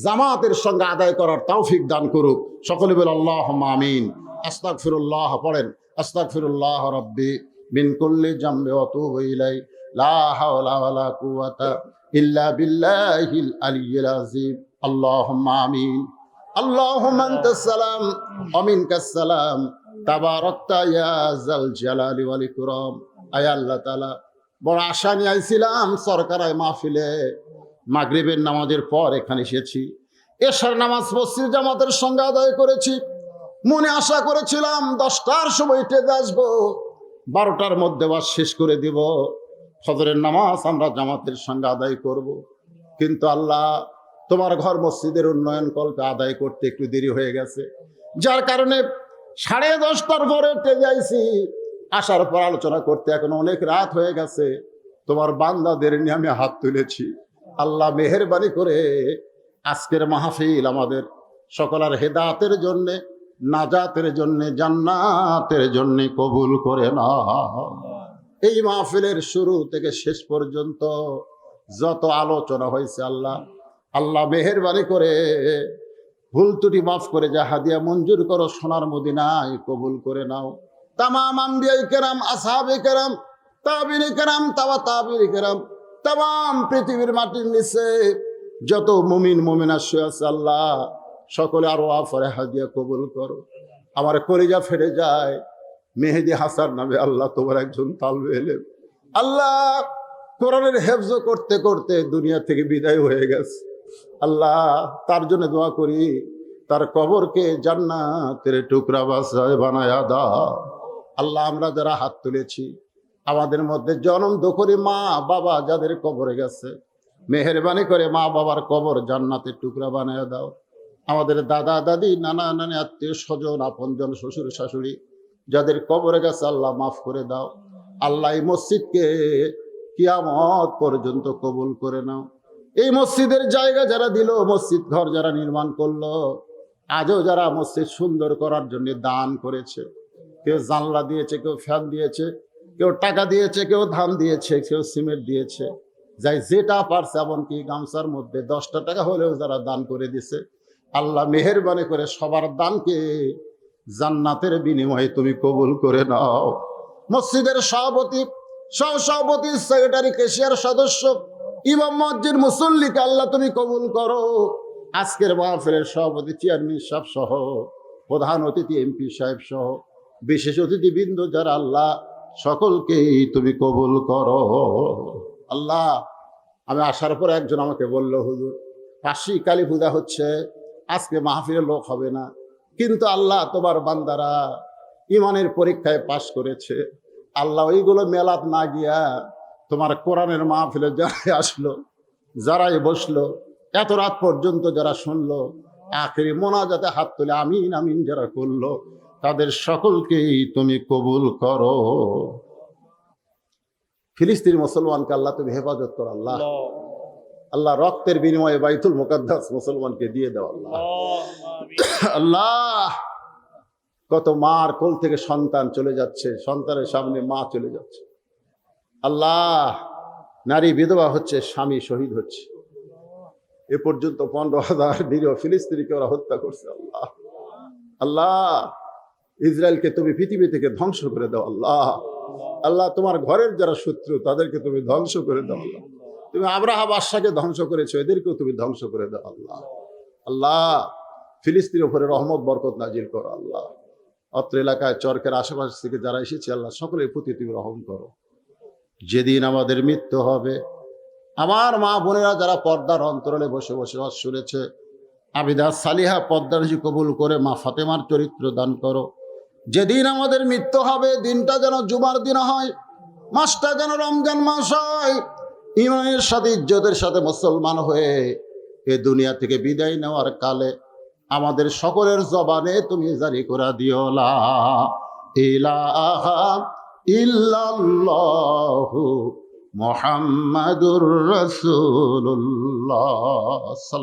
জামাতের সঙ্গে আদায় করার তৌফিক দান করুক। সকলে বলে আল্লাহুম্মা আমিন। আস্তাগফিরুল্লাহ পড়েন, আস্তাগফিরুল্লাহ রাব্বি মিন কুল্লি জামবি ওয়া আতুবু ইলাই, লা হাওলা ওয়ালা কুওয়াতা ইল্লা বিল্লাহিল আলিয়্যিল আযীম। আল্লাহুম্মা আমিন। আল্লাহুম্মা আনতাস সালাম ওয়া মিনকাস সালাম, তাবারাকতা ইয়া যাল জালালি ওয়াল ইকরাম। আয় আল্লাহ তাআলা, বড় আশা নিয়ে আইছিলাম সরকারায় মাহফিলে, মাগরিবের নামাজের পর এখানে এসেছি, এশার নামাজ মসজিদ জামাতের সঙ্গে আদায় করেছি। মনে আশা করেছিলাম 10টার সময় টেজে আসবো, 12টার মধ্যে বাস শেষ করে দিব, ফজরের নামাজ আমরা জামাতের সঙ্গে আদায় করব। কিন্তু আল্লাহ, তোমার ঘর মসজিদের উন্নয়ন কল্পে আদায় করতে একটু দেরি হয়ে গেছে, যার কারণে 10:30টার পরে টেজে আইছি। আসার পর আলোচনা করতে এখন অনেক রাত হয়ে গেছে। তোমার বান্দাদের নিয়ে আমি হাত তুলেছি। আল্লাহ মেহেরবানি করে আজকের মাহফিল আমাদের সকলের হেদায়েতের জন্য, নাজাতের জন্য, জান্নাতের জন্য কবুল করে নাও। এই মাহফিলের শুরু থেকে শেষ পর্যন্ত যত আলোচনা হয়েছে আল্লাহ মেহেরবানি করে ভুল ত্রুটি মাফ করে যা হাদিয়া মঞ্জুর করো, সোনার মদিনায় কবুল করে নাও। তামাম আম্বিয়া কেরাম, আসহাবে কেরাম, তাবিঈন কেরাম, তাবিঈন কেরাম, তামাম পৃথিবীর মাটির নিচে যত মুমিন মুমিনা শুয়ে আছে আল্লাহ, সকলে আরো আফরে হাদিয়া কবুল করো। আমার কলিজা ফেটে যায়, মেহেদি হাসান নামে আল্লাহ তোমার একজন তালবে এলেম, আল্লাহ কোরআনের হেফজ করতে করতে দুনিয়া থেকে বিদায় হয়ে গেছে। আল্লাহ তার জন্য দোয়া করি, তার কবরকে জান্নাতের টুকরা বানায়া দাও। আল্লাহ আমরা যারা হাত তুলেছি, আমাদের মধ্যে জনম দোকরি মা বাবা যাদের কবরে গেছে, মেহেরবানি করে মা বাবার কবর জান্নাতের টুকরা বানায়া দাও। আমাদের দাদা দাদি, নানা নানি, আত্মীয় স্বজন, আপনজন, শ্বশুর শাশুড়ি যাদের কবরে গেছে আল্লাহ মাফ করে দাও। আল্লাহ এই মসজিদকে কিয়ামত পর্যন্ত কবুল করে নাও। এই মসজিদের জায়গা যারা দিল, মসজিদ ঘর যারা নির্মাণ করলো, আজও যারা মসজিদ সুন্দর করার জন্য দান করেছে, কেউ জানলা দিয়েছে, কেউ ফ্যান দিয়েছে, কেউ টাকা দিয়েছে, কেউ ধান দিয়েছে, কেউ সিমেন্ট দিয়েছে, যাই যেটা পারছে, এমনকি গামছার মধ্যে 10টা টাকা হলেও যারা দান করে দিছে, আল্লাহ মেহেরবানি করে সবার দানকে জান্নাতের বিনিময়ে তুমি কবুল করে নাও। মসজিদের সভাপতি, সহসভাপতি, সেক্রেটারি, কেশিয়ার সদস্য, ইমাম, মসজিদ, মুসল্লিকে আল্লাহ তুমি কবুল করো। আজকের মাহফিলের সভাপতি, চেয়ারম্যান সাহেব সহ, প্রধান অতিথি এমপি সাহেব সহ, বিশেষ অতিথিবৃন্দ যারা, আল্লাহ সকলকেই তুমি কবুল করো। আল্লাহ, আমি আসার পর একজন আমাকে বলল, হুজুর কাশী কালী পূজা হচ্ছে, আজকে মাহফিলের লোক হবে না। কিন্তু আল্লাহ তোমার বান্দারা ইমানের পরীক্ষায় পাশ করেছে। আল্লাহ ওইগুলো মেলাত না গিয়া তোমার কোরআনের মাহফিলে যারাই আসলো, যারাই বসলো, এত রাত পর্যন্ত যারা শুনলো, আখেরি মোনাজাতে হাত তুলে আমিন আমিন যারা করলো, তাদের সকলকেই তুমি কবুল করো। ফিলিস্তিনি মুসলমানকে আল্লাহ তুমি হেফাজত করো। আল্লাহ আল্লাহ রক্তের বিনিময়ে বাইতুল মুকাদ্দাস মুসলমানকে দিয়ে দাও। আল্লাহ আল্লাহ কত মার কোল থেকে সন্তান চলে যাচ্ছে, সন্তানের সামনে মা চলে যাচ্ছে। আল্লাহ নারী বিধবা হচ্ছে, স্বামী শহীদ হচ্ছে। এ পর্যন্ত 15,000 নিরীহ ফিলিস্তিনিকে ওরা হত্যা করছে। আল্লাহ আল্লাহ ইসরায়েলকে তুমি পৃথিবী থেকে ধ্বংস করে দাও। আল্লাহ আল্লাহ তোমার ঘরের যারা শত্রু তাদেরকে তুমি ধ্বংস করে দাও। আল্লাহ তুমি আব্রাহা বাদশাকে ধ্বংস করেছো, এদেরকেও তুমি ধ্বংস করে দাও। আল্লাহ আল্লাহ ফিলিস্তিনের উপরে রহমত বরকত নাজিল করো। আল্লাহ অত্র এলাকায় চরকের আশেপাশ থেকে যারা এসেছে আল্লাহ সকলের প্রতি তুমি রহম করো। যেদিন আমাদের মৃত্যু হবে, আমার মা বোনেরা যারা পর্দার অন্তরালে বসে বসে শুনেছে, আবিদা সালিহা পর্দারজি কবুল করে মা ফাতেমার চরিত্র দান করো। যেদিন আমাদের মৃত্যু হবে, দিনটা যেন জুমার দিন হয়, মাসটা যেন রমজান মাস হয়, ইমানের সাথে ইজ্জতের সাথে মুসলমান হয়ে এ দুনিয়া থেকে বিদায় নেওয়ার কালে আমাদের সকলের জবানে তুমি জারি করে দিও লা ইলাহা ইল্লাল্লাহু মুহাম্মাদুর রাসূলুল্লাহ।